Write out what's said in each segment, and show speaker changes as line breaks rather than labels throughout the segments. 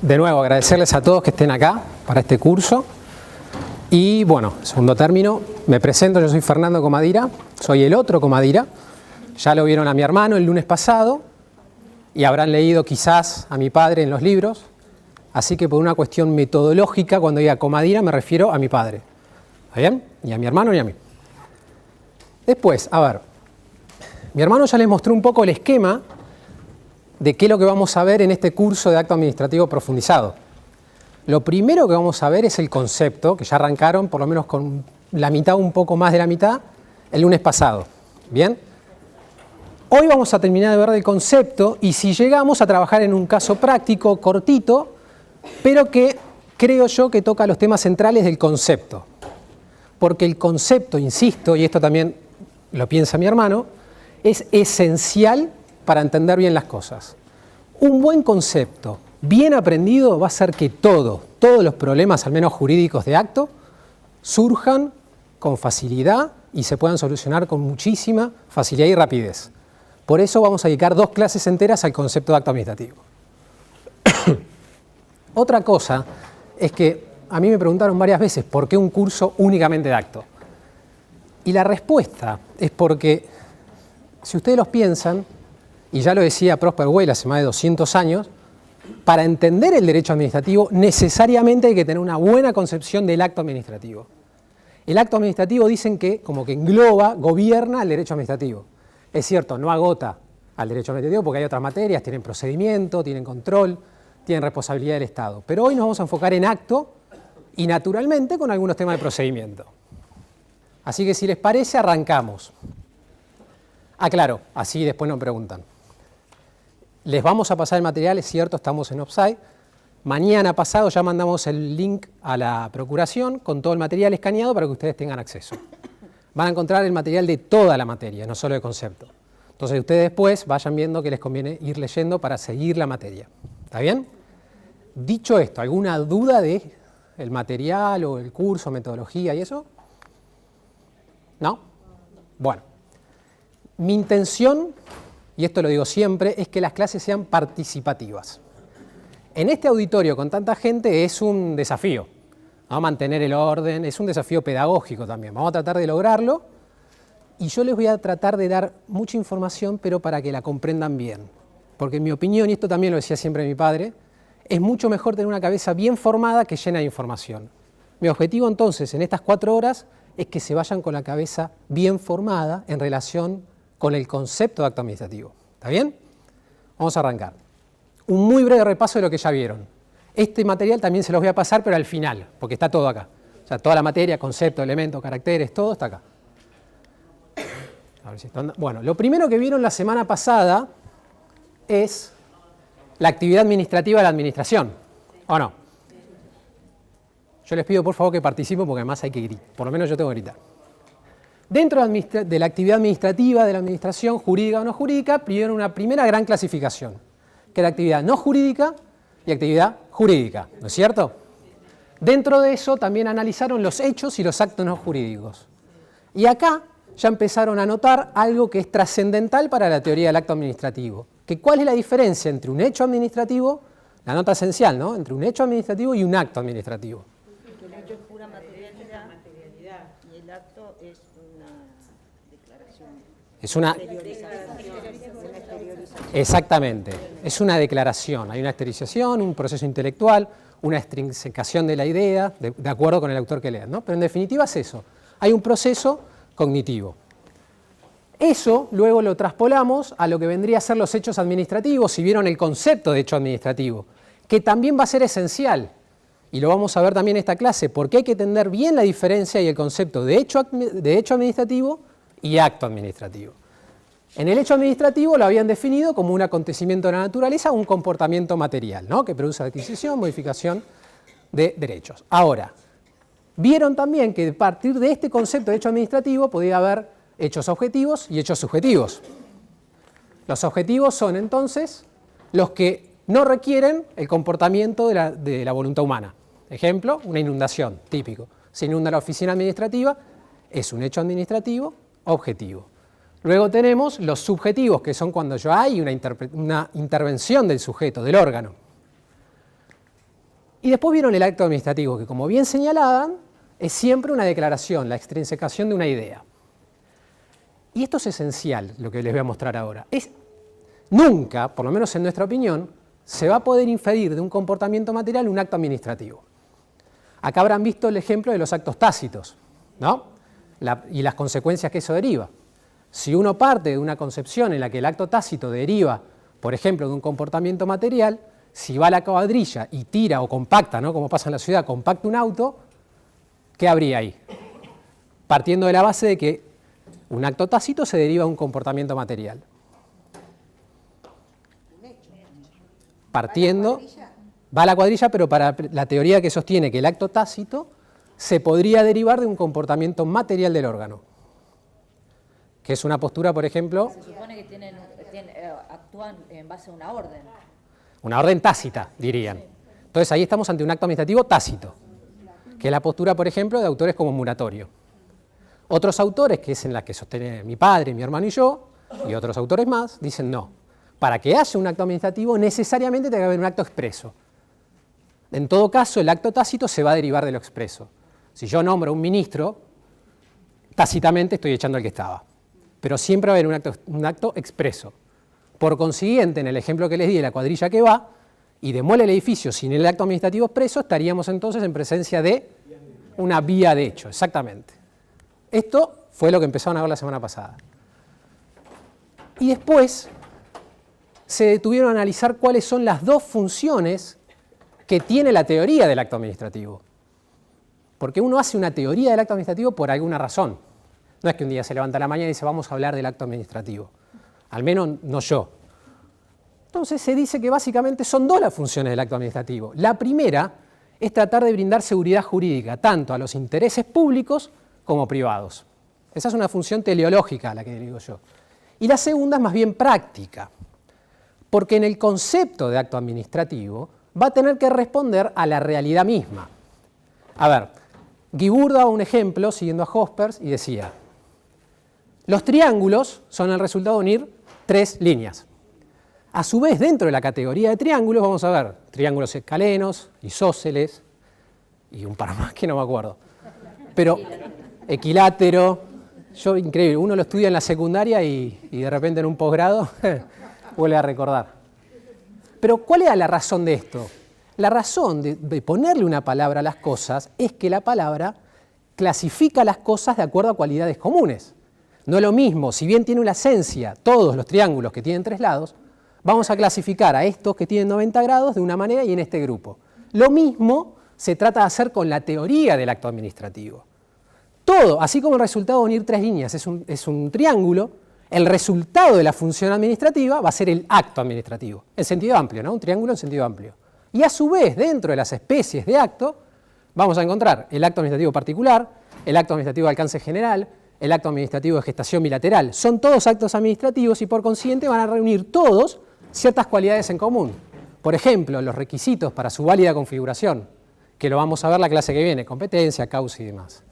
De nuevo, agradecerles a todos que estén acá para este curso. Y bueno, segundo término, me presento, yo soy Fernando Comadira, soy el otro Comadira. Ya lo vieron a mi hermano el lunes pasado y habrán leído quizás a mi padre en los libros. Así que por una cuestión metodológica, cuando diga Comadira me refiero a mi padre. ¿Está bien? Ni a mi hermano ni a mí. Después, a ver, mi hermano ya les mostró un poco el esquema de qué es lo que vamos a ver en este curso de acto administrativo profundizado. Lo primero que vamos a ver es el concepto, que ya arrancaron por lo menos con la mitad, un poco más de la mitad, el lunes pasado. ¿Bien? Hoy vamos a terminar de ver el concepto y si llegamos a trabajar en un caso práctico, cortito, pero que creo yo que toca los temas centrales del concepto. Porque el concepto, insisto, y esto también lo piensa mi hermano, es esencial para entender bien las cosas. Un buen concepto, bien aprendido, va a hacer que todos los problemas, al menos jurídicos de acto, surjan con facilidad y se puedan solucionar con muchísima facilidad y rapidez. Por eso vamos a dedicar 2 clases enteras al concepto de acto administrativo. Otra cosa es que a mí me preguntaron varias veces por qué un curso únicamente de acto. Y la respuesta es porque, si ustedes los piensan, y ya lo decía Prosper Weil hace más de 200 años, para entender el derecho administrativo necesariamente hay que tener una buena concepción del acto administrativo. El acto administrativo dicen que como que engloba, gobierna el derecho administrativo. Es cierto, no agota al derecho administrativo porque hay otras materias, tienen procedimiento, tienen control, tienen responsabilidad del Estado. Pero hoy nos vamos a enfocar en acto y naturalmente con algunos temas de procedimiento. Así que si les parece, arrancamos. Claro, así después nos preguntan. Les vamos a pasar el material, es cierto, estamos en Offside. Mañana pasado ya mandamos el link a la procuración con todo el material escaneado para que ustedes tengan acceso. Van a encontrar el material de toda la materia, no solo de concepto. Entonces ustedes después vayan viendo que les conviene ir leyendo para seguir la materia. ¿Está bien? Dicho esto, ¿alguna duda de el material o el curso, metodología y eso? ¿No? Bueno, mi intención, y esto lo digo siempre, es que las clases sean participativas. En este auditorio con tanta gente es un desafío, ¿no? Mantener el orden, es un desafío pedagógico también. Vamos a tratar de lograrlo y yo les voy a tratar de dar mucha información, pero para que la comprendan bien. Porque en mi opinión, y esto también lo decía siempre mi padre, es mucho mejor tener una cabeza bien formada que llena de información. Mi objetivo entonces en estas 4 horas es que se vayan con la cabeza bien formada en relación con el concepto de acto administrativo. ¿Está bien? Vamos a arrancar. Un muy breve repaso de lo que ya vieron. Este material también se los voy a pasar, pero al final, porque está todo acá. O sea, toda la materia, concepto, elementos, caracteres, todo está acá. A ver si está... Bueno, lo primero que vieron la semana pasada es la actividad administrativa de la administración, ¿o no? Yo les pido por favor que participen porque además hay que gritar, por lo menos yo tengo que gritar. Dentro de la actividad administrativa de la administración, jurídica o no jurídica, vieron una primera gran clasificación, que era actividad no jurídica y actividad jurídica, ¿no es cierto? Dentro de eso también analizaron los hechos y los actos no jurídicos. Y acá ya empezaron a notar algo que es trascendental para la teoría del acto administrativo. Que ¿cuál es la diferencia entre un hecho administrativo, la nota esencial, ¿no? Entre un hecho administrativo y un acto administrativo?
Que el hecho es pura materialidad y el acto es una declaración.
Es una... Exactamente, es una declaración, hay una exteriorización, un proceso intelectual, una extrinsicación de la idea, de acuerdo con el autor que lean, ¿no? Pero en definitiva es eso, hay un proceso cognitivo. Eso luego lo traspolamos a lo que vendría a ser los hechos administrativos, si vieron el concepto de hecho administrativo, que también va a ser esencial, y lo vamos a ver también en esta clase, porque hay que entender bien la diferencia y el concepto de hecho administrativo y acto administrativo. En el hecho administrativo lo habían definido como un acontecimiento de la naturaleza, un comportamiento material, ¿no? Que produce adquisición, modificación de derechos. Ahora, vieron también que a partir de este concepto de hecho administrativo podía haber hechos objetivos y hechos subjetivos. Los objetivos son entonces los que no requieren el comportamiento de la voluntad humana. Ejemplo, una inundación, típico. Se inunda la oficina administrativa, es un hecho administrativo objetivo. Luego tenemos los subjetivos, que son cuando ya hay una intervención del sujeto, del órgano. Y después vieron el acto administrativo, que como bien señalaban, es siempre una declaración, la extrinsecación de una idea. Y esto es esencial, lo que les voy a mostrar ahora. Nunca, por lo menos en nuestra opinión, se va a poder inferir de un comportamiento material un acto administrativo. Acá habrán visto el ejemplo de los actos tácitos, ¿no? Y las consecuencias que eso deriva. Si uno parte de una concepción en la que el acto tácito deriva, por ejemplo, de un comportamiento material, si va a la cuadrilla y tira o compacta, ¿no? Como pasa en la ciudad, compacta un auto, ¿qué habría ahí? Partiendo de la base de que un acto tácito se deriva de un comportamiento material. Partiendo, va a la cuadrilla, pero para la teoría que sostiene que el acto tácito se podría derivar de un comportamiento material del órgano. Que es una postura, por ejemplo...
Se supone que actúan en base a una orden.
Una orden tácita, dirían. Entonces ahí estamos ante un acto administrativo tácito, que es la postura, por ejemplo, de autores como Muratorio. Otros autores, que es en la que sostiene mi padre, mi hermano y yo, y otros autores más, dicen no. Para que haya un acto administrativo, necesariamente tiene que haber un acto expreso. En todo caso, el acto tácito se va a derivar de lo expreso. Si yo nombro a un ministro, tácitamente estoy echando al que estaba. Pero siempre va a haber un acto expreso. Por consiguiente, en el ejemplo que les di de la cuadrilla que va y demuele el edificio sin el acto administrativo expreso, estaríamos entonces en presencia de una vía de hecho, exactamente. Esto fue lo que empezaron a ver la semana pasada. Y después se detuvieron a analizar cuáles son las dos funciones que tiene la teoría del acto administrativo. Porque uno hace una teoría del acto administrativo por alguna razón. No es que un día se levanta a la mañana y dice vamos a hablar del acto administrativo. Al menos no yo. Entonces se dice que básicamente son dos las funciones del acto administrativo. La primera es tratar de brindar seguridad jurídica tanto a los intereses públicos como privados. Esa es una función teleológica, la que digo yo. Y la segunda es más bien práctica, porque en el concepto de acto administrativo va a tener que responder a la realidad misma. A ver, Guibur daba un ejemplo siguiendo a Hospers y decía: los triángulos son el resultado de unir tres líneas. A su vez, dentro de la categoría de triángulos, vamos a ver triángulos escalenos, isósceles y un par más que no me acuerdo. Pero equilátero, increíble, uno lo estudia en la secundaria y de repente en un posgrado vuelve a recordar. Pero ¿cuál era la razón de esto? La razón de ponerle una palabra a las cosas es que la palabra clasifica las cosas de acuerdo a cualidades comunes. No es lo mismo, si bien tiene una esencia, todos los triángulos que tienen tres lados, vamos a clasificar a estos que tienen 90 grados de una manera y en este grupo. Lo mismo se trata de hacer con la teoría del acto administrativo. Todo, así como el resultado de unir tres líneas es un triángulo, el resultado de la función administrativa va a ser el acto administrativo, en sentido amplio, ¿no? Un triángulo en sentido amplio. Y a su vez, dentro de las especies de acto, vamos a encontrar el acto administrativo particular, el acto administrativo de alcance general, el acto administrativo de gestación bilateral. Son todos actos administrativos y por consiguiente van a reunir todos ciertas cualidades en común. Por ejemplo, los requisitos para su válida configuración, que lo vamos a ver la clase que viene, competencia, causa y demás.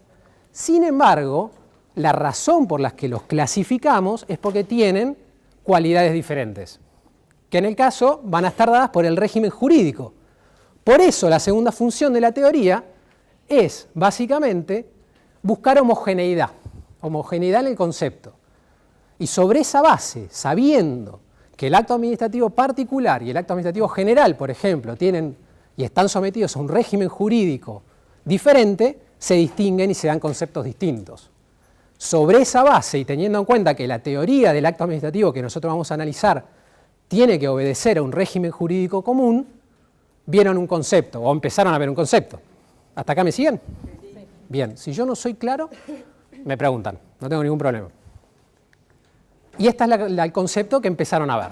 Sin embargo, la razón por la que los clasificamos es porque tienen cualidades diferentes, que en el caso van a estar dadas por el régimen jurídico. Por eso la segunda función de la teoría es básicamente buscar homogeneidad en el concepto. Y sobre esa base, sabiendo que el acto administrativo particular y el acto administrativo general, por ejemplo, tienen y están sometidos a un régimen jurídico diferente, se distinguen y se dan conceptos distintos. Sobre esa base y teniendo en cuenta que la teoría del acto administrativo que nosotros vamos a analizar tiene que obedecer a un régimen jurídico común, vieron un concepto o empezaron a ver un concepto. ¿Hasta acá me siguen? Bien, si yo no soy claro, me preguntan, no tengo ningún problema. Y este es el concepto que empezaron a ver.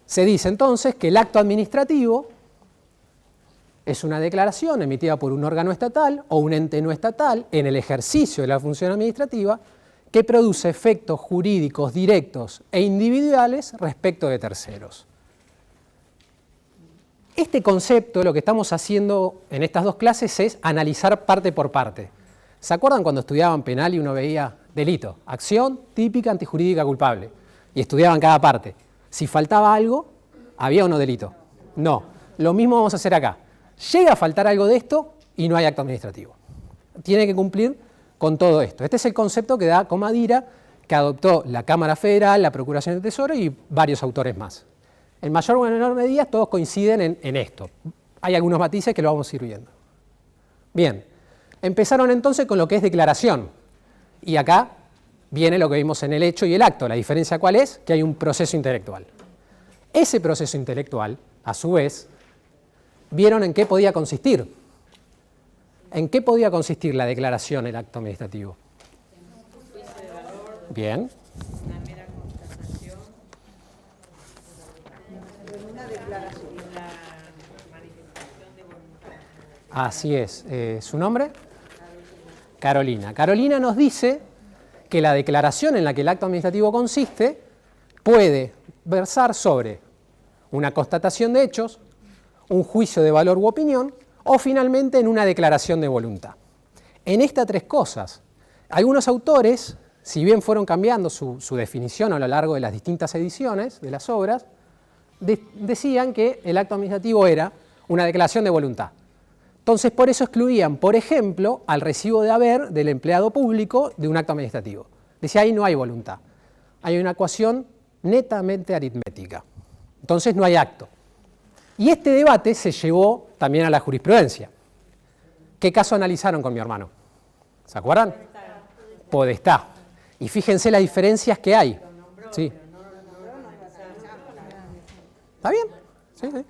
Se dice entonces que el acto administrativo es una declaración emitida por un órgano estatal o un ente no estatal en el ejercicio de la función administrativa que produce efectos jurídicos directos e individuales respecto de terceros. Este concepto, lo que estamos haciendo en estas dos clases es analizar parte por parte. ¿Se acuerdan cuando estudiaban penal y uno veía delito, acción típica antijurídica culpable? Y estudiaban cada parte. Si faltaba algo, ¿había o no delito? No. Lo mismo vamos a hacer acá. Llega a faltar algo de esto y no hay acto administrativo. Tiene que cumplir con todo esto. Este es el concepto que da Comadira, que adoptó la Cámara Federal, la Procuración del Tesoro y varios autores más. En mayor o menor medida todos coinciden en esto. Hay algunos matices que lo vamos a ir viendo. Bien, empezaron entonces con lo que es declaración. Y acá viene lo que vimos en el hecho y el acto. La diferencia ¿cuál es? Que hay un proceso intelectual. Ese proceso intelectual, a su vez, vieron en qué podía consistir. ¿En qué podía consistir la declaración, el acto administrativo? Bien.
Una mera constatación. Una declaración. La manifestación de voluntad.
Así es. ¿Su nombre? Carolina. Carolina nos dice que la declaración en la que el acto administrativo consiste puede versar sobre una constatación de hechos, un juicio de valor u opinión, o finalmente en una declaración de voluntad. En estas tres cosas, algunos autores, si bien fueron cambiando su definición a lo largo de las distintas ediciones de las obras, decían que el acto administrativo era una declaración de voluntad. Entonces, por eso excluían, por ejemplo, al recibo de haber del empleado público de un acto administrativo. Decía, ahí no hay voluntad. Hay una ecuación netamente aritmética. Entonces, no hay acto. Y este debate se llevó también a la jurisprudencia. ¿Qué caso analizaron con mi hermano? ¿Se acuerdan? Podestá. Y fíjense las diferencias que hay. Sí. ¿Está bien? Sí, sí.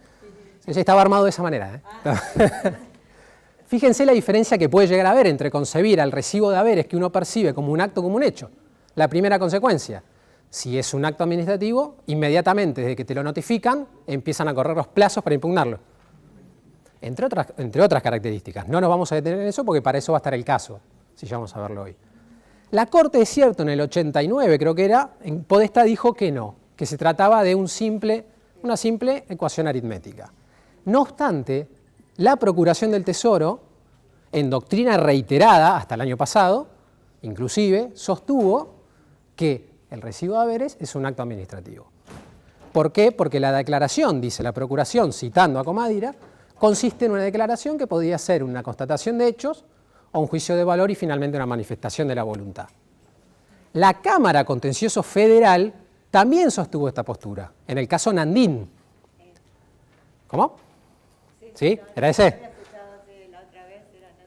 Sí, estaba armado de esa manera. Fíjense la diferencia que puede llegar a haber entre concebir al recibo de haberes que uno percibe como un acto como un hecho. La primera consecuencia. Si es un acto administrativo, inmediatamente desde que te lo notifican, empiezan a correr los plazos para impugnarlo. Entre otras características. No nos vamos a detener en eso porque para eso va a estar el caso, si ya vamos a verlo hoy. La Corte, es cierto, en el 89 creo que era, en Podestá dijo que no, que se trataba de una simple ecuación aritmética. No obstante, la Procuración del Tesoro, en doctrina reiterada hasta el año pasado, inclusive, sostuvo que el recibo de haberes es un acto administrativo. ¿Por qué? Porque la declaración, dice la Procuración, citando a Comadira, consiste en una declaración que podía ser una constatación de hechos o un juicio de valor y finalmente una manifestación de la voluntad. La Cámara Contencioso Federal también sostuvo esta postura, en el caso Nandín. ¿Cómo? ¿Sí? ¿Era ese?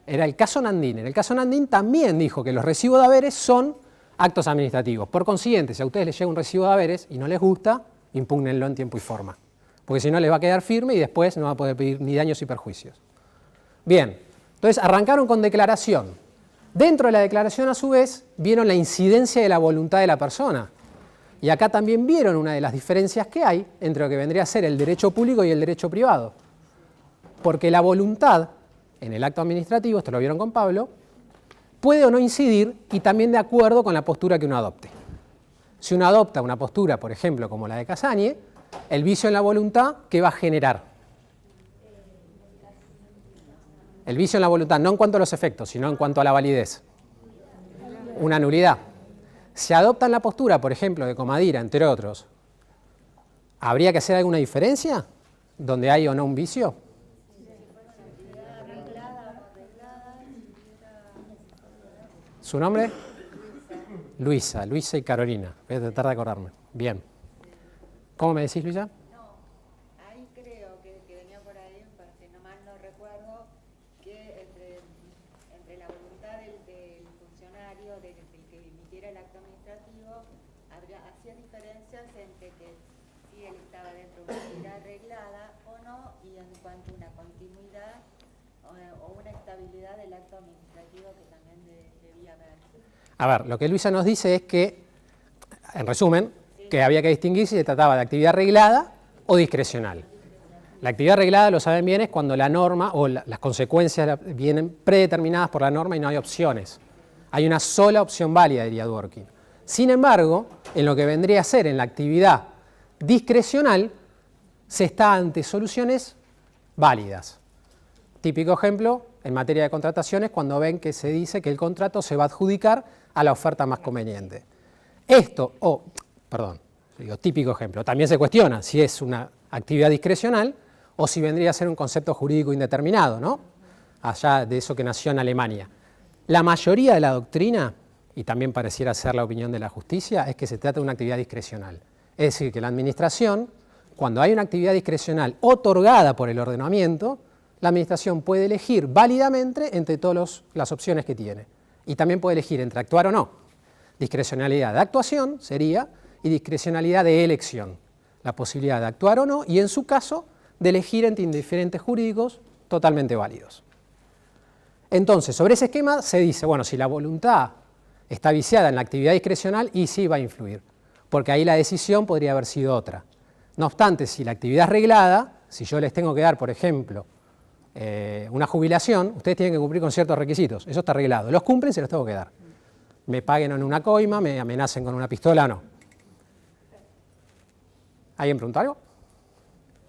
Era el caso Nandín. En el caso Nandín también dijo que los recibos de haberes son actos administrativos. Por consiguiente, si a ustedes les llega un recibo de haberes y no les gusta, impúgnenlo en tiempo y forma. Porque si no les va a quedar firme y después no va a poder pedir ni daños ni perjuicios. Bien, entonces arrancaron con declaración. Dentro de la declaración, a su vez, vieron la incidencia de la voluntad de la persona. Y acá también vieron una de las diferencias que hay entre lo que vendría a ser el derecho público y el derecho privado. Porque la voluntad, en el acto administrativo, esto lo vieron con Pablo, puede o no incidir y también de acuerdo con la postura que uno adopte. Si uno adopta una postura, por ejemplo, como la de Casagne, el vicio en la voluntad, ¿qué va a generar? El vicio en la voluntad, no en cuanto a los efectos, sino en cuanto a la validez. Una nulidad. Si adoptan la postura, por ejemplo, de Comadira, entre otros, ¿habría que hacer alguna diferencia donde hay o no un vicio? ¿Su nombre? Luisa y Carolina. Voy a tratar de acordarme. Bien. ¿Cómo me decís, Luisa?
No, ahí creo que venía por ahí, si no mal no recuerdo, que entre la voluntad del funcionario, del que emitiera el acto administrativo, hacía diferencias entre que si él estaba dentro de una actividad arreglada o no, y en cuanto a una continuidad o una estabilidad del acto administrativo que también debía haber.
A ver, lo que Luisa nos dice es que, en resumen, que había que distinguir si se trataba de actividad arreglada o discrecional. La actividad arreglada, lo saben bien, es cuando la norma o las consecuencias vienen predeterminadas por la norma y no hay opciones. Hay una sola opción válida, diría Dworkin. Sin embargo, en lo que vendría a ser en la actividad discrecional, se está ante soluciones válidas. Típico ejemplo, en materia de contrataciones, cuando ven que se dice que el contrato se va a adjudicar a la oferta más conveniente. Típico ejemplo, también se cuestiona si es una actividad discrecional o si vendría a ser un concepto jurídico indeterminado, ¿no? Allá de eso que nació en Alemania. La mayoría de la doctrina, y también pareciera ser la opinión de la justicia, es que se trata de una actividad discrecional. Es decir, que la administración, cuando hay una actividad discrecional otorgada por el ordenamiento, la administración puede elegir válidamente entre todas las opciones que tiene. Y también puede elegir entre actuar o no. Discrecionalidad de actuación sería, y discrecionalidad de elección. La posibilidad de actuar o no, y en su caso, de elegir entre indiferentes jurídicos totalmente válidos. Entonces, sobre ese esquema se dice, bueno, si la voluntad está viciada en la actividad discrecional, y sí va a influir, porque ahí la decisión podría haber sido otra. No obstante, si la actividad es reglada, si yo les tengo que dar, por ejemplo, una jubilación, ustedes tienen que cumplir con ciertos requisitos, eso está arreglado. Los cumplen, se los tengo que dar. Me paguen en una coima, me amenacen con una pistola, no. ¿Alguien preguntó algo?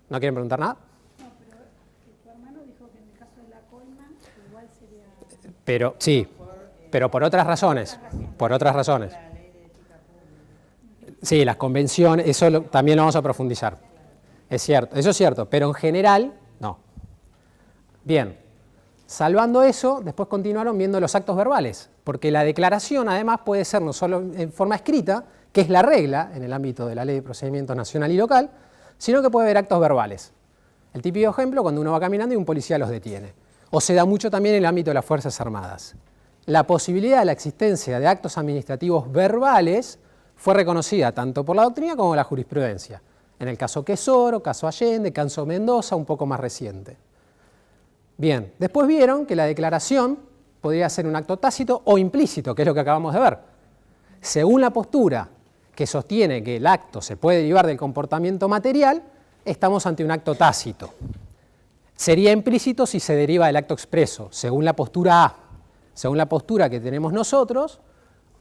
¿No quieren preguntar nada?
No, pero tu hermano dijo que en el caso de la coima igual sería...
Pero sí, pero por otras razones. Por otras razones. Sí, las convenciones, eso también lo vamos a profundizar. Es cierto, eso es cierto, pero en general, no. Bien, salvando eso, después continuaron viendo los actos verbales, porque la declaración además puede ser no solo en forma escrita, que es la regla en el ámbito de la Ley de Procedimiento Nacional y Local, sino que puede haber actos verbales. El típico ejemplo, cuando uno va caminando y un policía los detiene. O se da mucho también en el ámbito de las Fuerzas Armadas. La posibilidad de la existencia de actos administrativos verbales fue reconocida tanto por la doctrina como por la jurisprudencia. En el caso Quesoro, caso Allende, caso Mendoza, un poco más reciente. Bien, después vieron que la declaración podría ser un acto tácito o implícito, que es lo que acabamos de ver. Según la postura que sostiene que el acto se puede derivar del comportamiento material, estamos ante un acto tácito. Sería implícito si se deriva del acto expreso, según la postura A. Según la postura que tenemos nosotros,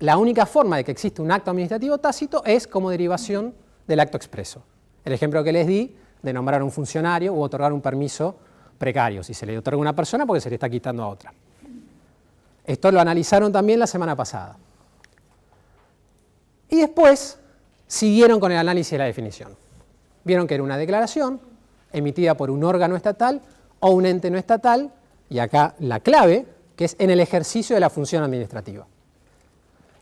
la única forma de que exista un acto administrativo tácito es como derivación del acto expreso. El ejemplo que les di de nombrar a un funcionario u otorgar un permiso precario, si se le otorga a una persona porque se le está quitando a otra. Esto lo analizaron también la semana pasada. Y después siguieron con el análisis de la definición. Vieron que era una declaración emitida por un órgano estatal o un ente no estatal, y acá la clave, que es en el ejercicio de la función administrativa.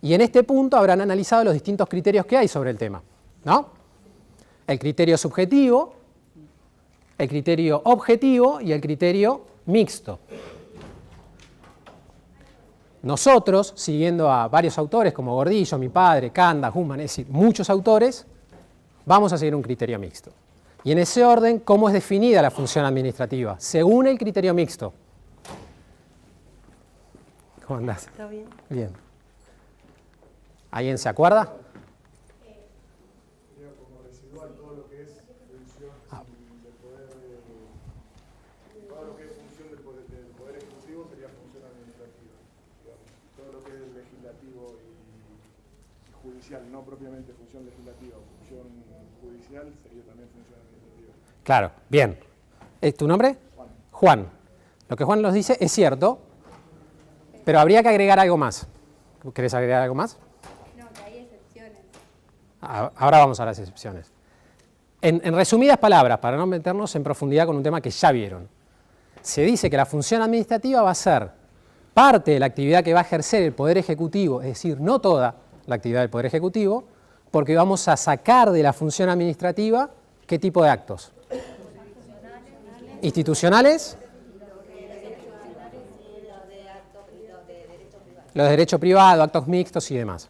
Y en este punto habrán analizado los distintos criterios que hay sobre el tema, ¿no? El criterio subjetivo, el criterio objetivo y el criterio mixto. Nosotros, siguiendo a varios autores como Gordillo, mi padre, Kanda, Human, es decir, muchos autores, vamos a seguir un criterio mixto. Y en ese orden, ¿cómo es definida la función administrativa? Según el criterio mixto. ¿Cómo andás?
¿Está bien?
Bien. ¿Alguien se acuerda?
Como residual todo lo que es función del poder, todo lo que es función del poder ejecutivo sería función administrativa, digamos. Todo lo que es legislativo y judicial, no propiamente función legislativa, función judicial sería también función administrativa.
Claro, bien. ¿Tu nombre?
Juan.
Juan. Lo que Juan nos dice es cierto, pero habría que agregar algo más. ¿Querés agregar algo más?
No, que hay excepciones.
Ahora vamos a las excepciones. En resumidas palabras, para no meternos en profundidad con un tema que ya vieron, se dice que la función administrativa va a ser parte de la actividad que va a ejercer el Poder Ejecutivo, es decir, no toda la actividad del Poder Ejecutivo, porque vamos a sacar de la función administrativa ¿qué tipo de actos? Institucionales. Los de derecho privado, actos mixtos y demás.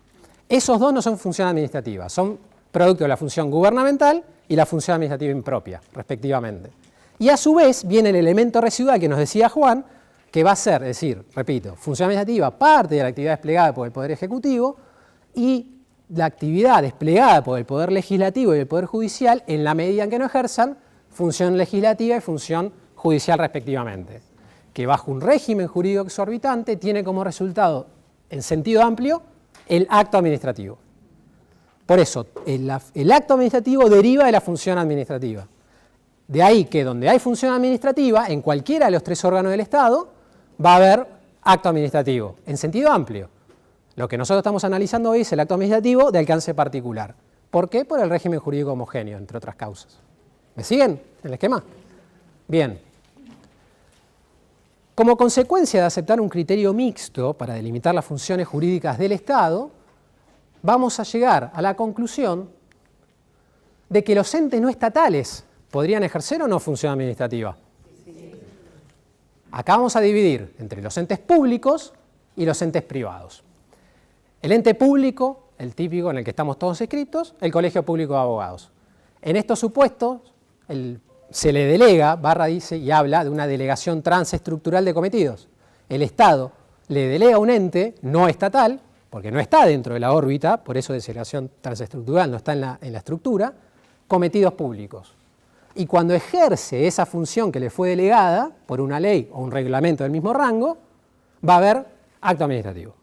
Esos dos no son función administrativa, son producto de la función gubernamental y la función administrativa impropia, respectivamente. Y a su vez viene el elemento residual que nos decía Juan, que va a ser, es decir, repito, función administrativa, parte de la actividad desplegada por el Poder Ejecutivo y la actividad desplegada por el Poder Legislativo y el Poder Judicial en la medida en que no ejerzan función legislativa y función judicial respectivamente, que bajo un régimen jurídico exorbitante tiene como resultado, en sentido amplio, el acto administrativo. Por eso, el acto administrativo deriva de la función administrativa. De ahí que donde hay función administrativa, en cualquiera de los tres órganos del Estado, va a haber acto administrativo, en sentido amplio. Lo que nosotros estamos analizando hoy es el acto administrativo de alcance particular. ¿Por qué? Por el régimen jurídico homogéneo, entre otras causas. ¿Me siguen en el esquema? Bien. Como consecuencia de aceptar un criterio mixto para delimitar las funciones jurídicas del Estado, vamos a llegar a la conclusión de que los entes no estatales podrían ejercer o no función administrativa. Acá vamos a dividir entre los entes públicos y los entes privados. El ente público, el típico en el que estamos todos inscritos, el Colegio Público de Abogados. En estos supuestos, se le delega, dice y habla de una delegación transestructural de cometidos. El Estado le delega a un ente no estatal, porque no está dentro de la órbita, por eso delegación transestructural no está en la estructura, cometidos públicos. Y cuando ejerce esa función que le fue delegada por una ley o un reglamento del mismo rango, va a haber acto administrativo.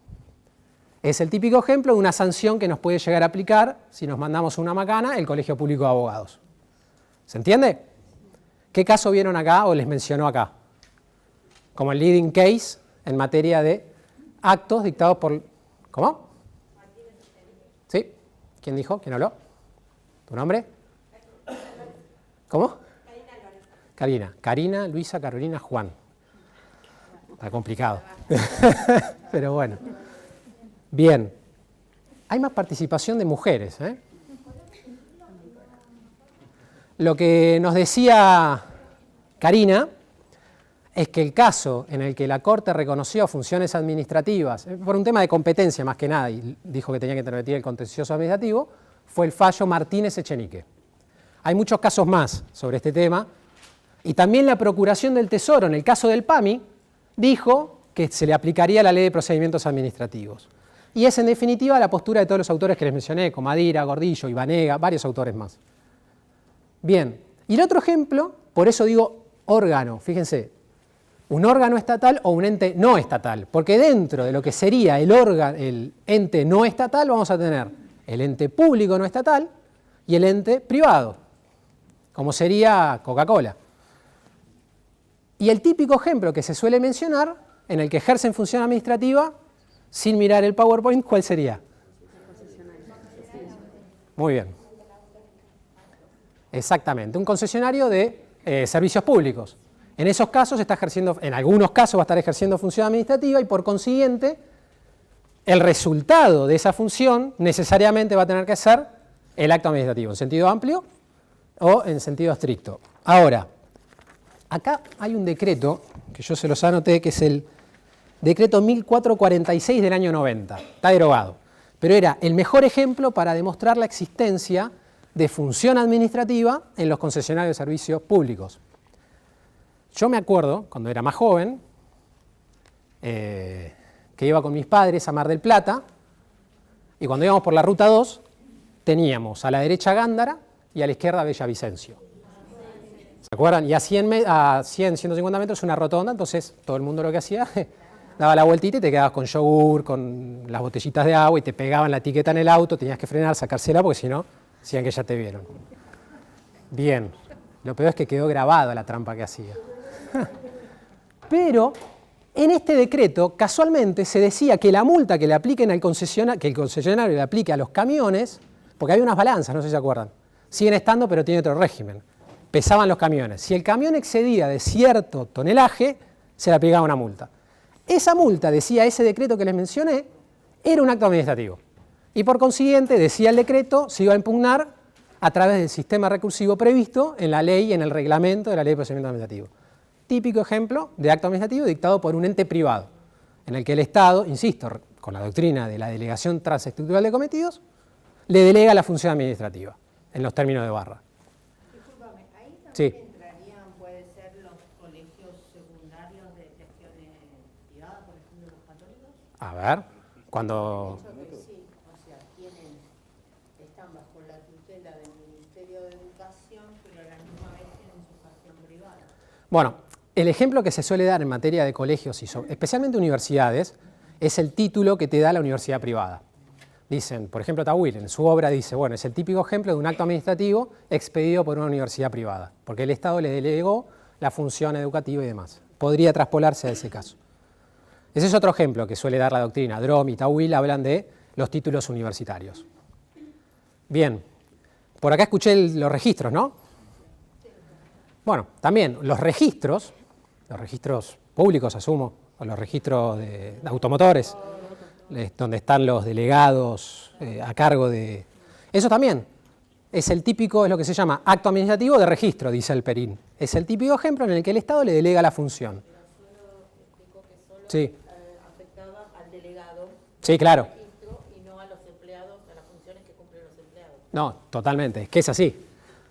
Es el típico ejemplo de una sanción que nos puede llegar a aplicar si nos mandamos una macana el Colegio Público de Abogados. ¿Se entiende? ¿Qué caso vieron acá o les mencionó acá? Como el leading case en materia de actos dictados por... ¿Cómo? ¿Sí? ¿Quién dijo? ¿Quién habló? ¿Tu nombre? ¿Cómo? Karina. Karina, Luisa, Carolina, Juan. Está complicado. Pero bueno. Bien. Hay más participación de mujeres, ¿eh? Lo que nos decía Karina es que el caso en el que la Corte reconoció funciones administrativas, por un tema de competencia más que nada, y dijo que tenía que intervenir el contencioso administrativo, fue el fallo Martínez-Echenique. Hay muchos casos más sobre este tema, y también la Procuración del Tesoro, en el caso del PAMI, dijo que se le aplicaría la Ley de Procedimientos Administrativos. Y es en definitiva la postura de todos los autores que les mencioné, Comadira, Gordillo, Ibanega, varios autores más. Bien, y el otro ejemplo, por eso digo órgano, fíjense, un órgano estatal o un ente no estatal, porque dentro de lo que sería el ente no estatal vamos a tener el ente público no estatal y el ente privado, como sería Coca-Cola. Y el típico ejemplo que se suele mencionar, en el que ejercen función administrativa, sin mirar el PowerPoint, ¿cuál sería? Muy bien. Exactamente, un concesionario de servicios públicos. En esos casos está ejerciendo, en algunos casos va a estar ejerciendo función administrativa y por consiguiente el resultado de esa función necesariamente va a tener que ser el acto administrativo, en sentido amplio o en sentido estricto. Ahora, acá hay un decreto que yo se los anoté, que es el decreto 1446 del año 90, está derogado, pero era el mejor ejemplo para demostrar la existencia de función administrativa en los concesionarios de servicios públicos. Yo me acuerdo, cuando era más joven, que iba con mis padres a Mar del Plata, y cuando íbamos por la Ruta 2, teníamos a la derecha Gándara y a la izquierda Villavicencio. ¿Se acuerdan? Y a 150 metros una rotonda, entonces todo el mundo lo que hacía, daba la vueltita y te quedabas con yogur, con las botellitas de agua y te pegaban la etiqueta en el auto, tenías que frenar, sacársela porque si no, decían que ya te vieron. Bien, lo peor es que quedó grabada la trampa que hacía. Pero en este decreto, casualmente, se decía que la multa que le apliquen al concesionario, que el concesionario le aplique a los camiones, porque hay unas balanzas, no sé si se acuerdan, siguen estando pero tiene otro régimen, pesaban los camiones. Si el camión excedía de cierto tonelaje, se le aplicaba una multa. Esa multa, decía ese decreto que les mencioné, era un acto administrativo. Y por consiguiente, decía el decreto, se iba a impugnar a través del sistema recursivo previsto en la ley y en el reglamento de la Ley de Procedimiento Administrativo. Típico ejemplo de acto administrativo dictado por un ente privado, en el que el Estado, insisto, con la doctrina de la delegación transestructural de cometidos, le delega la función administrativa, en los términos de Barra.
Discúlpame, ahí también
Sí.
entrarían, puede ser, los colegios secundarios de gestiones privadas, por ejemplo, los católicos.
A ver, cuando...
Yo que sí, o sea, están bajo la tutela del Ministerio de Educación, pero a la misma vez tienen su gestión privada.
Bueno, el ejemplo que se suele dar en materia de colegios, y especialmente universidades, es el título que te da la universidad privada. Dicen, por ejemplo, Tawil en su obra dice, bueno, es el típico ejemplo de un acto administrativo expedido por una universidad privada, porque el Estado le delegó la función educativa y demás. Podría traspolarse a ese caso. Ese es otro ejemplo que suele dar la doctrina. Drom y Tawil hablan de los títulos universitarios. Bien, por acá escuché los registros, ¿no? Bueno, también los registros públicos, asumo, o los registros de automotores, donde están los delegados a cargo de... Eso también es el típico, es lo que se llama acto administrativo de registro, dice el Perín. Es el típico ejemplo en el que el Estado le delega la función. Sí.
Afectaba al delegado
Sí, claro.
registro y no a los empleados, a las funciones que cumplen los empleados.
No, totalmente, es que es así.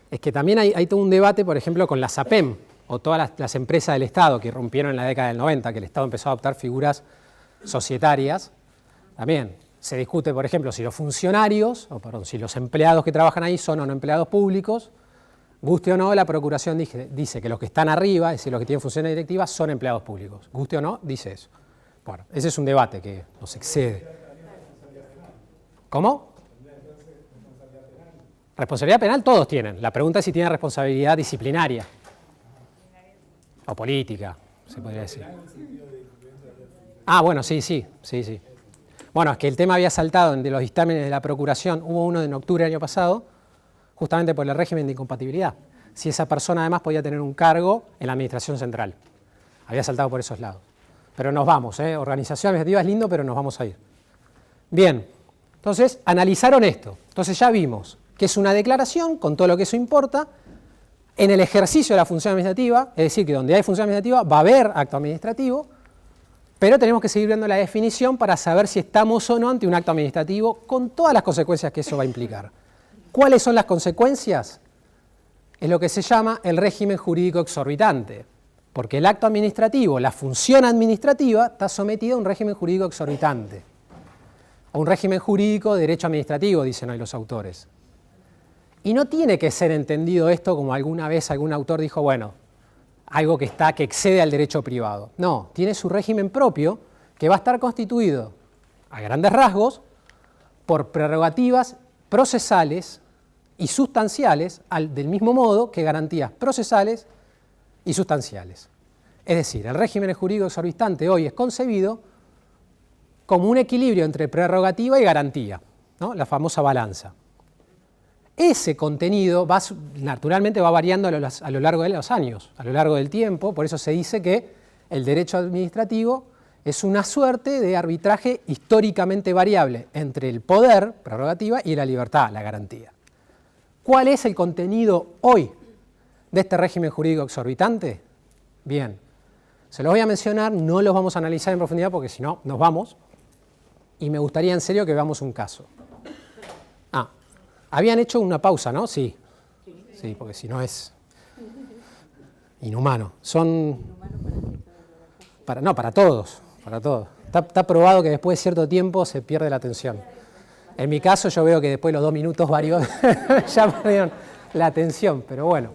Es que también hay todo un debate, por ejemplo, con la SAPEM, o todas las empresas del Estado que irrumpieron en la década del 90, que el Estado empezó a adoptar figuras societarias. También se discute, por ejemplo, si los funcionarios, si los empleados que trabajan ahí son o no empleados públicos. Guste o no, la Procuración dice que los que están arriba, es decir, los que tienen funciones directivas, son empleados públicos. Guste o no, dice eso. Bueno, ese es un debate que nos excede. ¿Cómo? Responsabilidad penal todos tienen. La pregunta es si tienen responsabilidad disciplinaria o política, se podría decir. Ah, bueno, sí. Bueno, es que el tema había saltado de los dictámenes de la Procuración. Hubo uno en octubre del año pasado, justamente por el régimen de incompatibilidad. Si esa persona además podía tener un cargo en la Administración Central. Había saltado por esos lados. Pero nos vamos, Organización administrativa es lindo, pero nos vamos a ir. Bien, entonces analizaron esto. Entonces ya vimos que es una declaración con todo lo que eso importa. En el ejercicio de la función administrativa, es decir, que donde hay función administrativa va a haber acto administrativo, pero tenemos que seguir viendo la definición para saber si estamos o no ante un acto administrativo con todas las consecuencias que eso va a implicar. ¿Cuáles son las consecuencias? Es lo que se llama el régimen jurídico exorbitante, porque el acto administrativo, la función administrativa, está sometida a un régimen jurídico exorbitante, a un régimen jurídico de derecho administrativo, dicen hoy los autores. Y no tiene que ser entendido esto como alguna vez algún autor dijo, bueno, algo que excede al derecho privado. No, tiene su régimen propio que va a estar constituido, a grandes rasgos, por prerrogativas procesales y sustanciales, del mismo modo que garantías procesales y sustanciales. Es decir, el régimen jurídico exorbitante hoy es concebido como un equilibrio entre prerrogativa y garantía, ¿no? La famosa balanza. Ese contenido naturalmente va variando a lo largo de los años, a lo largo del tiempo, por eso se dice que el derecho administrativo es una suerte de arbitraje históricamente variable entre el poder, prerrogativa, y la libertad, la garantía. ¿Cuál es el contenido hoy de este régimen jurídico exorbitante? Bien, se los voy a mencionar, no los vamos a analizar en profundidad porque si no nos vamos, y me gustaría en serio que veamos un caso. Habían hecho una pausa, ¿no? Sí, porque si no es inhumano. Para todos. Está probado que después de cierto tiempo se pierde la atención. En mi caso yo veo que después de los 2 minutos varios ya perdieron la atención, pero bueno.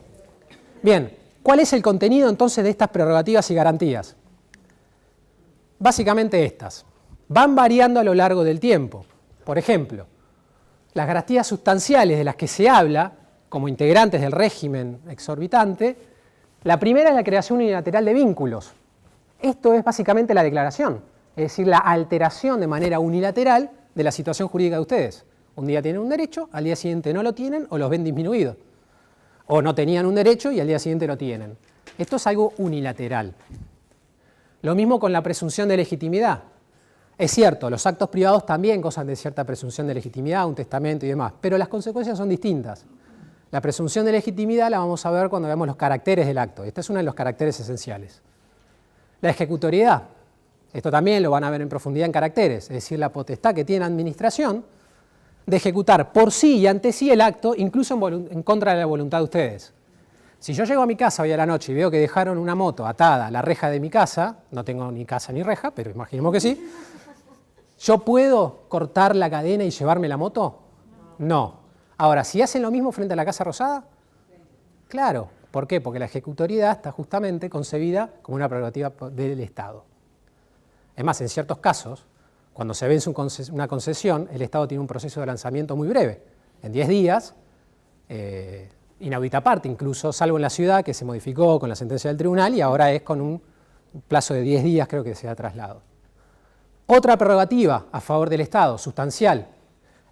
Bien, ¿cuál es el contenido entonces de estas prerrogativas y garantías? Básicamente estas. Van variando a lo largo del tiempo. Por ejemplo, las garantías sustanciales de las que se habla como integrantes del régimen exorbitante, la primera es la creación unilateral de vínculos. Esto es básicamente la declaración, es decir, la alteración de manera unilateral de la situación jurídica de ustedes. Un día tienen un derecho, al día siguiente no lo tienen o los ven disminuidos. O no tenían un derecho y al día siguiente lo tienen. Esto es algo unilateral. Lo mismo con la presunción de legitimidad. Es cierto, los actos privados también gozan de cierta presunción de legitimidad, un testamento y demás, pero las consecuencias son distintas. La presunción de legitimidad la vamos a ver cuando veamos los caracteres del acto. Este es uno de los caracteres esenciales. La ejecutoriedad, esto también lo van a ver en profundidad en caracteres, es decir, la potestad que tiene la administración de ejecutar por sí y ante sí el acto, incluso en contra de la voluntad de ustedes. Si yo llego a mi casa hoy a la noche y veo que dejaron una moto atada a la reja de mi casa, no tengo ni casa ni reja, pero imaginemos que sí, ¿yo puedo cortar la cadena y llevarme la moto? No. Ahora, ¿si hacen lo mismo frente a la Casa Rosada? Claro. ¿Por qué? Porque la ejecutoriedad está justamente concebida como una prerrogativa del Estado. Es más, en ciertos casos, cuando se vence una concesión, el Estado tiene un proceso de lanzamiento muy breve. En 10 días, inaudita aparte incluso, salvo en la ciudad, que se modificó con la sentencia del tribunal y ahora es con un plazo de 10 días, creo que se da traslado. Otra prerrogativa a favor del Estado, sustancial,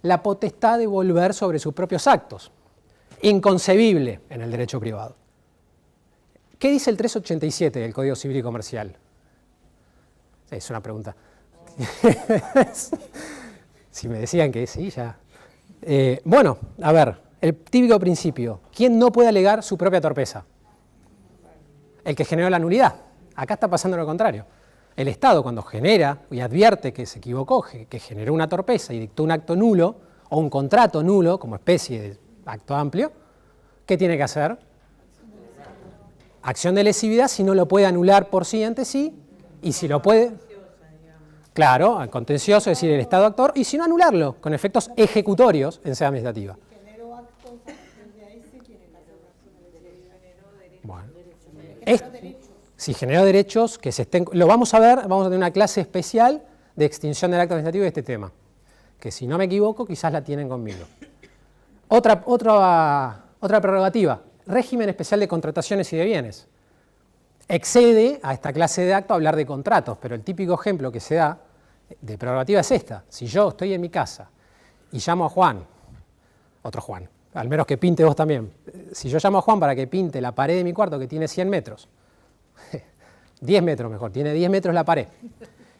la potestad de volver sobre sus propios actos, inconcebible en el derecho privado. ¿Qué dice el 387 del Código Civil y Comercial? Es una pregunta. Si me decían que sí, ya. Bueno, a ver, el típico principio. ¿Quién no puede alegar su propia torpeza? El que generó la nulidad. Acá está pasando lo contrario. El Estado, cuando genera y advierte que se equivocó, que generó una torpeza y dictó un acto nulo o un contrato nulo como especie de acto amplio, ¿qué tiene que hacer? Acción de lesividad si no lo puede anular por sí ante sí, y si lo puede, claro, al contencioso, es decir, el Estado actor, y si no anularlo con efectos ejecutorios en sede administrativa. Bueno, si generó derechos que se estén, lo vamos a ver, vamos a tener una clase especial de extinción del acto administrativo de este tema, que si no me equivoco quizás la tienen conmigo. Otra prerrogativa, régimen especial de contrataciones y de bienes. Excede a esta clase de acto hablar de contratos, pero el típico ejemplo que se da de prerrogativa es esta. Si yo estoy en mi casa y llamo a Juan, otro Juan, al menos que pinte vos también, si yo llamo a Juan para que pinte la pared de mi cuarto que tiene 100 metros, 10 metros mejor, tiene 10 metros la pared,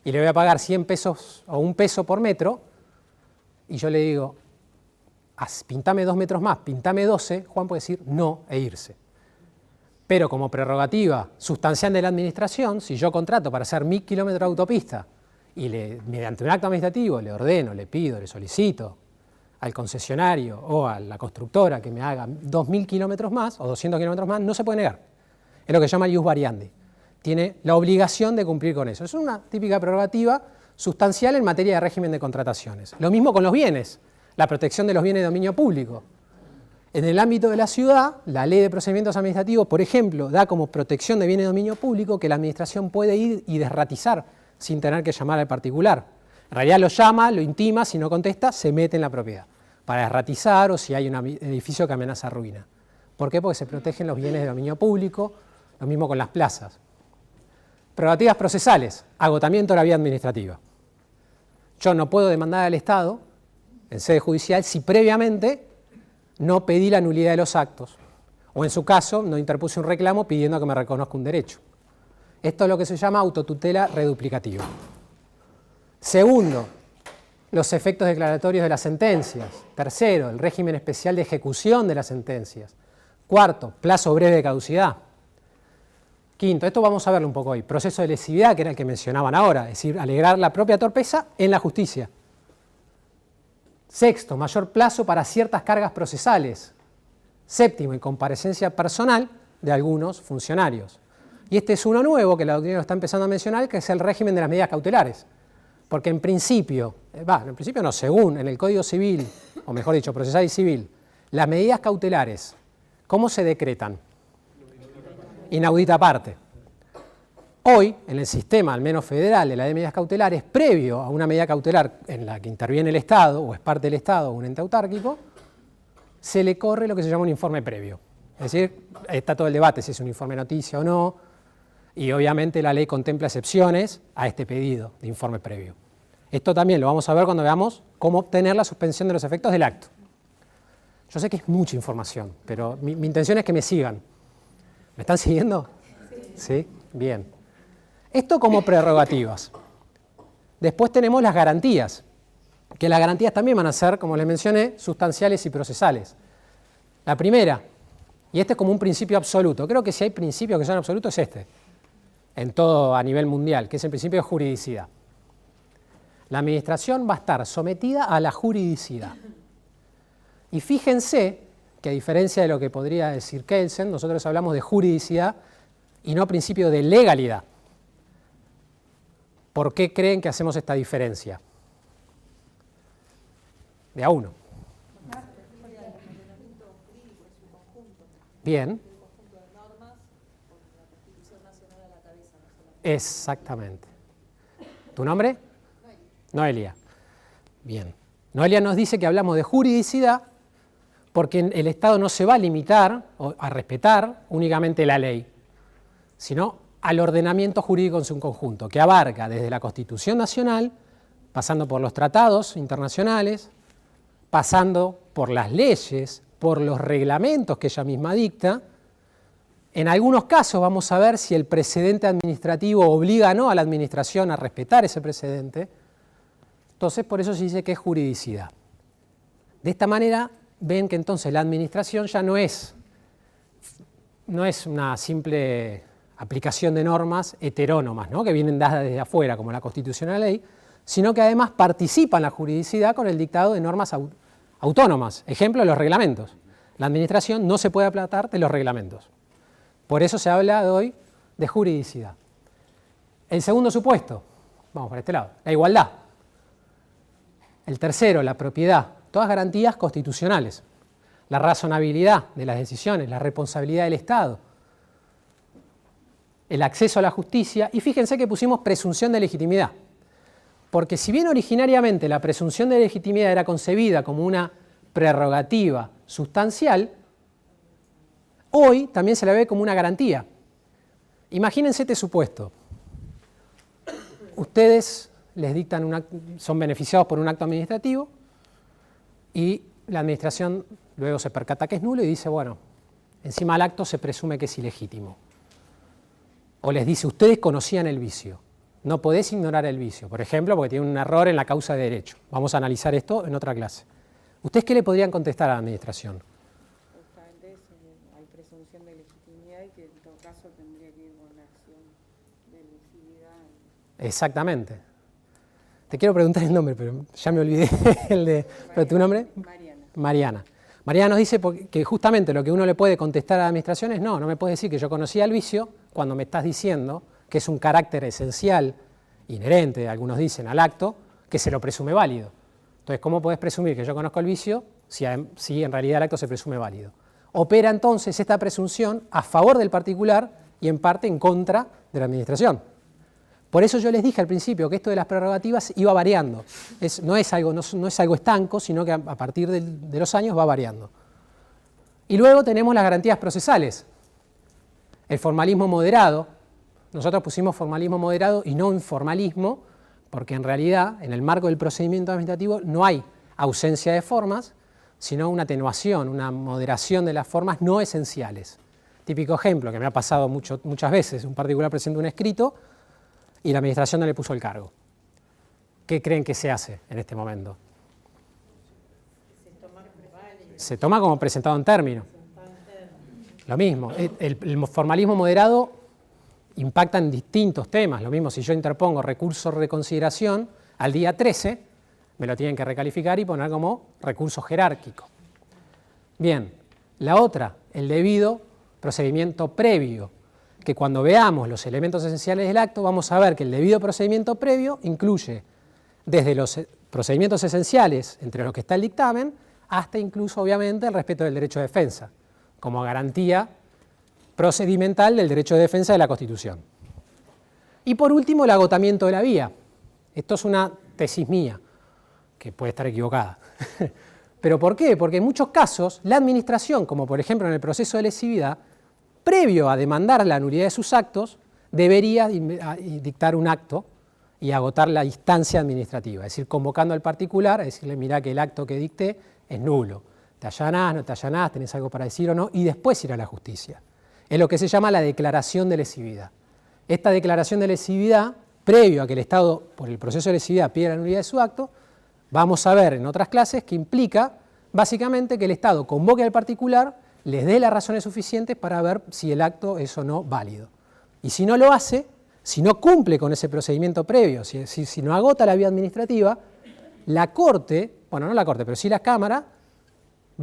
y le voy a pagar 100 pesos o $1 por metro, y yo le digo, pintame 2 metros más, pintame 12, Juan puede decir no e irse. Pero como prerrogativa sustancial de la administración, si yo contrato para hacer 1000 kilómetros de autopista y mediante un acto administrativo le ordeno, le pido, le solicito al concesionario o a la constructora que me haga 2000 kilómetros más o 200 kilómetros más, no se puede negar. Es lo que se llama ius variandi. Tiene la obligación de cumplir con eso. Es una típica prerrogativa sustancial en materia de régimen de contrataciones. Lo mismo con los bienes, la protección de los bienes de dominio público. En el ámbito de la ciudad, la Ley de Procedimientos Administrativos, por ejemplo, da como protección de bienes de dominio público que la administración puede ir y desratizar sin tener que llamar al particular. En realidad lo llama, lo intima, si no contesta, se mete en la propiedad para desratizar o si hay un edificio que amenaza ruina. ¿Por qué? Porque se protegen los bienes de dominio público, lo mismo con las plazas. Prerrogativas procesales, agotamiento de la vía administrativa. Yo no puedo demandar al Estado en sede judicial si previamente no pedí la nulidad de los actos o en su caso no interpuse un reclamo pidiendo que me reconozca un derecho. Esto es lo que se llama autotutela reduplicativa. Segundo, los efectos declaratorios de las sentencias. Tercero, el régimen especial de ejecución de las sentencias. Cuarto, plazo breve de caducidad. Quinto, esto vamos a verlo un poco hoy, proceso de lesividad, que era el que mencionaban ahora, es decir, alegrar la propia torpeza en la justicia. Sexto, mayor plazo para ciertas cargas procesales. Séptimo, en comparecencia personal de algunos funcionarios. Y este es uno nuevo que la doctrina lo está empezando a mencionar, que es el régimen de las medidas cautelares. Porque en principio no, según en el Código Civil, o mejor dicho, procesal y civil, las medidas cautelares, ¿cómo se decretan? Inaudita parte. Hoy, en el sistema, al menos federal, de la ley de medidas cautelares, previo a una medida cautelar en la que interviene el Estado, o es parte del Estado, o un ente autárquico, se le corre lo que se llama un informe previo. Es decir, está todo el debate si es un informe noticia o no, y obviamente la ley contempla excepciones a este pedido de informe previo. Esto también lo vamos a ver cuando veamos cómo obtener la suspensión de los efectos del acto. Yo sé que es mucha información, pero mi intención es que me sigan. ¿Me están siguiendo? Sí. Bien. Esto como prerrogativas. Después tenemos las garantías, que las garantías también van a ser, como les mencioné, sustanciales y procesales. La primera, y este es como un principio absoluto, creo que si hay principios que son absolutos es este, en todo a nivel mundial, que es el principio de juridicidad. La administración va a estar sometida a la juridicidad. Y fíjense que a diferencia de lo que podría decir Kelsen, nosotros hablamos de juridicidad y no principio de legalidad. ¿Por qué creen que hacemos esta diferencia? De a uno. Bien. Exactamente. ¿Tu nombre? Noelia. Bien. Noelia nos dice que hablamos de juridicidad porque el Estado no se va a limitar a respetar únicamente la ley, sino al ordenamiento jurídico en su conjunto, que abarca desde la Constitución Nacional, pasando por los tratados internacionales, pasando por las leyes, por los reglamentos que ella misma dicta, En algunos casos vamos a ver si el precedente administrativo obliga o no a la administración a respetar ese precedente. Entonces, por eso se dice que es juridicidad. De esta manera, ven que entonces la administración ya no es una simple aplicación de normas heterónomas, ¿no?, que vienen dadas desde afuera, como la Constitución y la ley, sino que además participa en la juridicidad con el dictado de normas autónomas. Ejemplo, los reglamentos. La administración no se puede apartar de los reglamentos. Por eso se habla de hoy de juridicidad. El segundo supuesto, vamos por este lado, la igualdad. El tercero, la propiedad. Todas garantías constitucionales. La razonabilidad de las decisiones, la responsabilidad del Estado, el acceso a la justicia, y fíjense que pusimos presunción de legitimidad, porque si bien originariamente la presunción de legitimidad era concebida como una prerrogativa sustancial, hoy también se la ve como una garantía. Imagínense este supuesto. Ustedes les dictan son beneficiados por un acto administrativo y la administración luego se percata que es nulo y dice, bueno, encima del acto se presume que es ilegítimo. O les dice, ustedes conocían el vicio, no podés ignorar el vicio, por ejemplo, porque tiene un error en la causa de derecho. Vamos a analizar esto en otra clase. ¿Ustedes qué le podrían contestar a la administración?
Justamente hay presunción de legitimidad y que en todo caso tendría que ir con una acción de lesividad.
Exactamente. Te quiero preguntar el nombre, pero ya me olvidé el de... ¿Pero tu nombre?
Mariana.
Mariana. Mariana nos dice que justamente lo que uno le puede contestar a la administración es no me puedes decir que yo conocía el vicio cuando me estás diciendo que es un carácter esencial, inherente, algunos dicen, al acto, que se lo presume válido. Entonces, ¿cómo podés presumir que yo conozco el vicio si en realidad el acto se presume válido? Opera entonces esta presunción a favor del particular y en parte en contra de la administración. Por eso yo les dije al principio que esto de las prerrogativas iba variando. No es algo estanco, sino que a partir de los años va variando. Y luego tenemos las garantías procesales. El formalismo moderado. Nosotros pusimos formalismo moderado y no informalismo, porque en realidad en el marco del procedimiento administrativo no hay ausencia de formas, sino una atenuación, una moderación de las formas no esenciales. Típico ejemplo que me ha pasado muchas veces. Un particular presenta un escrito y la administración no le puso el cargo. ¿Qué creen que se hace en este momento? Se toma como presentado en término. Lo mismo, el formalismo moderado impacta en distintos temas. Lo mismo si yo interpongo recurso de reconsideración, al día 13 me lo tienen que recalificar y poner como recurso jerárquico. Bien, la otra, el debido procedimiento previo, que cuando veamos los elementos esenciales del acto vamos a ver que el debido procedimiento previo incluye desde los procedimientos esenciales entre los que está el dictamen hasta incluso obviamente el respeto del derecho de defensa como garantía procedimental del derecho de defensa de la Constitución. Y por último el agotamiento de la vía. Esto es una tesis mía que puede estar equivocada. ¿Pero por qué? Porque en muchos casos la administración, como por ejemplo en el proceso de lesividad, previo a demandar la nulidad de sus actos, debería dictar un acto y agotar la instancia administrativa, es decir, convocando al particular a decirle, mirá que el acto que dicté es nulo, te allanás, no te allanás, tenés algo para decir o no, y después ir a la justicia. Es lo que se llama la declaración de lesividad. Esta declaración de lesividad, previo a que el Estado, por el proceso de lesividad, pida la nulidad de su acto, vamos a ver en otras clases que implica básicamente que el Estado convoque al particular, les dé las razones suficientes para ver si el acto es o no válido. Y si no lo hace, si no cumple con ese procedimiento previo, si no agota la vía administrativa, la Corte, bueno, no la Corte, pero sí la Cámara,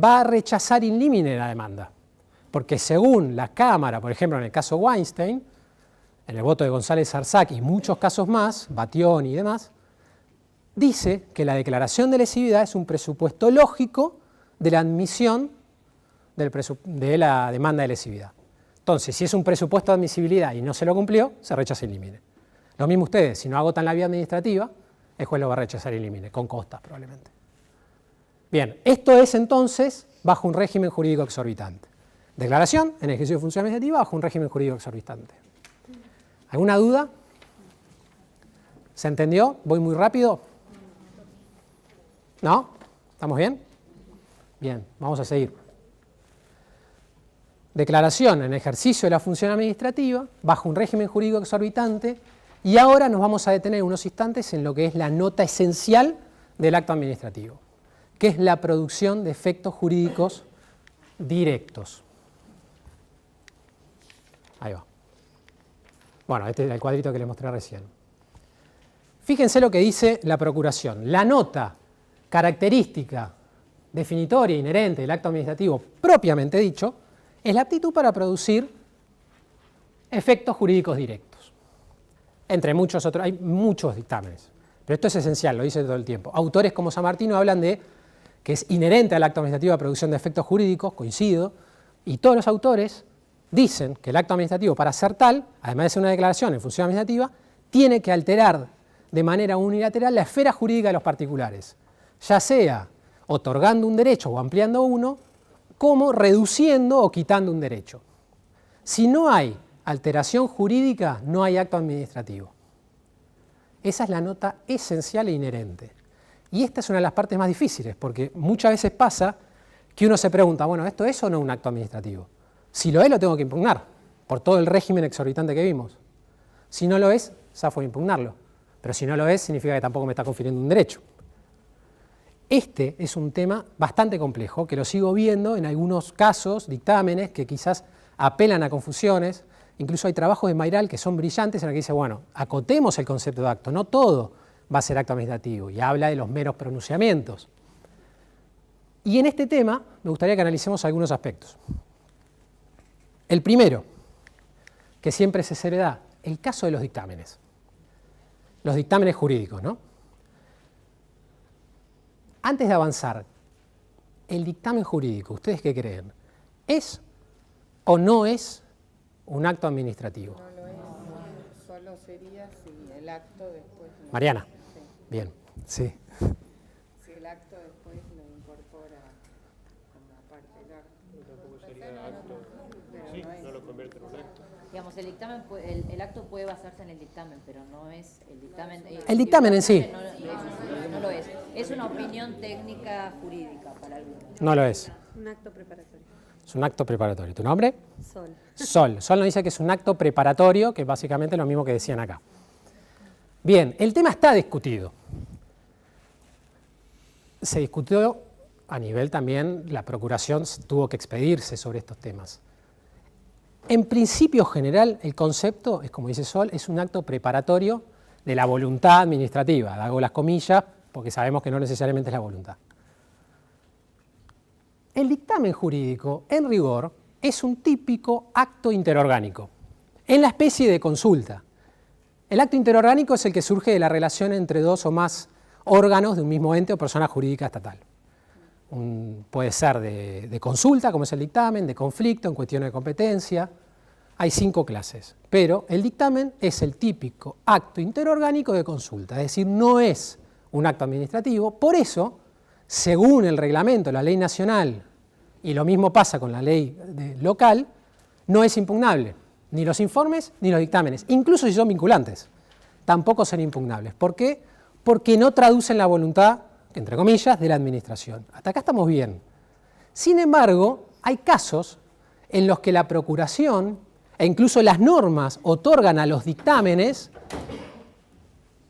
va a rechazar in limine la demanda. Porque según la Cámara, por ejemplo en el caso Weinstein, en el voto de González Arzac y muchos casos más, Batión y demás, dice que la declaración de lesividad es un presupuesto lógico de la admisión de la demanda de lesividad. Entonces, si es un presupuesto de admisibilidad y no se lo cumplió, se rechaza in limine. Lo mismo ustedes, si no agotan la vía administrativa, el juez lo va a rechazar in limine, con costas probablemente. Bien, esto es entonces bajo un régimen jurídico exorbitante. Declaración en ejercicio de función administrativa bajo un régimen jurídico exorbitante. ¿Alguna duda? ¿Se entendió? ¿Voy muy rápido? ¿No? ¿Estamos bien? Bien, vamos a seguir. declaración en ejercicio de la función administrativa, bajo un régimen jurídico exorbitante, y ahora nos vamos a detener unos instantes en lo que es la nota esencial del acto administrativo, que es la producción de efectos jurídicos directos. Ahí va. Bueno, este es el cuadrito que les mostré recién. Fíjense lo que dice la Procuración. La nota característica definitoria inherente del acto administrativo propiamente dicho es la aptitud para producir efectos jurídicos directos. Entre muchos otros, hay muchos dictámenes, pero esto es esencial, lo dice todo el tiempo. Autores como San Martino hablan de que es inherente al acto administrativo la producción de efectos jurídicos, coincido, y todos los autores dicen que el acto administrativo, para ser tal, además de ser una declaración en función administrativa, tiene que alterar de manera unilateral la esfera jurídica de los particulares, ya sea otorgando un derecho o ampliando uno, como reduciendo o quitando un derecho. Si no hay alteración jurídica, no hay acto administrativo. Esa es la nota esencial e inherente. Y esta es una de las partes más difíciles, porque muchas veces pasa que uno se pregunta, bueno, ¿esto es o no un acto administrativo? Si lo es, lo tengo que impugnar, por todo el régimen exorbitante que vimos. Si no lo es, zafo de impugnarlo. Pero si no lo es, significa que tampoco me está confiriendo un derecho. Este es un tema bastante complejo, que lo sigo viendo en algunos casos, dictámenes, que quizás apelan a confusiones. Incluso hay trabajos de Mayral que son brillantes en los que dice, bueno, acotemos el concepto de acto, no todo va a ser acto administrativo, y habla de los meros pronunciamientos. Y en este tema me gustaría que analicemos algunos aspectos. El primero, que siempre se da, el caso de los dictámenes. Los dictámenes jurídicos, ¿no? Antes de avanzar, el dictamen jurídico, ¿ustedes qué creen? ¿Es o no es un acto administrativo?
No lo es, solo sería si el acto después...
Mariana.
Sí.
Bien, sí.
Si el acto después lo incorpora como parte del acto.
Tampoco sería acto, sí, no lo convierte en un acto.
Digamos, el dictamen, el acto puede basarse en el dictamen, pero no es el dictamen.
El dictamen en sí.
No lo es. Es una opinión técnica jurídica para algunos.
No lo es.
Un acto preparatorio.
Es un acto preparatorio. ¿Tu nombre?
Sol.
Sol. Sol nos dice que es un acto preparatorio, que básicamente es lo mismo que decían acá. Bien, el tema está discutido. Se discutió a nivel también, la Procuración tuvo que expedirse sobre estos temas. En principio general, el concepto, es como dice Sol, es un acto preparatorio de la voluntad administrativa. Hago las comillas porque sabemos que no necesariamente es la voluntad. El dictamen jurídico, en rigor, es un típico acto interorgánico, en la especie de consulta. El acto interorgánico es el que surge de la relación entre dos o más órganos de un mismo ente o persona jurídica estatal. Puede ser de consulta, como es el dictamen, de conflicto en cuestiones de competencia. Hay 5 clases, pero el dictamen es el típico acto interorgánico de consulta, es decir, no es un acto administrativo. Por eso, según el reglamento, la ley nacional, y lo mismo pasa con la ley local, no es impugnable, ni los informes ni los dictámenes, incluso si son vinculantes, tampoco son impugnables. ¿Por qué? Porque no traducen la voluntad, entre comillas, de la administración. Hasta acá estamos bien. Sin embargo, hay casos en los que la Procuración e incluso las normas otorgan a los dictámenes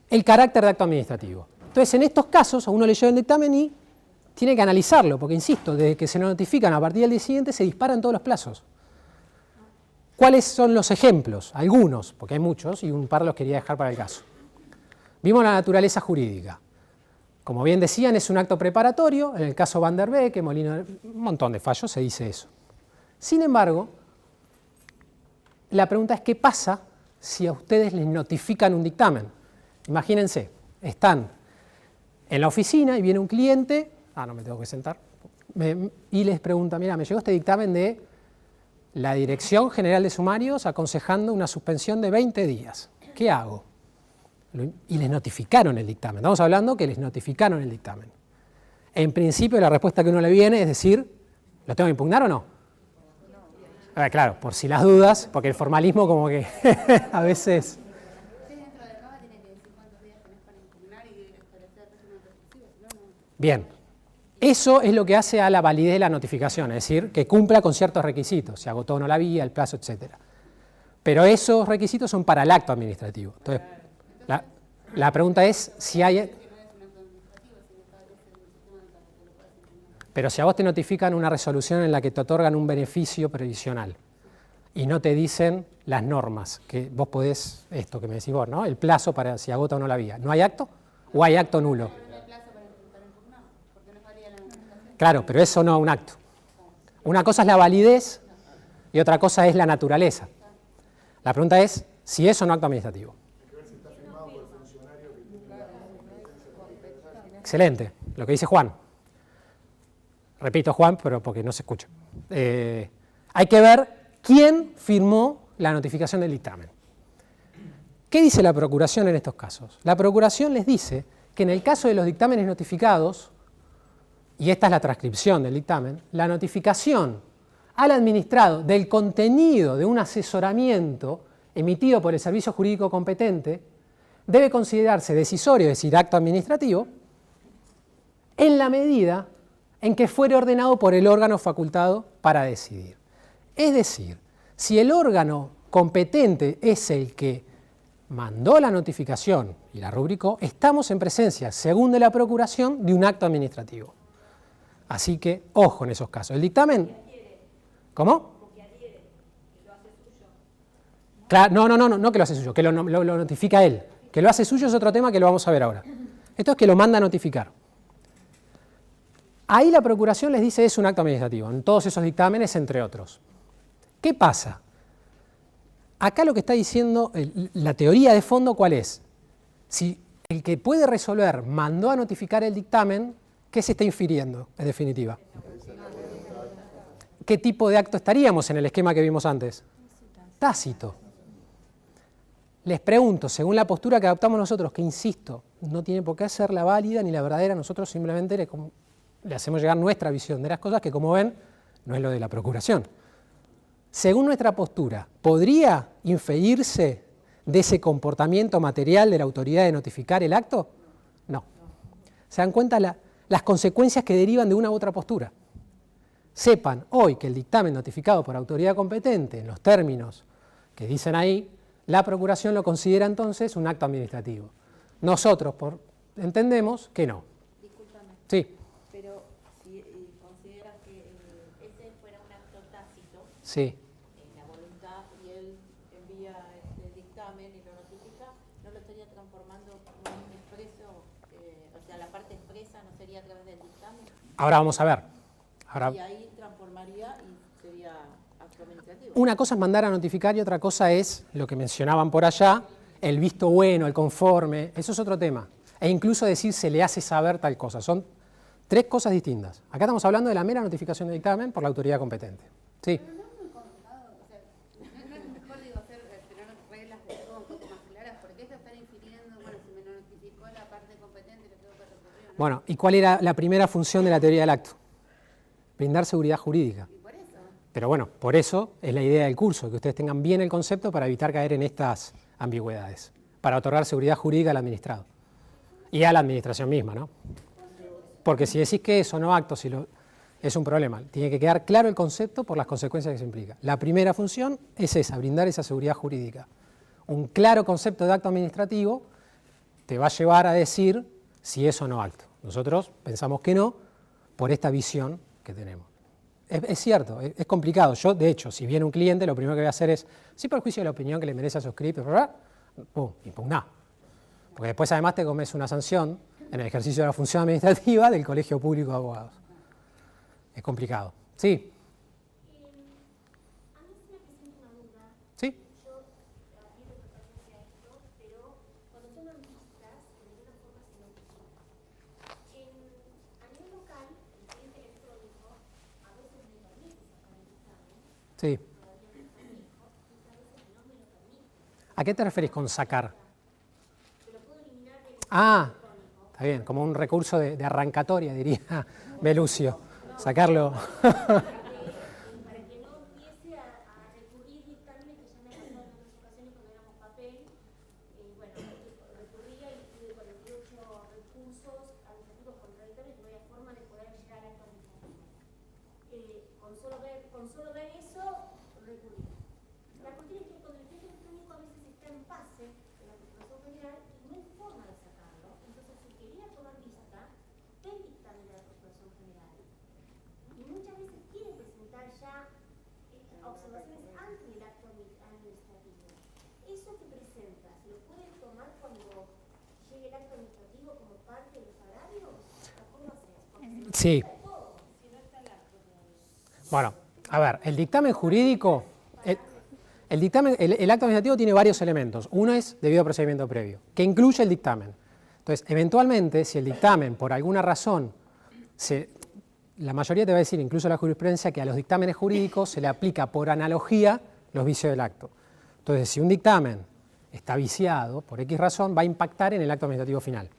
el carácter de acto administrativo. Entonces, en estos casos, a uno le llega el dictamen y tiene que analizarlo, porque, insisto, desde que se notifican a partir del día siguiente se disparan todos los plazos. ¿Cuáles son los ejemplos? Algunos, porque hay muchos, y un par los quería dejar para el caso. Vimos la naturaleza jurídica. Como bien decían, es un acto preparatorio. En el caso Van der Beek, Molino, un montón de fallos se dice eso. Sin embargo, la pregunta es, ¿qué pasa si a ustedes les notifican un dictamen? Imagínense, están en la oficina y viene un cliente, no me tengo que sentar, y les pregunta, mira, me llegó este dictamen de la Dirección General de Sumarios aconsejando una suspensión de 20 días. ¿Qué hago? Y les notificaron el dictamen. Estamos hablando que les notificaron el dictamen. En principio, la respuesta que uno le viene es decir, ¿lo tengo que impugnar o no? Claro, por si las dudas, porque el formalismo como que a veces... Bien, Eso es lo que hace a la validez de la notificación, es decir, que cumpla con ciertos requisitos, se agotó o no la vía, el plazo, etc. Pero esos requisitos son para el acto administrativo. Entonces, la pregunta es si hay... Pero si a vos te notifican una resolución en la que te otorgan un beneficio previsional y no te dicen las normas, que vos podés, esto que me decís vos, ¿no? El plazo para si agota o no la vía. ¿No hay acto? ¿O hay acto nulo? Claro, pero eso no es un acto. Una cosa es la validez y otra cosa es la naturaleza. La pregunta es si es o no acto administrativo. Excelente, lo que dice Juan. Repito Juan, pero porque no se escucha. Hay que ver quién firmó la notificación del dictamen. ¿Qué dice la Procuración en estos casos? La Procuración les dice que en el caso de los dictámenes notificados, y esta es la transcripción del dictamen, la notificación al administrado del contenido de un asesoramiento emitido por el servicio jurídico competente debe considerarse decisorio, es decir, acto administrativo, en la medida en que fuere ordenado por el órgano facultado para decidir. Es decir, si el órgano competente es el que mandó la notificación y la rubricó, estamos en presencia, según de la Procuración, de un acto administrativo. Así que, ojo en esos casos. El dictamen... ¿Cómo? Claro, no que lo hace suyo, que lo notifica él. Que lo hace suyo es otro tema que lo vamos a ver ahora. Esto es que lo manda a notificar. Ahí la Procuración les dice es un acto administrativo, en todos esos dictámenes, entre otros. ¿Qué pasa? Acá lo que está diciendo, la teoría de fondo, ¿cuál es? Si el que puede resolver mandó a notificar el dictamen, ¿qué se está infiriendo, en definitiva? ¿Qué tipo de acto estaríamos en el esquema que vimos antes? Tácito. Les pregunto, según la postura que adoptamos nosotros, que insisto, no tiene por qué ser la válida ni la verdadera, nosotros simplemente le hacemos llegar nuestra visión de las cosas, que como ven, no es lo de la Procuración. Según nuestra postura, ¿podría inferirse de ese comportamiento material de la autoridad de notificar el acto? No. ¿Se dan cuenta las consecuencias que derivan de una u otra postura? Sepan hoy que el dictamen notificado por autoridad competente, en los términos que dicen ahí, la Procuración lo considera entonces un acto administrativo. Nosotros entendemos que no.
Discúlpame.
Sí.
Pero si consideras que ese fuera un acto tácito,
Sí.
la voluntad, y él envía el dictamen y lo notifica, ¿no lo estaría transformando en un expreso? O sea, la parte expresa no sería a través del dictamen.
Ahora vamos a ver.
Y ahí transformaría y sería acto administrativo.
Una cosa es mandar a notificar y otra cosa es lo que mencionaban por allá, el visto bueno, el conforme, eso es otro tema. E incluso decir se le hace saber tal cosa. Son tres cosas distintas. Acá estamos hablando de la mera notificación de dictamen por la autoridad competente. Sí.
Pero no es muy complicado, o sea, no es mejor, digo, tener reglas de juego un poco más claras, porque esto está infiriendo, bueno, si me notificó la parte competente, le tengo que recurrir.
Bueno, ¿y cuál era la primera función de la teoría del acto? Brindar seguridad jurídica.
Y por eso.
Pero bueno, por eso es la idea del curso, que ustedes tengan bien el concepto para evitar caer en estas ambigüedades, para otorgar seguridad jurídica al administrado y a la administración misma, ¿no? Porque si decís que eso no acto, es un problema. Tiene que quedar claro el concepto por las consecuencias que se implica. La primera función es esa, brindar esa seguridad jurídica. Un claro concepto de acto administrativo te va a llevar a decir si es o no acto. Nosotros pensamos que no, por esta visión que tenemos. Es cierto, es complicado. Yo, de hecho, si viene un cliente, lo primero que voy a hacer es, sí, por juicio de la opinión que le merece a su script, pum, impugná. Porque después además te comes una sanción en el ejercicio de la función administrativa del Colegio Público de Abogados. Es complicado. Sí.
A mí se me presenta una duda.
Sí.
Yo admiro totalmente a esto, pero cuando toman vistas, de alguna forma se notifica. A nivel local, el cliente electrónico a veces me permite sacar el dictamen,
Sí.
todavía no está fijo, y otras veces no me lo permite.
¿A qué te referís con sacar?
Que lo puedo eliminar del
Ah,
electrónico.
está bien, como un recurso de arrancatoria, diría Belucio. Sacarlo.
Para que no empiece a recurrir dictámenes que ya me han pasado en otras ocasiones cuando éramos papel. Bueno, recurría y tuve 48 recursos administrativos contra dictámenes, no había forma de poder llegar con solo ver eso, recurrir. La cuestión es que con el decreto electrónico a veces está en fase en la Procuración General y no hay forma de sacarlo. Entonces, si quería tomar vista, el dictamen de la Procuración General. Y muchas veces quiere presentar ya observaciones antes del acto administrativo. Eso que presenta, ¿se lo puede tomar cuando llegue el acto administrativo como parte de los agrarios? ¿Cómo haces?
Sí. Bueno, a ver, el dictamen jurídico, el acto administrativo tiene varios elementos. Uno es debido a procedimiento previo, que incluye el dictamen. Entonces, eventualmente, si el dictamen, por alguna razón, la mayoría te va a decir, incluso la jurisprudencia, que a los dictámenes jurídicos se le aplica por analogía los vicios del acto. Entonces, si un dictamen está viciado, por X razón, va a impactar en el acto administrativo final.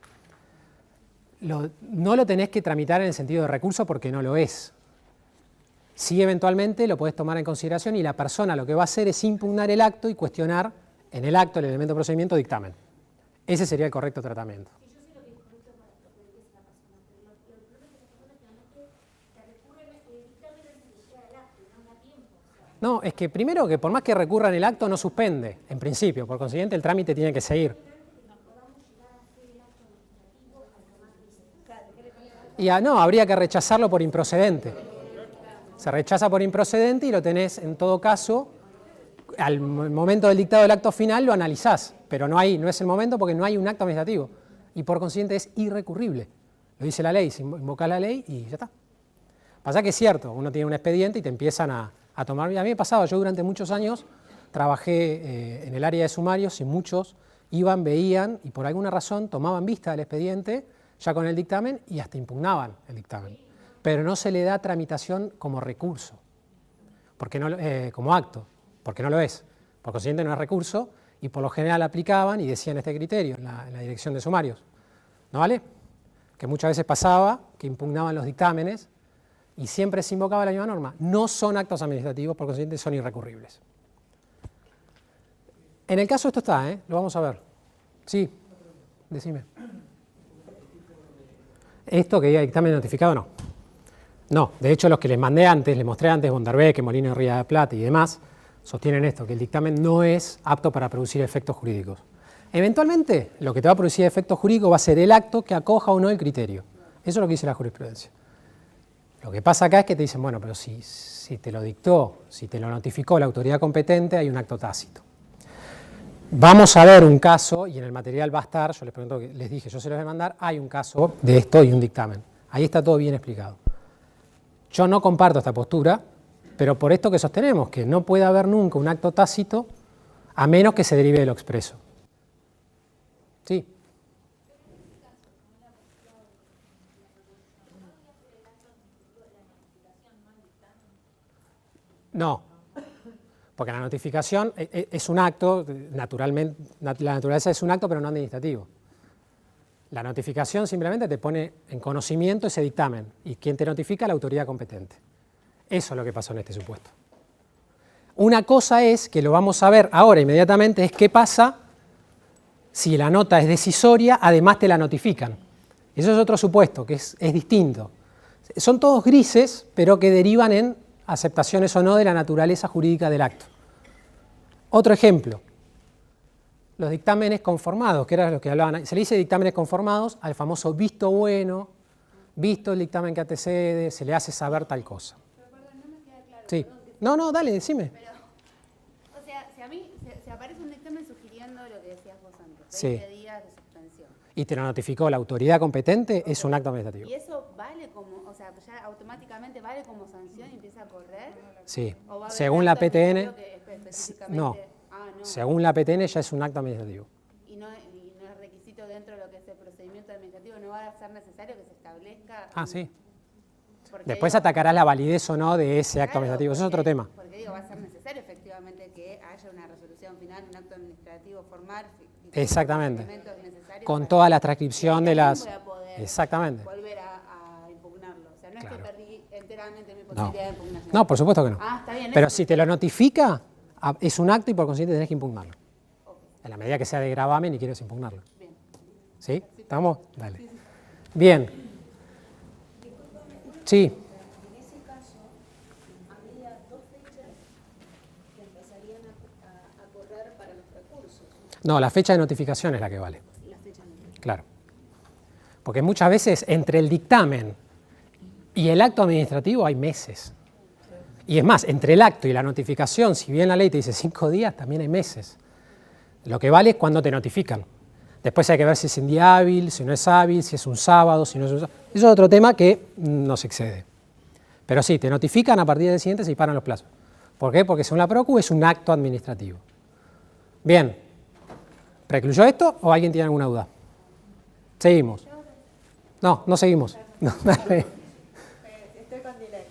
No lo tenés que tramitar en el sentido de recurso porque no lo es. Sí, eventualmente lo podés tomar en consideración y la persona lo que va a hacer es impugnar el acto y cuestionar en el acto, el elemento de procedimiento, dictamen. Ese sería el correcto tratamiento. No, es que primero que por más que recurran el acto no suspende, en principio, por consiguiente el trámite tiene que seguir. Y no, habría que rechazarlo por improcedente. Se rechaza por improcedente y lo tenés en todo caso, al momento del dictado del acto final lo analizás, pero no es el momento porque no hay un acto administrativo y por consiguiente es irrecurrible. Lo dice la ley, se invoca la ley y ya está. Pasa que es cierto, uno tiene un expediente y te empiezan a tomar. A mí me pasaba, yo durante muchos años trabajé en el área de sumarios y muchos iban, veían y por alguna razón tomaban vista del expediente ya con el dictamen y hasta impugnaban el dictamen. Pero no se le da tramitación como recurso, porque no, como acto, porque no lo es. Por consiguiente no es recurso y por lo general aplicaban y decían este criterio en la dirección de sumarios. ¿No vale? Que muchas veces pasaba que impugnaban los dictámenes y siempre se invocaba la misma norma. No son actos administrativos, por consiguiente son irrecurribles. En el caso esto está, lo vamos a ver. Sí, decime. ¿Esto que diga dictamen notificado no? No, de hecho los que les mostré antes, Bondarbeque, Molino de Ría de Plata y demás, sostienen esto, que el dictamen no es apto para producir efectos jurídicos. Eventualmente, lo que te va a producir efectos jurídicos va a ser el acto que acoja o no el criterio. Eso es lo que dice la jurisprudencia. Lo que pasa acá es que te dicen, bueno, pero si te lo dictó, si te lo notificó la autoridad competente, hay un acto tácito. Vamos a ver un caso, y en el material va a estar, yo les dije, yo se los voy a mandar, hay un caso de esto y un dictamen. Ahí está todo bien explicado. Yo no comparto esta postura, pero por esto que sostenemos, que no puede haber nunca un acto tácito a menos que se derive de lo expreso. Sí. No, porque la notificación es un acto, naturalmente, la naturaleza es un acto, pero no administrativo. La notificación simplemente te pone en conocimiento ese dictamen y quien te notifica la autoridad competente. Eso es lo que pasó en este supuesto. Una cosa es, que lo vamos a ver ahora inmediatamente, es qué pasa si la nota es decisoria, además te la notifican. Eso es otro supuesto, que es distinto. Son todos grises, pero que derivan en aceptaciones o no de la naturaleza jurídica del acto. Otro ejemplo. Los dictámenes conformados, que era lo que hablaban, se le dice dictámenes conformados al famoso visto bueno, visto el dictamen que antecede, se le hace saber tal cosa.
Pero perdón, no me queda claro.
Sí.
Perdón,
No, dale, decime.
Pero, o sea, si a mí se aparece un dictamen sugiriendo lo que decías vos antes, 20
Sí.
días de suspensión.
Y te lo notificó la autoridad competente, es un acto administrativo.
¿Y eso vale como, o sea, ya automáticamente vale como sanción y empieza a correr?
Sí.
¿O va a haber
Según
un
la
acto
PTN,
administrativo que específicamente-
no.
No.
Según la PTN ya es un acto administrativo.
Y no es requisito dentro de lo que es el procedimiento administrativo, no va a ser necesario que se establezca.
Sí.
Porque
Después
digo,
atacarás la validez o no de ese acto
claro,
administrativo, eso es otro
porque-
tema.
Porque digo, va a ser necesario efectivamente que haya una resolución final, un acto administrativo formal. Y
Exactamente.
los elementos necesarios
Con
para-
toda la transcripción
y
de
ahí
las...
voy a poder
Exactamente.
volver a impugnarlo. O sea, no
Claro.
es que perdí enteramente mi
No.
posibilidad de impugnación.
No, por supuesto que no.
Está bien.
Pero
eso-
si te lo notifica, es un acto y por consiguiente tenés que impugnarlo. En la medida que sea de gravamen y quieres impugnarlo.
Bien.
¿Sí? ¿Estamos? Dale. Bien. Sí.
En ese caso,
No, la fecha de notificación es la que vale. Claro. Porque muchas veces entre el dictamen y el acto administrativo hay meses. Y es más, entre el acto y la notificación, si bien la ley te dice 5 días, también hay meses. Lo que vale es cuando te notifican. Después hay que ver si es un día hábil, si no es hábil, si es un sábado, si no es un sábado. Eso es otro tema que nos excede. Pero sí, te notifican, a partir del siguiente se disparan los plazos. ¿Por qué? Porque según la PROCU es un acto administrativo. Bien. ¿Precluyó esto o alguien tiene alguna duda? Seguimos. No, no seguimos. No, dale.
Estoy con delay.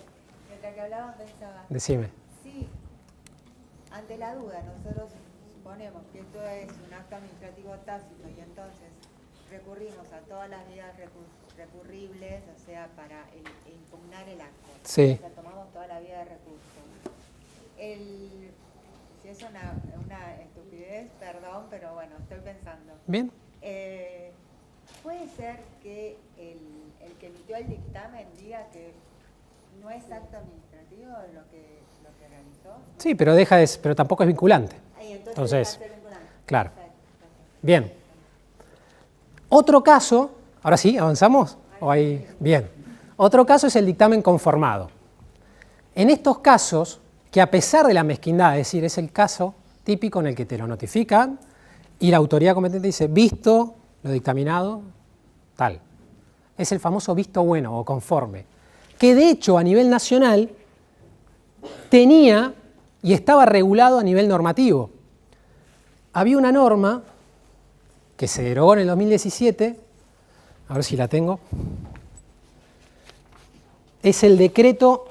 Mientras que hablaban pensaba.
Decime.
Sí, ante la duda, nosotros suponemos que esto es un acto administrativo tácito y entonces recurrimos a todas las vías recurribles, o sea, para impugnar el acto.
Sí.
O sea, tomamos toda la vía de recurso. Si es una estupidez, perdón, pero bueno, estoy pensando.
Bien.
¿Puede ser que el que emitió el dictamen diga que no es acto administrativo lo que realizó?
Sí, pero pero tampoco es vinculante.
Entonces deja de ser vinculante.
Claro. Bien. Otro caso, ahora sí, ¿avanzamos? Bien. Otro caso es el dictamen conformado. En estos casos, que a pesar de la mezquindad, es decir, es el caso típico en el que te lo notifican y la autoridad competente dice, visto lo dictaminado, tal. Es el famoso visto bueno o conforme, que de hecho a nivel nacional tenía y estaba regulado a nivel normativo. Había una norma que se derogó en el 2017, a ver si la tengo, es el decreto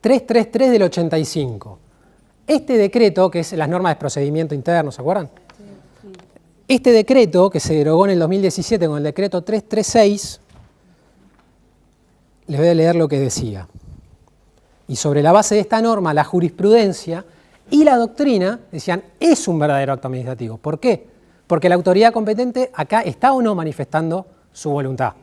333 del 85. Este decreto, que es las normas de procedimiento interno, ¿se acuerdan? Este decreto, que se derogó en el 2017 con el decreto 336, les voy a leer lo que decía. Y sobre la base de esta norma, la jurisprudencia y la doctrina decían, es un verdadero acto administrativo. ¿Por qué? Porque la autoridad competente acá está o no manifestando su voluntad.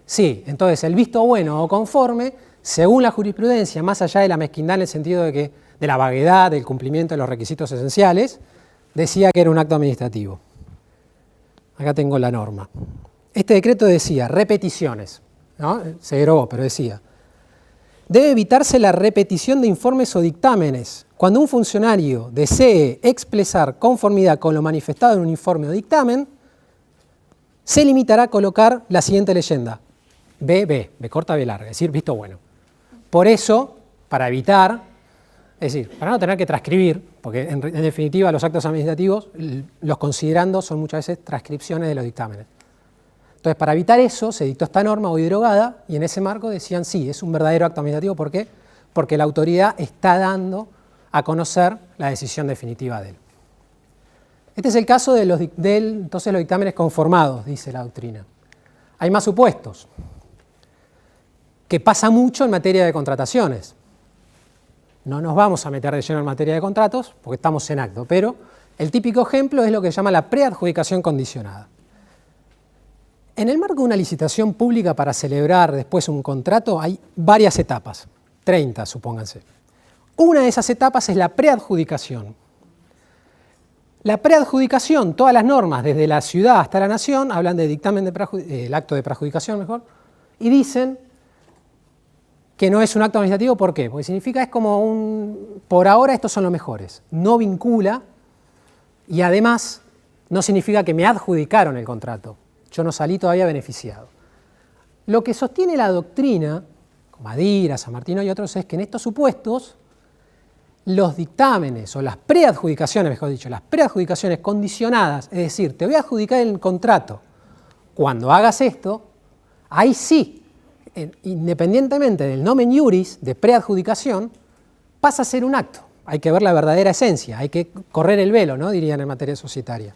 Sí, entonces el visto bueno o conforme, según la jurisprudencia, más allá de la mezquindad en el sentido de la vaguedad, del cumplimiento de los requisitos esenciales, decía que era un acto administrativo. Acá tengo la norma. Este decreto decía, repeticiones, ¿no? Se derogó, pero decía, debe evitarse la repetición de informes o dictámenes. Cuando un funcionario desee expresar conformidad con lo manifestado en un informe o dictamen, se limitará a colocar la siguiente leyenda. B corta, B larga, es decir, visto bueno. Por eso, para evitar, es decir, para no tener que transcribir, porque en definitiva los actos administrativos, los considerandos son muchas veces transcripciones de los dictámenes. Entonces, para evitar eso, se dictó esta norma hoy derogada y en ese marco decían, sí, es un verdadero acto administrativo. ¿Por qué? Porque la autoridad está dando a conocer la decisión definitiva de él. Este es el caso de los dictámenes conformados, dice la doctrina. Hay más supuestos, que pasa mucho en materia de contrataciones. No nos vamos a meter de lleno en materia de contratos, porque estamos en acto, pero el típico ejemplo es lo que se llama la preadjudicación condicionada. En el marco de una licitación pública para celebrar después un contrato hay varias etapas, 30 supónganse. Una de esas etapas es la preadjudicación. La preadjudicación, todas las normas, desde la ciudad hasta la nación, hablan de dictamen el acto de preadjudicación mejor, y dicen que no es un acto administrativo. ¿Por qué? Porque significa es como por ahora estos son los mejores. No vincula y además no significa que me adjudicaron el contrato. Yo no salí todavía beneficiado. Lo que sostiene la doctrina, como Adira, San Martino y otros, es que en estos supuestos los dictámenes o las preadjudicaciones, mejor dicho, las preadjudicaciones condicionadas, es decir, te voy a adjudicar el contrato cuando hagas esto, ahí sí, independientemente del nomen iuris de preadjudicación, pasa a ser un acto. Hay que ver la verdadera esencia, hay que correr el velo, ¿no? Dirían en materia societaria.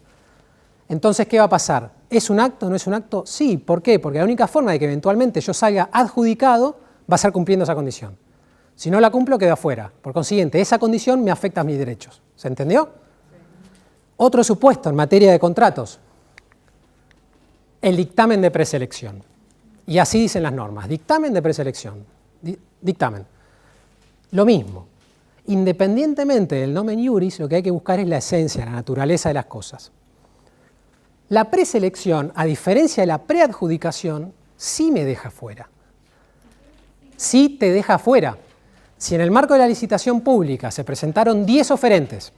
Entonces, ¿qué va a pasar? ¿Es un acto o no es un acto? Sí, ¿por qué? Porque la única forma de que eventualmente yo salga adjudicado va a ser cumpliendo esa condición. Si no la cumplo, quedo afuera. Por consiguiente, esa condición me afecta a mis derechos. ¿Se entendió? Otro supuesto en materia de contratos, el dictamen de preselección. Y así dicen las normas, dictamen de preselección, dictamen. Lo mismo. Independientemente del nomen iuris, lo que hay que buscar es la esencia, la naturaleza de las cosas. La preselección, a diferencia de la preadjudicación, sí me deja fuera. Sí te deja fuera. Si en el marco de la licitación pública se presentaron 10 oferentes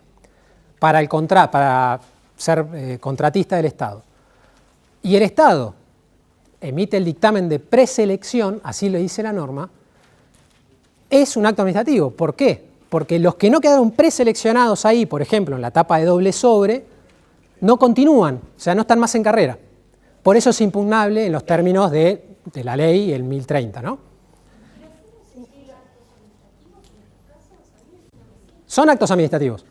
para ser contratista del Estado, y el Estado emite el dictamen de preselección, así lo dice la norma, es un acto administrativo. ¿Por qué? Porque los que no quedaron preseleccionados ahí, por ejemplo, en la etapa de doble sobre, no continúan, o sea, no están más en carrera. Por eso es impugnable en los términos de la ley, el 1030, ¿no? Son actos administrativos.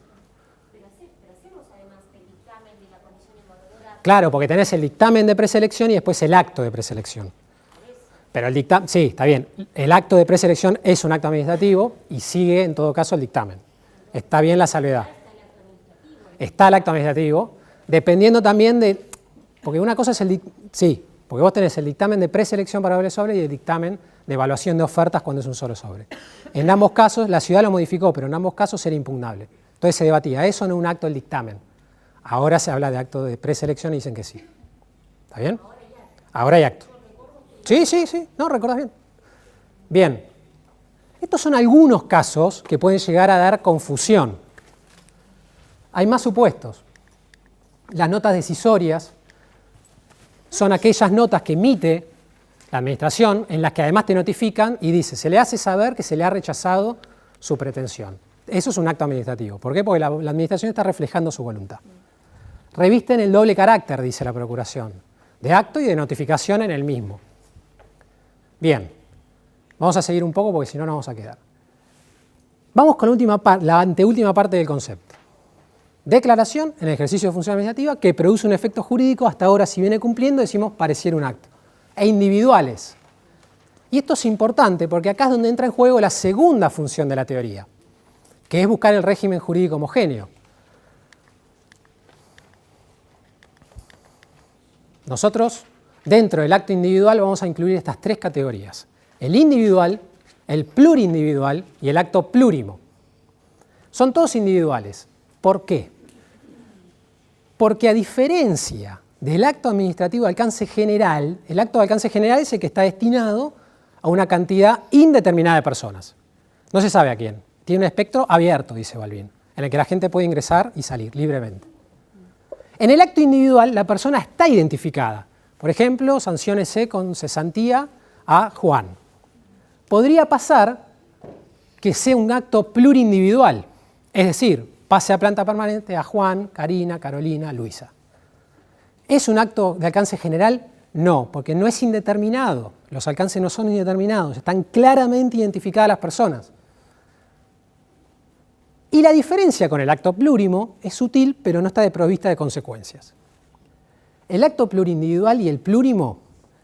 Claro, porque tenés el dictamen de preselección y después el acto de preselección. Pero el dictamen, sí, está bien, el acto de preselección es un acto administrativo y sigue en todo caso el dictamen. Está bien la salvedad. Está el acto administrativo, dependiendo también de, porque una cosa es sí, porque vos tenés el dictamen de preselección para doble sobre y el dictamen de evaluación de ofertas cuando es un solo sobre. En ambos casos, la ciudad lo modificó, pero en ambos casos era impugnable. Entonces se debatía, eso no es un acto del dictamen. Ahora se habla de acto de preselección y dicen que sí. ¿Está bien? Ahora hay acto. Sí, no, recordás bien. Bien. Estos son algunos casos que pueden llegar a dar confusión. Hay más supuestos. Las notas decisorias son aquellas notas que emite la administración en las que además te notifican y dice, se le hace saber que se le ha rechazado su pretensión. Eso es un acto administrativo. ¿Por qué? Porque la administración está reflejando su voluntad. Revisten el doble carácter, dice la Procuración, de acto y de notificación en el mismo. Bien, vamos a seguir un poco porque si no nos vamos a quedar. Vamos con la anteúltima parte del concepto. Declaración en el ejercicio de función administrativa que produce un efecto jurídico, hasta ahora si viene cumpliendo decimos pareciera un acto. E individuales. Y esto es importante porque acá es donde entra en juego la segunda función de la teoría, que es buscar el régimen jurídico homogéneo. Nosotros, dentro del acto individual, vamos a incluir estas tres categorías. El individual, el plurindividual y el acto plurimo. Son todos individuales. ¿Por qué? Porque a diferencia del acto administrativo de alcance general, el acto de alcance general es el que está destinado a una cantidad indeterminada de personas. No se sabe a quién. Tiene un espectro abierto, dice Balbín, en el que la gente puede ingresar y salir libremente. En el acto individual, la persona está identificada. Por ejemplo, sanciónese con cesantía a Juan. Podría pasar que sea un acto plurindividual, es decir, pase a planta permanente a Juan, Karina, Carolina, Luisa. ¿Es un acto de alcance general? No, porque no es indeterminado. Los alcances no son indeterminados, están claramente identificadas las personas. Y la diferencia con el acto plurimo es sutil, pero no está desprovista de consecuencias. El acto plurindividual y el plurimo,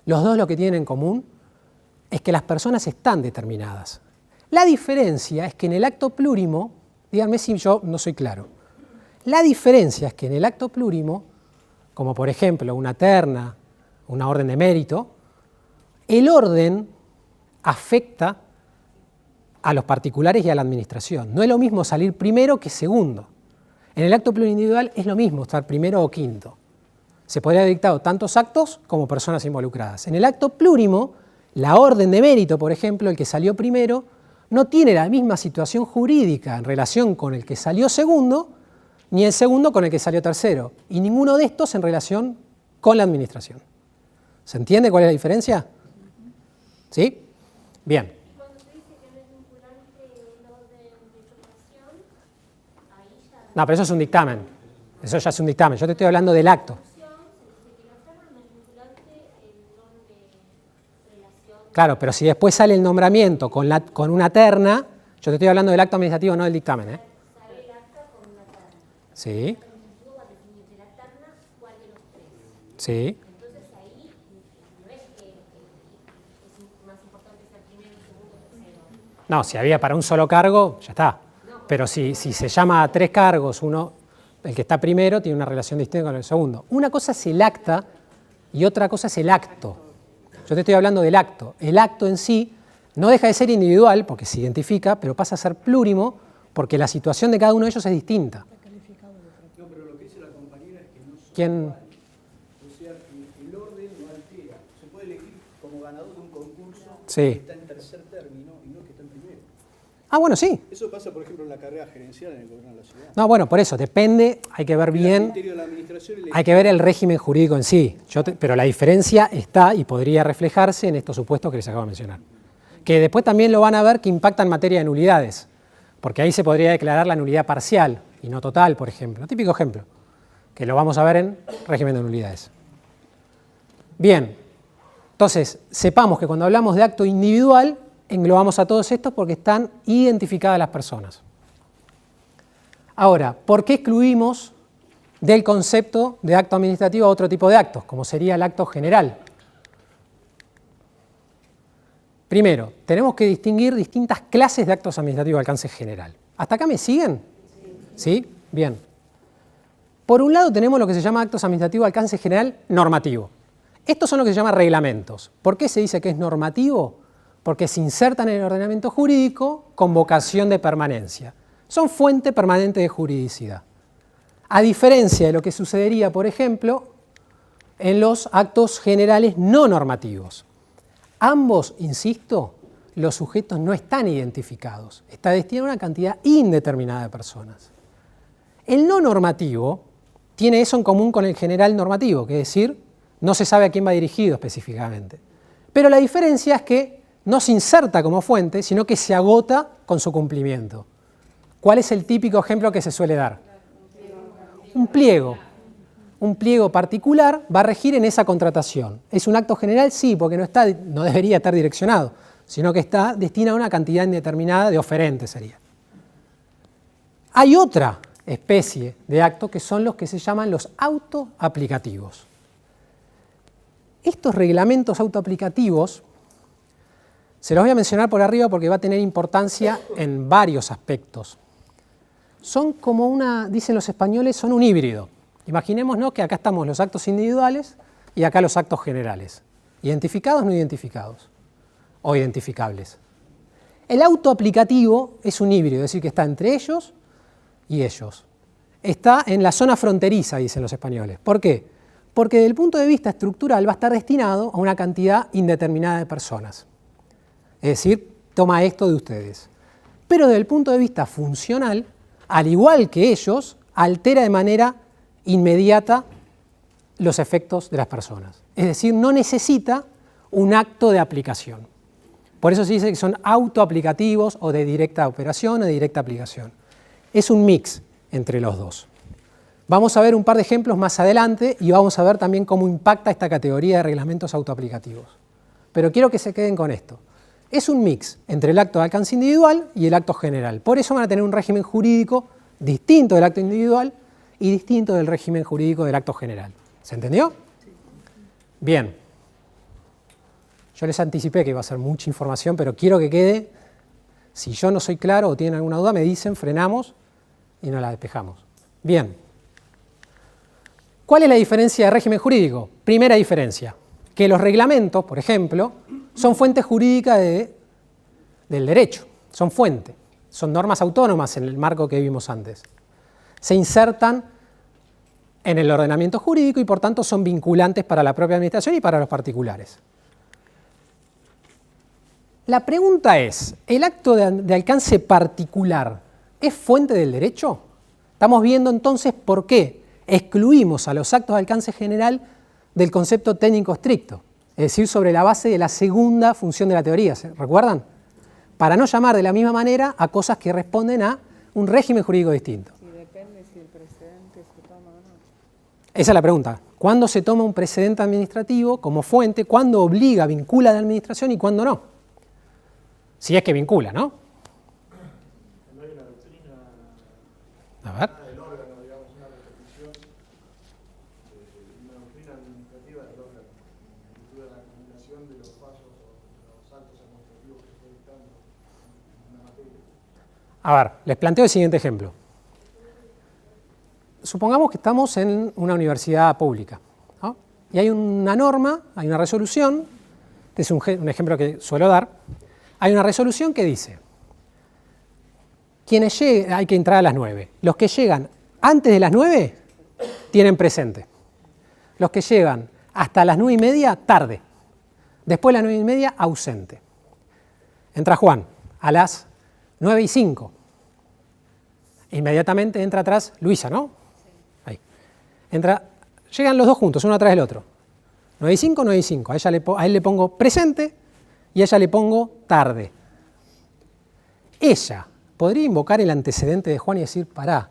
los dos lo que tienen en común es que las personas están determinadas. La diferencia es que en el acto plurimo, díganme si yo no soy claro, la diferencia es que en el acto plurimo, como por ejemplo una terna, una orden de mérito, el orden afecta a los particulares y a la administración. No es lo mismo salir primero que segundo. En el acto plurindividual es lo mismo estar primero o quinto. Se podría haber dictado tantos actos como personas involucradas. En el acto plurimo, la orden de mérito, por ejemplo, el que salió primero, no tiene la misma situación jurídica en relación con el que salió segundo, ni el segundo con el que salió tercero, y ninguno de estos en relación con la administración. ¿Se entiende cuál es la diferencia? ¿Sí? Bien. No, pero eso es un dictamen. Eso ya es un dictamen. Yo te estoy hablando del acto. Claro, pero si después sale el nombramiento con una terna, yo te estoy hablando del acto administrativo, no del dictamen, ¿eh?
Sale el acta con una terna.
Sí.
Luego va a definir de la terna cuál de los tres.
Sí.
Entonces ahí no es que es más importante ser primero, segundo, tercero.
No, si había para un solo cargo, ya está. Pero si se llama a tres cargos, el que está primero tiene una relación distinta con el segundo. Una cosa es el acta y otra cosa es el acto. Yo te estoy hablando del acto. El acto en sí no deja de ser individual, porque se identifica, pero pasa a ser plurimo porque la situación de cada uno de ellos es distinta.
No, pero lo que dice la compañera es que no son
¿Quién?
iguales. O sea, el orden no altera. Se puede elegir como ganador de un concurso
Sí.
que está en tercer término y no que está en primero.
Ah, bueno, sí.
Eso pasa, por ejemplo, en la carrera gerencial en el gobierno de la ciudad.
No, bueno, por eso, depende, hay que ver
El
bien,
criterio de la administración y la-
hay que ver el régimen jurídico en sí. Pero la diferencia está y podría reflejarse en estos supuestos que les acabo de mencionar. Que después también lo van a ver que impacta en materia de nulidades, porque ahí se podría declarar la nulidad parcial y no total, por ejemplo. Típico ejemplo, que lo vamos a ver en régimen de nulidades. Bien, entonces, sepamos que cuando hablamos de acto individual, englobamos a todos estos porque están identificadas las personas. Ahora, ¿por qué excluimos del concepto de acto administrativo a otro tipo de actos, como sería el acto general? Primero, tenemos que distinguir distintas clases de actos administrativos de alcance general. ¿Hasta acá me siguen? ¿Sí? Bien. Por un lado tenemos lo que se llama actos administrativos de alcance general normativo. Estos son lo que se llama reglamentos. ¿Por qué se dice que es normativo? Porque se insertan en el ordenamiento jurídico con vocación de permanencia. Son fuente permanente de juridicidad. A diferencia de lo que sucedería, por ejemplo, en los actos generales no normativos. Ambos, insisto, los sujetos no están identificados. Está destinado a una cantidad indeterminada de personas. El no normativo tiene eso en común con el general normativo, que es decir, no se sabe a quién va dirigido específicamente. Pero la diferencia es que no se inserta como fuente, sino que se agota con su cumplimiento. ¿Cuál es el típico ejemplo que se suele dar? Un pliego. Un pliego particular va a regir en esa contratación. ¿Es un acto general? Sí, porque no debería estar direccionado, sino que está destinado a una cantidad indeterminada de oferentes sería. Hay otra especie de actos que son los que se llaman los autoaplicativos. Estos reglamentos autoaplicativos se los voy a mencionar por arriba porque va a tener importancia en varios aspectos. Son como dicen los españoles, son un híbrido. Imaginémonos que acá estamos los actos individuales y acá los actos generales. Identificados o no identificados. O identificables. El autoaplicativo es un híbrido, es decir, que está entre ellos y ellos. Está en la zona fronteriza, dicen los españoles. ¿Por qué? Porque desde el punto de vista estructural va a estar destinado a una cantidad indeterminada de personas. Es decir, toma esto de ustedes. Pero desde el punto de vista funcional, al igual que ellos, altera de manera inmediata los efectos de las personas. Es decir, no necesita un acto de aplicación. Por eso se dice que son autoaplicativos o de directa operación o de directa aplicación. Es un mix entre los dos. Vamos a ver un par de ejemplos más adelante y vamos a ver también cómo impacta esta categoría de reglamentos autoaplicativos. Pero quiero que se queden con esto. Es un mix entre el acto de alcance individual y el acto general. Por eso van a tener un régimen jurídico distinto del acto individual y distinto del régimen jurídico del acto general. ¿Se entendió? Bien. Yo les anticipé que iba a ser mucha información, pero quiero que quede. Si yo no soy claro o tienen alguna duda, me dicen, frenamos y nos la despejamos. Bien. ¿Cuál es la diferencia de régimen jurídico? Primera diferencia, que los reglamentos, por ejemplo, son fuentes jurídicas del derecho, son fuente, son normas autónomas en el marco que vimos antes. Se insertan en el ordenamiento jurídico y por tanto son vinculantes para la propia administración y para los particulares. La pregunta es, ¿el acto de alcance particular es fuente del derecho? Estamos viendo entonces por qué excluimos a los actos de alcance general del concepto técnico estricto, es decir, sobre la base de la segunda función de la teoría, ¿se recuerdan? Para no llamar de la misma manera a cosas que responden a un régimen jurídico distinto.
Y depende si el precedente se toma o no.
Esa es la pregunta. ¿Cuándo se toma un precedente administrativo como fuente? ¿Cuándo obliga, vincula a la administración y cuándo no? Si es que vincula, ¿no?
No hay una doctrina
A ver.
del órgano, digamos, una repetición, una doctrina administrativa del órgano, que incluye la combinación de los fallos o los actos administrativos que estoy dictando en una materia.
A ver, les planteo el siguiente ejemplo. Supongamos que estamos en una universidad pública, ¿no? Y hay una norma, hay una resolución, este es un ejemplo que suelo dar, hay una resolución que dice, quienes lleguen, hay que entrar a las 9. Los que llegan antes de las 9 tienen presente. Los que llegan hasta las 9:30, tarde. Después de las 9:30, ausente. Entra Juan a las 9:05. Inmediatamente entra atrás Luisa, ¿no? Ahí. Llegan los dos juntos, uno atrás del otro. 9:05, 9:05. A él le pongo presente y a ella le pongo tarde. Ella podría invocar el antecedente de Juan y decir, pará,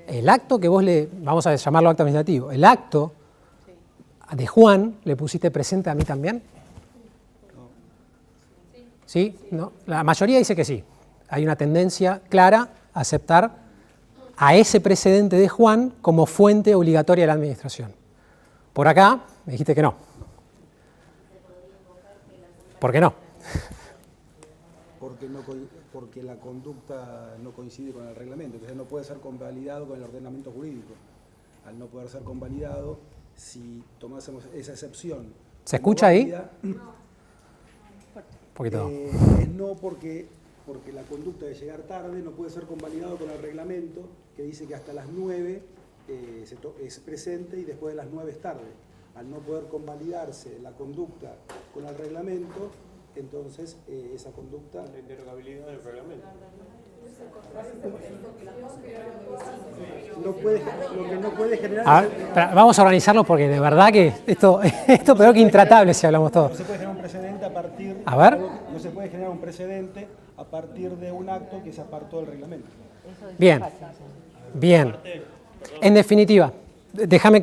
el acto que vos vamos a llamarlo acto administrativo, el acto de Juan, ¿le pusiste presente a mí también? ¿Sí? ¿No? La mayoría dice que sí. Hay una tendencia clara a aceptar a ese precedente de Juan como fuente obligatoria de la administración. Por acá me dijiste que no. ¿Por qué no?
Porque la conducta no coincide con el reglamento, entonces no puede ser convalidado con el ordenamiento jurídico. Al no poder ser convalidado, si tomásemos esa excepción...
¿Se escucha ahí?
Un
poquito.
Es no porque la conducta de llegar tarde no puede ser convalidado con el reglamento que dice que hasta las 9 es presente y después de las 9 es tarde. Al no poder convalidarse la conducta con el reglamento, entonces esa conducta...
La interrogabilidad del reglamento.
Lo que no puede generar...
Vamos a organizarlo porque de verdad que esto peor que intratable si hablamos todos.
No se puede generar un precedente
No
se puede generar un precedente a partir de un acto que se apartó del reglamento.
Bien. En definitiva, déjame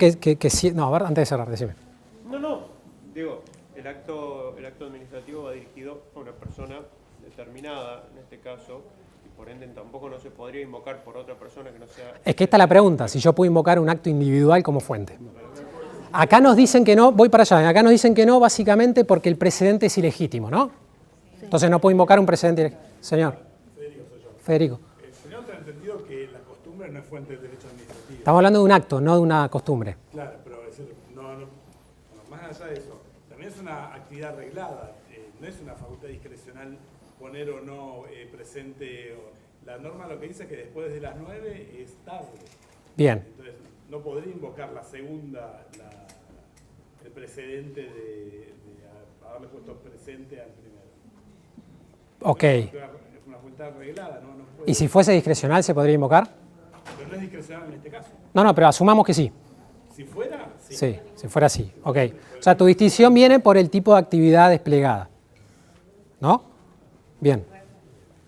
no, a ver, antes de cerrar, decime.
Digo, el acto administrativo va dirigido a una persona determinada, en este caso, y por ende tampoco no se podría invocar por otra persona que no sea...
Es que esta es la pregunta, si yo puedo invocar un acto individual como fuente. Acá nos dicen que no, voy para allá, acá nos dicen que no básicamente porque el precedente es ilegítimo, ¿no? Entonces no puedo invocar un precedente ilegítimo. Señor. Federico.
El señor te ha entendido que la costumbre no es fuente del derecho administrativo.
Estamos hablando de un acto, no de una costumbre.
Claro, pero más allá de eso, también es una actividad reglada, no es una facultad discrecional poner o no presente. La norma lo que dice es que después de las 9 es tarde.
Bien.
Entonces no podría invocar la segunda, el precedente de haberle puesto presente al primero.
Ok.
Es una facultad reglada, ¿no?
¿Y si fuese discrecional se podría invocar?
Pero no es discrecional en este caso.
No, pero asumamos que sí.
Si fuera, sí.
Sí, si fuera así. Ok. O sea, tu distinción viene por el tipo de actividad desplegada. ¿No? Bien.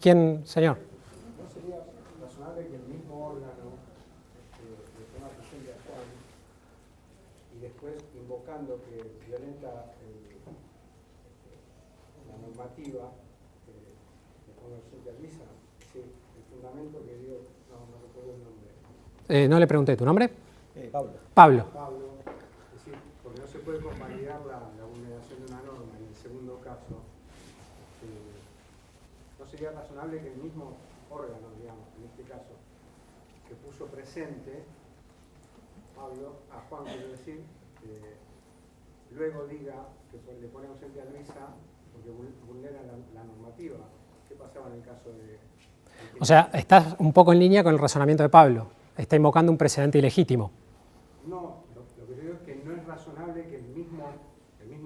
¿Quién, señor?
¿No sería razonable que el mismo órgano le toma presente a Juan y después, invocando que violenta la normativa, le ponga presente a Luisa? Es decir, el fundamento que dio, no recuerdo el nombre.
No le pregunté, ¿tu nombre?
Pablo.
Pablo.
Es decir, porque no se puede convalidar la vulneración de una norma en el segundo caso. ¿No sería razonable que el mismo órgano, digamos, en este caso, que puso presente, Pablo, a Juan, quiero decir, luego diga que le pone ausente a Luisa porque vulnera la normativa? ¿Qué pasaba en el caso de...
O sea, estás un poco en línea con el razonamiento de Pablo. Está invocando un precedente ilegítimo.
No, lo que yo digo es que no es razonable que el mismo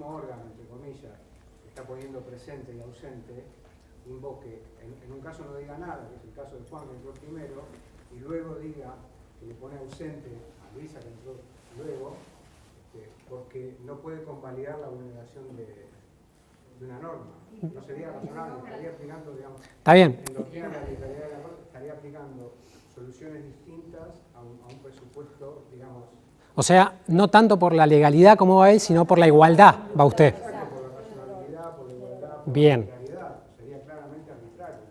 órgano, entre comillas, que está poniendo presente y ausente, invoque, en un caso no diga nada, que es el caso de Juan, que entró primero, y luego diga que le pone ausente a Luisa, que entró luego, porque no puede convalidar la vulneración de una norma. No sería razonable, estaría aplicando, digamos,
Está bien.
en doctrina de la arbitrariedad de la Corte, estaría aplicando soluciones distintas a un presupuesto, digamos.
O sea, no tanto por la legalidad como va él, sino por la igualdad va usted.
Por la racionalidad, por la igualdad, por
Bien.
la arbitrariedad. Sería claramente arbitrario.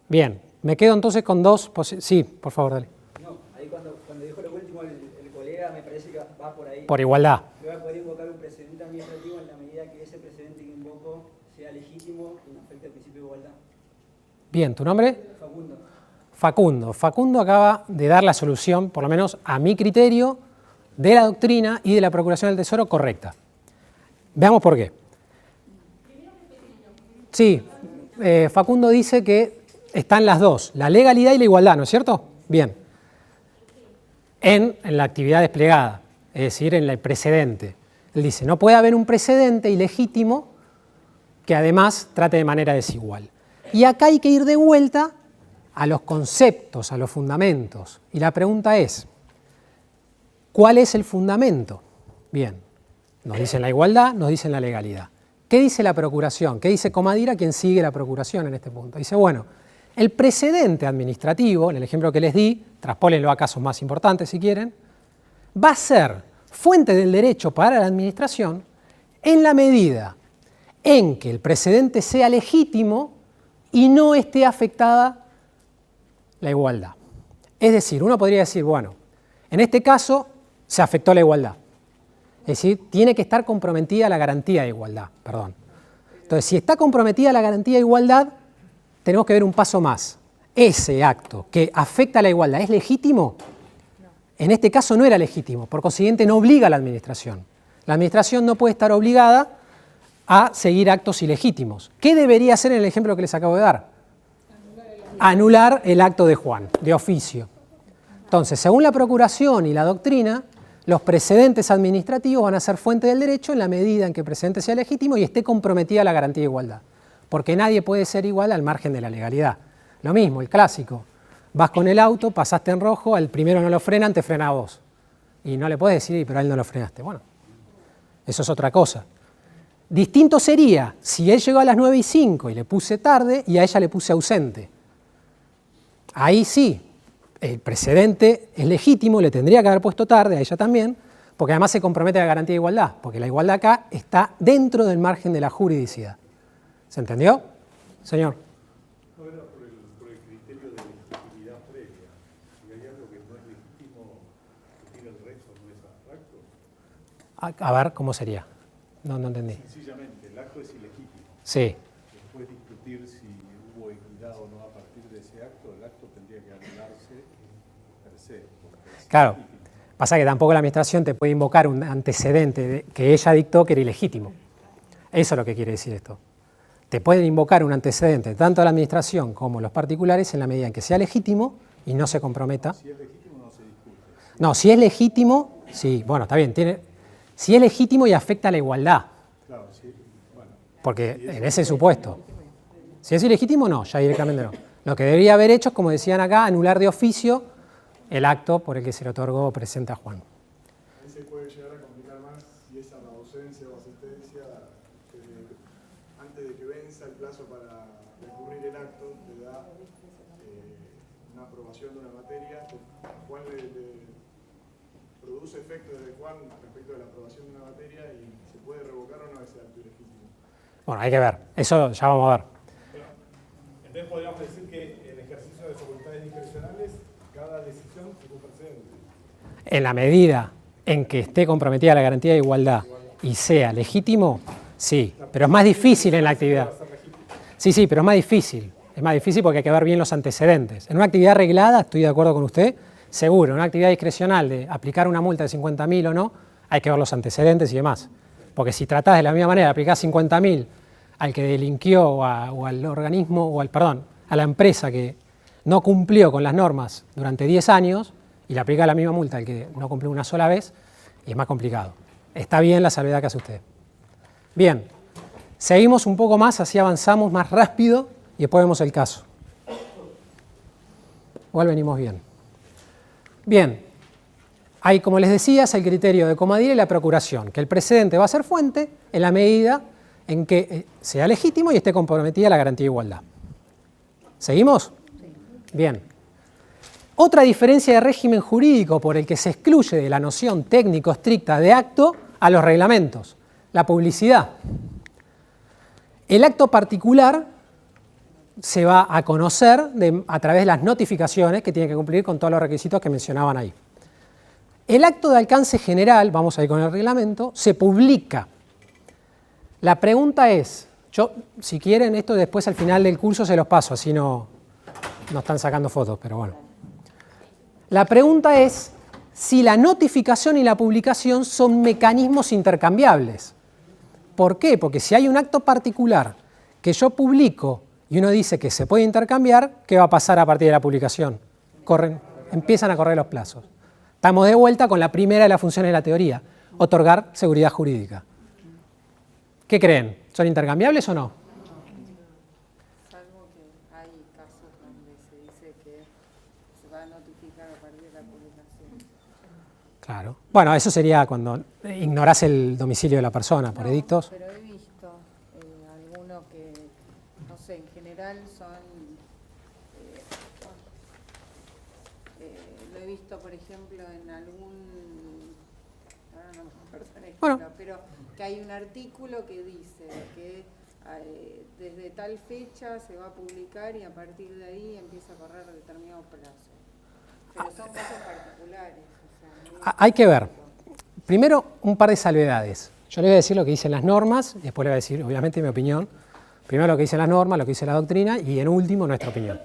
Bien. Me quedo entonces con dos Sí, por favor, dale.
No, ahí cuando dijo lo último el colega, me parece que va por ahí.
Por igualdad.
Yo voy a poder invocar un precedente administrativo en la medida que ese precedente que invoco sea legítimo y no afecte al principio de igualdad.
Bien, ¿tu nombre?
Facundo.
Facundo acaba de dar la solución, por lo menos a mi criterio, de la doctrina y de la Procuración del Tesoro correcta. Veamos por qué. Sí, Facundo dice que están las dos, la legalidad y la igualdad, ¿no es cierto? Bien. En la actividad desplegada, es decir, en el precedente. Él dice, no puede haber un precedente ilegítimo que además trate de manera desigual. Y acá hay que ir de vuelta a los conceptos, a los fundamentos. Y la pregunta es, ¿cuál es el fundamento? Bien, nos dicen la igualdad, nos dicen la legalidad. ¿Qué dice la Procuración? ¿Qué dice Comadira, quien sigue la Procuración en este punto? Dice, bueno, el precedente administrativo, en el ejemplo que les di, traspólenlo a casos más importantes si quieren, va a ser fuente del derecho para la administración en la medida en que el precedente sea legítimo y no esté afectada la igualdad. Es decir, uno podría decir, bueno, en este caso se afectó la igualdad. Es decir, tiene que estar comprometida la garantía de igualdad, perdón. Entonces, si está comprometida la garantía de igualdad, tenemos que ver un paso más. Ese acto que afecta a la igualdad, ¿es legítimo? En este caso no era legítimo, por consiguiente no obliga a la administración. La administración no puede estar obligada a seguir actos ilegítimos. ¿Qué debería hacer en el ejemplo que les acabo de dar? Anular el acto de Juan, de oficio. Entonces, según la Procuración y la doctrina, los precedentes administrativos van a ser fuente del derecho en la medida en que el precedente sea legítimo y esté comprometida la garantía de igualdad. Porque nadie puede ser igual al margen de la legalidad. Lo mismo, el clásico. Vas con el auto, pasaste en rojo, al primero no lo frenan, te frena a vos. Y no le puedes decir, pero a él no lo frenaste. Bueno, eso es otra cosa. Distinto sería si él llegó a las 9:05 y le puse tarde y a ella le puse ausente. Ahí sí, el precedente es legítimo, le tendría que haber puesto tarde, a ella también, porque además se compromete a la garantía de igualdad, porque la igualdad acá está dentro del margen de la juridicidad. ¿Se entendió? Señor.
No era por el criterio de legitimidad previa. Si hay algo que no es legítimo, que tiene el resto, no es abstracto.
A ver, ¿cómo sería? No entendí.
Sencillamente, el acto es ilegítimo.
Sí.
Después discutir si hubo equidad o no a partir de ese acto, el acto tendría que anularse per se.
Claro. Pasa que tampoco la administración te puede invocar un antecedente que ella dictó que era ilegítimo. Eso es lo que quiere decir esto. Te pueden invocar un antecedente, tanto la administración como los particulares, en la medida en que sea legítimo y no se comprometa.
Si es legítimo no se discute.
No, si es legítimo, sí, bueno, está bien. Si es legítimo y afecta a la igualdad.
Claro, sí, bueno.
Porque en ese supuesto. Si es ilegítimo, no, ya directamente no. Lo que debería haber hecho es, como decían acá, anular de oficio el acto por el que se le otorgó presente a Juan.
Ahí se puede llegar a complicar más si es a la ausencia o asistencia, antes de que venza el plazo para recurrir el acto, te da una aprobación de una materia, Juan le produce efecto desde Juan respecto de la aprobación de una materia y se puede revocar o no ese acto ilegítimo.
Bueno, hay que ver, eso ya vamos a ver.
Entonces podríamos decir que el ejercicio de facultades discrecionales, cada decisión es un precedente.
En la medida en que esté comprometida la garantía de igualdad y sea legítimo, sí, pero es más difícil en la actividad. Sí, pero es más difícil. Es más difícil porque hay que ver bien los antecedentes. En una actividad reglada, estoy de acuerdo con usted, seguro. En una actividad discrecional de aplicar una multa de 50.000 o no, hay que ver los antecedentes y demás. Porque si tratás de la misma manera de aplicar 50.000 al que delinquió o al organismo, a la empresa que no cumplió con las normas durante 10 años y le aplica la misma multa al que no cumplió una sola vez, y es más complicado. Está bien la salvedad que hace usted. Bien, seguimos un poco más, así avanzamos más rápido y después vemos el caso. Igual venimos bien. Bien, hay, como les decía, es el criterio de Comadira y la Procuración, que el precedente va a ser fuente en la medida en que sea legítimo y esté comprometida la garantía de igualdad. ¿Seguimos? Bien. Otra diferencia de régimen jurídico por el que se excluye de la noción técnico estricta de acto a los reglamentos, la publicidad. El acto particular se va a conocer a través de las notificaciones que tiene que cumplir con todos los requisitos que mencionaban ahí. El acto de alcance general, vamos a ir con el reglamento, se publica. La pregunta es, si quieren esto después al final del curso se los paso, así no están sacando fotos, pero bueno. La pregunta es si la notificación y la publicación son mecanismos intercambiables. ¿Por qué? Porque si hay un acto particular que yo publico y uno dice que se puede intercambiar, ¿qué va a pasar a partir de la publicación? Empiezan a correr los plazos. Estamos de vuelta con la primera de las funciones de la teoría, otorgar seguridad jurídica. ¿Qué creen? ¿Son intercambiables o no?
Salvo que hay casos donde se dice que se va a notificar a partir de la publicación.
Claro. Bueno, eso sería cuando ignorás el domicilio de la persona por edictos.
Pero he visto algunos que, no sé, en general son... lo he visto, por ejemplo, en algún... Ahora no me acuerdo el ejemplo,
Bueno.
pero que hay un artículo que dice que desde tal fecha se va a publicar y a partir de ahí empieza a correr determinado plazo. Pero son casos particulares. O sea,
Hay que ver. Primero, un par de salvedades. Yo le voy a decir lo que dicen las normas, y después le voy a decir, obviamente, mi opinión. Primero lo que dicen las normas, lo que dice la doctrina, y en último, nuestra opinión.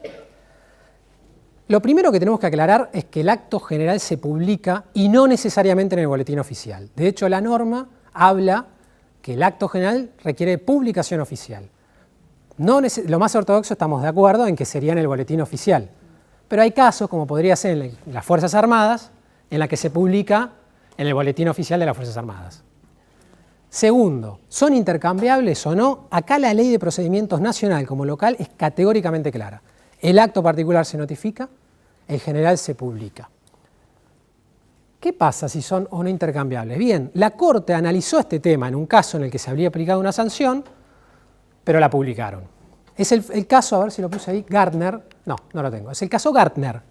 Lo primero que tenemos que aclarar es que el acto general se publica y no necesariamente en el boletín oficial. De hecho, la norma habla que el acto general requiere publicación oficial. Lo más ortodoxo estamos de acuerdo en que sería en el boletín oficial. Pero hay casos, como podría ser en las Fuerzas Armadas, en la que se publica en el boletín oficial de las Fuerzas Armadas. Segundo, ¿son intercambiables o no? Acá la Ley de Procedimientos Nacional como local es categóricamente clara. El acto particular se notifica, el general se publica. ¿Qué pasa si son o no intercambiables? Bien, la Corte analizó este tema en un caso en el que se habría aplicado una sanción, pero la publicaron. Es el caso, a ver si lo puse ahí, Gartner. No, no lo tengo. Es el caso Gartner.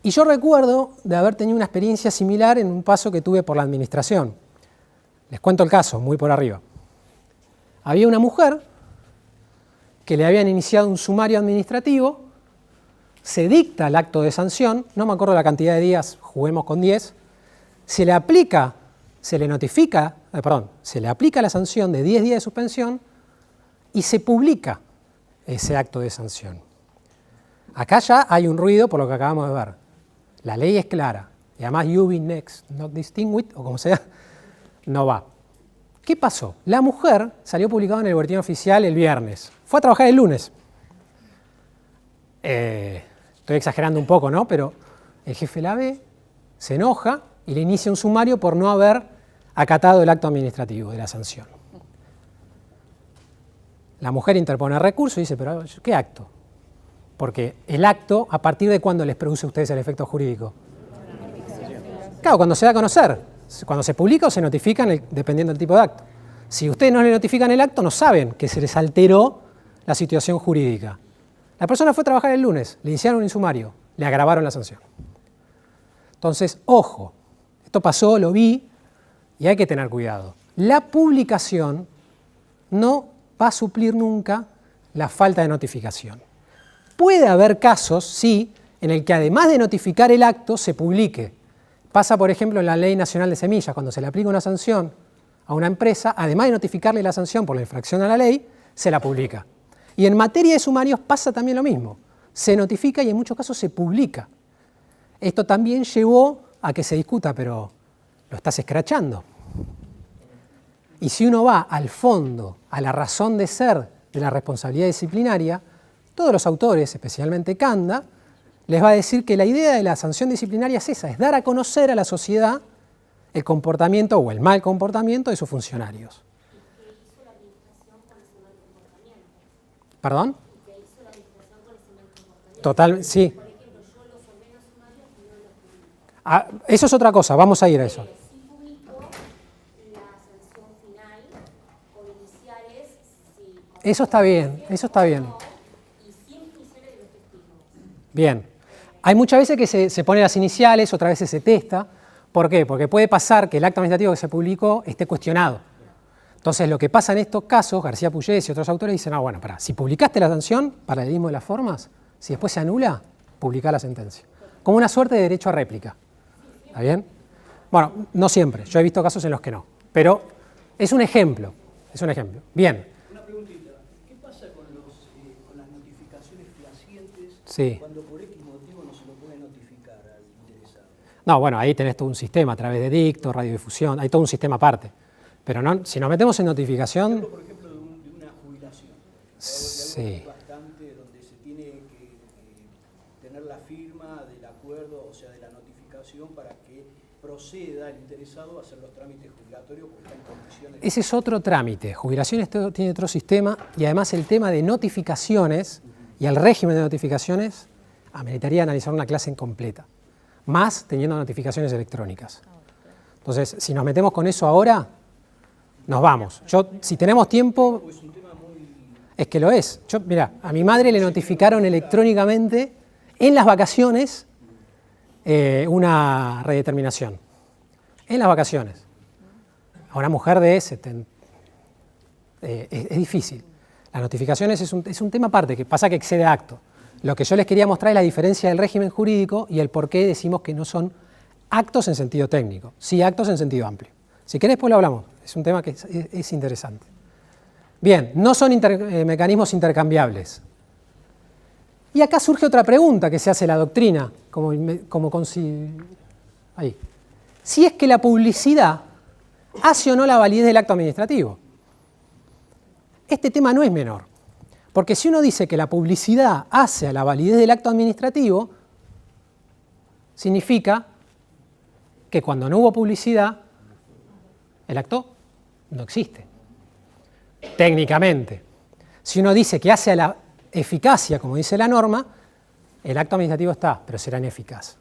Y yo recuerdo de haber tenido una experiencia similar en un paso que tuve por la administración. Les cuento el caso, muy por arriba. Había una mujer que le habían iniciado un sumario administrativo, se dicta el acto de sanción, no me acuerdo la cantidad de días, juguemos con 10, se le aplica la sanción de 10 días de suspensión y se publica ese acto de sanción. Acá ya hay un ruido por lo que acabamos de ver. La ley es clara, y además you be next, not distinguished, o como sea, no va. ¿Qué pasó? La mujer salió publicada en el boletín oficial el viernes. Fue a trabajar el lunes. Estoy exagerando un poco, ¿no? Pero el jefe la ve, se enoja y le inicia un sumario por no haber acatado el acto administrativo de la sanción. La mujer interpone recurso y dice, pero ¿qué acto? Porque el acto, ¿a partir de cuándo les produce a ustedes el efecto jurídico? Claro, cuando se da a conocer. Cuando se publica o se notifica dependiendo del tipo de acto. Si ustedes no le notifican el acto, no saben que se les alteró la situación jurídica. La persona fue a trabajar el lunes, le iniciaron un sumario, le agravaron la sanción. Entonces, ojo, esto pasó, lo vi, y hay que tener cuidado. La publicación no va a suplir nunca la falta de notificación. Puede haber casos, sí, en el que además de notificar el acto, se publique. Pasa, por ejemplo, en la Ley Nacional de Semillas, cuando se le aplica una sanción a una empresa, además de notificarle la sanción por la infracción a la ley, se la publica. Y en materia de sumarios pasa también lo mismo. Se notifica y en muchos casos se publica. Esto también llevó a que se discuta, pero lo estás escrachando. Y si uno va al fondo, a la razón de ser de la responsabilidad disciplinaria, todos los autores, especialmente Canda, les va a decir que la idea de la sanción disciplinaria es esa, es dar a conocer a la sociedad el comportamiento o el mal comportamiento de sus funcionarios. ¿Perdón? Total, sí. Eso es otra cosa, vamos a ir a eso. Eso está bien, eso está bien. Bien. Hay muchas veces que se ponen las iniciales, otras veces se testa. ¿Por qué? Porque puede pasar que el acto administrativo que se publicó esté cuestionado. Entonces, lo que pasa en estos casos, García Pugliese y otros autores dicen, no, bueno, si publicaste la sanción, paralelismo de las formas, si después se anula, publicá la sentencia. Como una suerte de derecho a réplica. ¿Está bien? Bueno, no siempre. Yo he visto casos en los que no. Pero es un ejemplo. Es un ejemplo. Bien.
Una preguntita. ¿Qué pasa con las notificaciones fehacientes
Sí.
cuando por X motivo no se lo puede notificar al interesado?
No, bueno, ahí tenés todo un sistema a través de dicto, radiodifusión, hay todo un sistema aparte. Pero no, si nos metemos en notificación...
Por ejemplo, de una jubilación.
Sí.
tema del acuerdo, o sea, de la notificación para que proceda el interesado a hacer los trámites jubilatorios porque está en condiciones...
Ese es otro trámite. Jubilaciones tiene otro sistema y además el tema de notificaciones y el régimen de notificaciones ameritaría analizar una clase incompleta, más teniendo notificaciones electrónicas. Entonces, si nos metemos con eso ahora, nos vamos. Si tenemos tiempo, es que lo es. Mira, a mi madre le notificaron electrónicamente en las vacaciones una redeterminación. En las vacaciones. A una mujer de ese es difícil. Las notificaciones es un tema aparte, que pasa que excede a acto. Lo que yo les quería mostrar es la diferencia del régimen jurídico y el por qué decimos que no son actos en sentido técnico, sí actos en sentido amplio. Si querés, después lo hablamos. Es un tema que es interesante. Bien, no son mecanismos intercambiables. Y acá surge otra pregunta que se hace la doctrina, ahí. Si es que la publicidad hace o no la validez del acto administrativo. Este tema no es menor, porque si uno dice que la publicidad hace a la validez del acto administrativo, significa que cuando no hubo publicidad, el acto no existe, técnicamente. Si uno dice que hace a la eficacia, como dice la norma, el acto administrativo está, pero será ineficaz.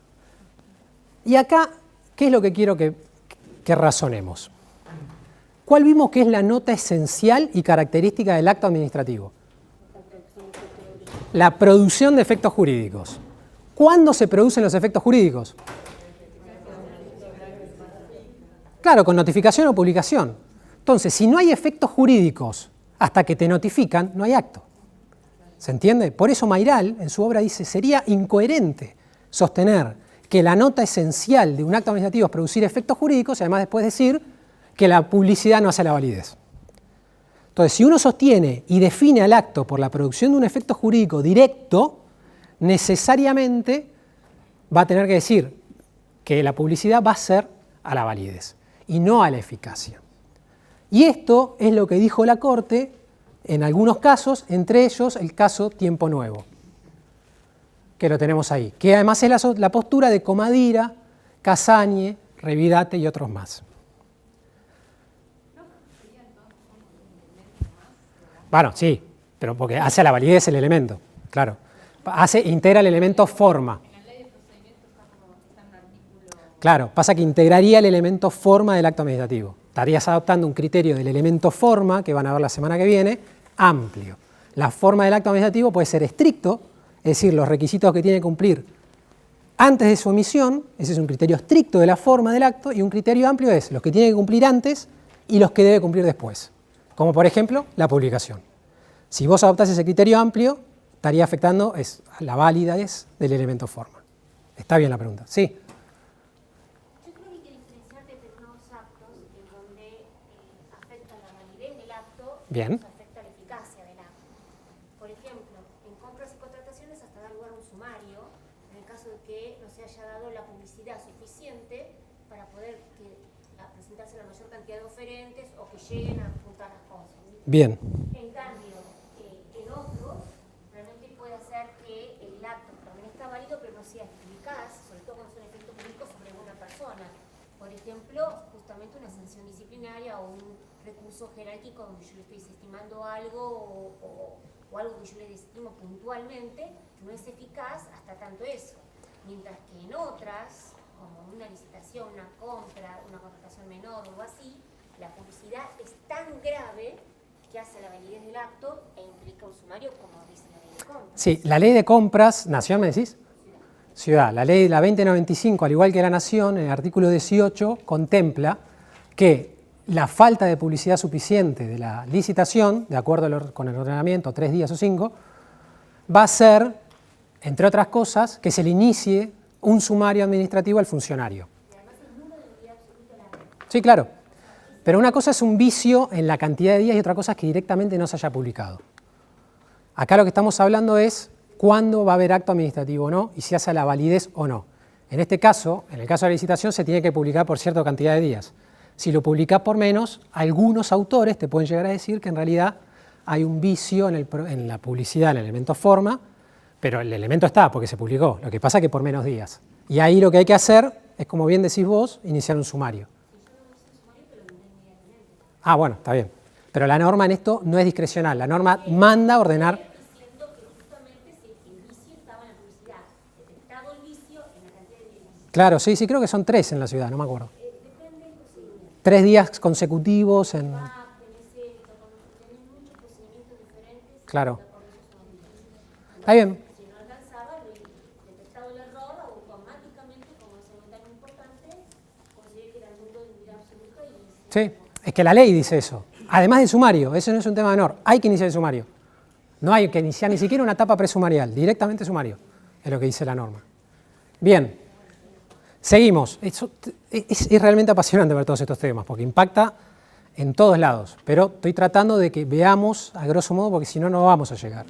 Y acá, ¿qué es lo que quiero que razonemos? ¿Cuál vimos que es la nota esencial y característica del acto administrativo? La producción de efectos jurídicos. ¿Cuándo se producen los efectos jurídicos? Claro, con notificación o publicación. Entonces, si no hay efectos jurídicos hasta que te notifican, no hay acto. ¿Se entiende? Por eso Mayral, en su obra, dice, sería incoherente sostener que la nota esencial de un acto administrativo es producir efectos jurídicos y además después decir que la publicidad no hace la validez. Entonces, si uno sostiene y define al acto por la producción de un efecto jurídico directo, necesariamente va a tener que decir que la publicidad va a ser a la validez y no a la eficacia. Y esto es lo que dijo la Corte en algunos casos, entre ellos el caso Tiempo Nuevo, que lo tenemos ahí, que además es la postura de Comadira, Casagne, Revidate y otros más. Bueno, sí, pero porque hace a la validez el elemento, claro. Integra el elemento forma. Claro, pasa que integraría el elemento forma del acto administrativo. Estarías adoptando un criterio del elemento forma, que van a ver la semana que viene, amplio. La forma del acto administrativo puede ser estricto, es decir, los requisitos que tiene que cumplir antes de su emisión, ese es un criterio estricto de la forma del acto, y un criterio amplio es los que tiene que cumplir antes y los que debe cumplir después. Como por ejemplo, la publicación. Si vos adoptás ese criterio amplio, estaría afectando la validez del elemento forma. Está bien la pregunta. Sí.
Yo creo que hay que diferenciar de determinados actos en donde afecta la validez del acto y
Bien.
afecta la eficacia del acto. Por ejemplo, en compras y contrataciones hasta dar lugar a un sumario en el caso de que no se haya dado la publicidad suficiente para poder presentarse la mayor cantidad de oferentes o que lleguen a juntar las cosas.
Bien.
En cambio, en otros, realmente puede hacer que el acto también está válido, pero no sea eficaz, sobre todo cuando son efectos jurídicos sobre una persona. Por ejemplo, justamente una sanción disciplinaria o un recurso jerárquico donde yo le estoy desestimando algo o algo que yo le desestimo puntualmente, no es eficaz hasta tanto eso. Mientras que en otras, como una licitación, una compra, una contratación menor o algo así, la publicidad es tan grave que hace la validez del acto e implica un sumario, como dice la ley de compras.
Sí, la ley de compras, ¿Nación me decís? Ciudad. La ley, la 2095, al igual que la Nación, en el artículo 18, contempla que la falta de publicidad suficiente de la licitación, de acuerdo con el ordenamiento, 3 días o 5, va a ser, entre otras cosas, que se le inicie un sumario administrativo al funcionario. Sí, claro. Pero una cosa es un vicio en la cantidad de días y otra cosa es que directamente no se haya publicado. Acá lo que estamos hablando es cuándo va a haber acto administrativo o no y si hace la validez o no. En este caso, en el caso de la licitación, se tiene que publicar por cierta cantidad de días. Si lo publicás por menos, algunos autores te pueden llegar a decir que en realidad hay un vicio en la publicidad, en el elemento forma, Pero el elemento está porque se publicó, lo que pasa es que por menos días. Y ahí lo que hay que hacer es, como bien decís vos, iniciar un sumario. Ah, bueno, está bien. Pero la norma en esto no es discrecional, la norma manda a ordenar.
Diciendo que justamente el vicio estaba en la publicidad, detectado el vicio en la cantidad de días.
Claro, sí, sí, creo que son 3 en la ciudad, no me acuerdo.
Depende del procedimiento.
3 días consecutivos en... Claro. Está bien.
Si no alcanzaba, detectado el error, automáticamente, como es un daño importante, consideré que era el mundo de unidad absoluta y...
Sí, es que la ley dice eso. Además del sumario, eso no es un tema menor, hay que iniciar el sumario. No hay que iniciar ni siquiera una etapa presumarial, directamente sumario, es lo que dice la norma. Bien, seguimos. Es realmente apasionante ver todos estos temas, porque impacta en todos lados, pero estoy tratando de que veamos a grosso modo, porque si no, no vamos a llegar.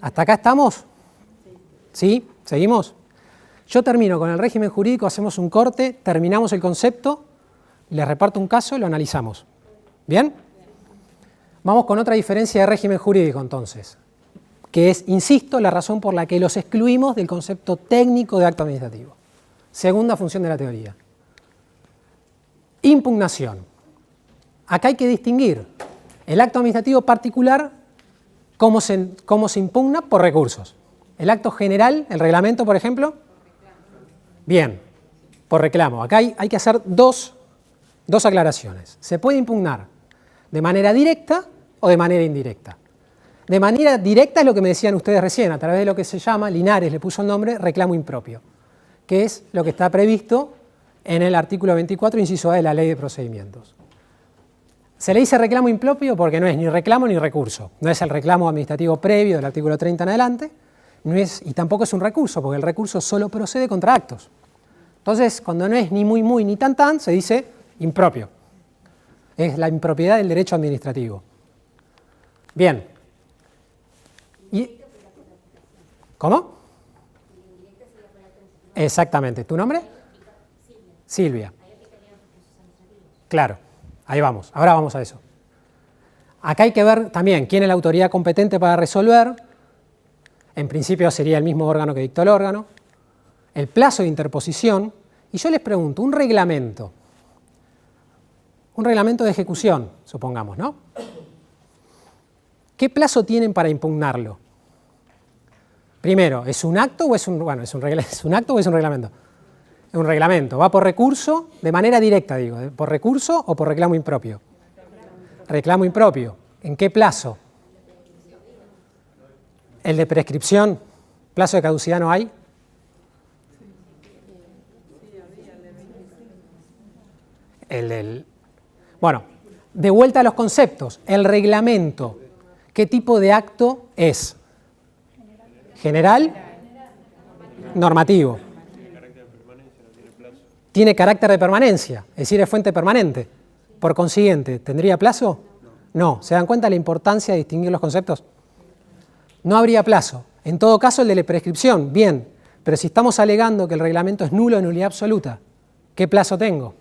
¿Hasta acá estamos? ¿Sí? ¿Seguimos? Yo termino con el régimen jurídico, hacemos un corte, terminamos el concepto, les reparto un caso y lo analizamos. ¿Bien? Vamos con otra diferencia de régimen jurídico entonces, que es, insisto, la razón por la que los excluimos del concepto técnico de acto administrativo. Segunda función de la teoría. Impugnación. Acá hay que distinguir el acto administrativo particular, cómo se impugna por recursos. El acto general, el reglamento, por ejemplo. Bien, por reclamo. Acá hay que hacer dos aclaraciones. Se puede impugnar de manera directa o de manera indirecta. De manera directa es lo que me decían ustedes recién, a través de lo que se llama, Linares le puso el nombre, reclamo impropio, que es lo que está previsto en el artículo 24, inciso A de la Ley de Procedimientos. Se le dice reclamo impropio porque no es ni reclamo ni recurso. No es el reclamo administrativo previo del artículo 30 en adelante, y tampoco es un recurso, porque el recurso solo procede contra actos. Entonces, cuando no es ni muy ni tan, se dice impropio. Es la impropiedad del derecho administrativo. Bien. ¿Cómo? Exactamente. ¿Tu nombre? Silvia. Claro. Ahí vamos, ahora vamos a eso. Acá hay que ver también quién es la autoridad competente para resolver. En principio sería el mismo órgano que dictó el órgano. El plazo de interposición. Y yo les pregunto, un reglamento de ejecución, supongamos, ¿no? ¿Qué plazo tienen para impugnarlo? Primero, ¿es un acto o es un acto o es un reglamento? Un reglamento, va por recurso, de manera directa digo, por recurso o por reclamo impropio. Reclamo impropio. ¿En qué plazo? El de prescripción, plazo de caducidad no hay. Bueno, de vuelta a los conceptos. El reglamento, ¿qué tipo de acto es? General, normativo. Tiene carácter de permanencia, es decir, es fuente permanente. Por consiguiente, ¿tendría plazo? No. ¿Se dan cuenta de la importancia de distinguir los conceptos? No habría plazo. En todo caso, el de la prescripción, bien. Pero si estamos alegando que el reglamento es nulo en nulidad absoluta, ¿qué plazo tengo?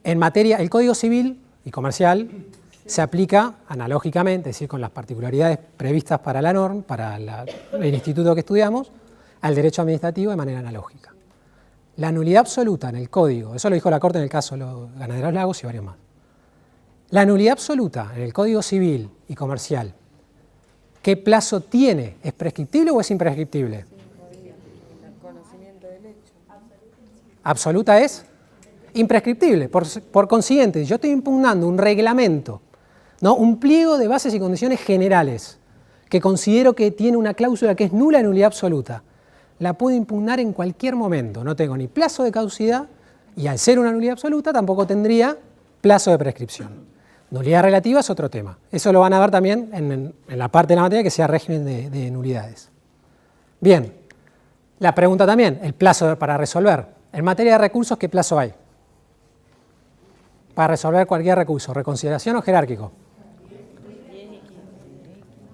En materia, el Código Civil y Comercial se aplica analógicamente, es decir, con las particularidades previstas para la norma, para el instituto que estudiamos, al derecho administrativo de manera analógica. La nulidad absoluta en el Código, eso lo dijo la Corte en el caso de los Ganaderos Lagos y varios más. La nulidad absoluta en el Código Civil y Comercial, ¿qué plazo tiene? ¿Es prescriptible o es imprescriptible? Absoluta es imprescriptible. Por consiguiente, yo estoy impugnando un reglamento, ¿no? Un pliego de bases y condiciones generales que considero que tiene una cláusula que es nula en nulidad absoluta. La puedo impugnar en cualquier momento. No tengo ni plazo de caducidad y al ser una nulidad absoluta tampoco tendría plazo de prescripción. Nulidad relativa es otro tema. Eso lo van a ver también en la parte de la materia que sea régimen de nulidades. Bien, la pregunta también, el plazo para resolver. En materia de recursos, ¿qué plazo hay? Para resolver cualquier recurso, ¿reconsideración o jerárquico?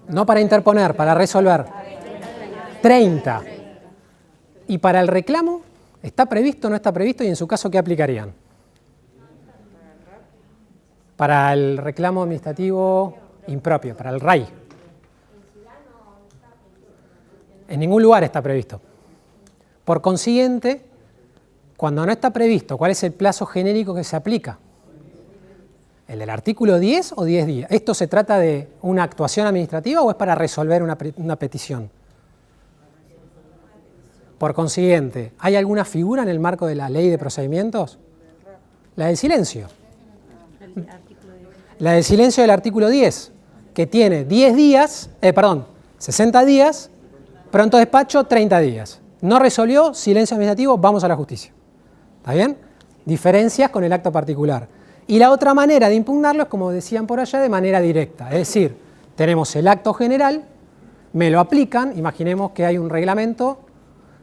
No para interponer, para resolver. 30. ¿Y para el reclamo? ¿Está previsto o no está previsto? Y en su caso, ¿qué aplicarían? Para el reclamo administrativo impropio, para el RAI. En ningún lugar está previsto. Por consiguiente, cuando no está previsto, ¿cuál es el plazo genérico que se aplica? ¿El del artículo 10 o 10 días? ¿Esto se trata de una actuación administrativa o es para resolver una petición? Por consiguiente, ¿hay alguna figura en el marco de la ley de procedimientos? La del silencio. La del silencio del artículo 10, que tiene 60 días, pronto despacho, 30 días. No resolvió, silencio administrativo, vamos a la justicia. ¿Está bien? Diferencias con el acto particular. Y la otra manera de impugnarlo es, como decían por allá, de manera directa. Es decir, tenemos el acto general, me lo aplican, imaginemos que hay un reglamento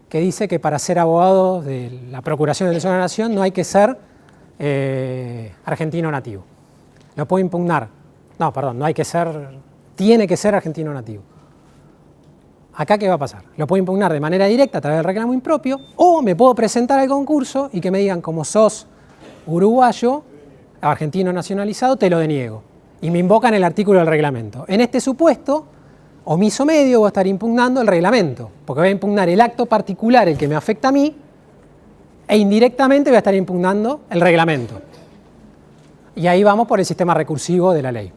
que dice que para ser abogado de la Procuración del Tesoro de la Nación no hay que ser argentino nativo. Lo puedo impugnar. No, perdón, no hay que ser, tiene que ser argentino nativo. ¿Acá qué va a pasar? Lo puedo impugnar de manera directa a través del reclamo impropio, o me puedo presentar al concurso y que me digan, como sos uruguayo, argentino nacionalizado, te lo deniego. Y me invocan el artículo del reglamento. En este supuesto, omiso medio, voy a estar impugnando el reglamento, porque voy a impugnar el acto particular, el que me afecta a mí, e indirectamente voy a estar impugnando el reglamento. Y ahí vamos por el sistema recursivo de la ley.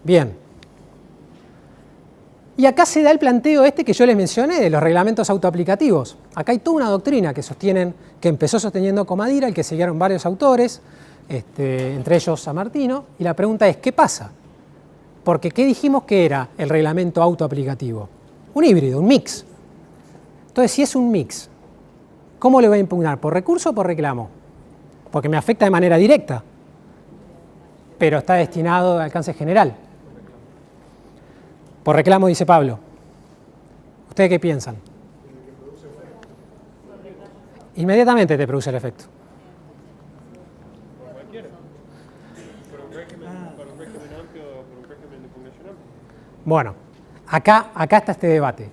Bien. Y acá se da el planteo que yo les mencioné de los reglamentos autoaplicativos. Acá hay toda una doctrina que empezó sosteniendo Comadira, el que siguieron varios autores, entre ellos San Martino, y la pregunta es, ¿qué pasa? Porque ¿qué dijimos que era el reglamento autoaplicativo? Un híbrido, un mix. Entonces, si es un mix, ¿cómo le voy a impugnar? ¿Por recurso o por reclamo? Porque me afecta de manera directa, pero está destinado al alcance general. Por reclamo, dice Pablo. ¿Ustedes qué piensan? Inmediatamente te produce el efecto.
Por cualquiera. Por un régimen amplio, por un régimen de impugnación amplio.
Bueno, acá está este debate.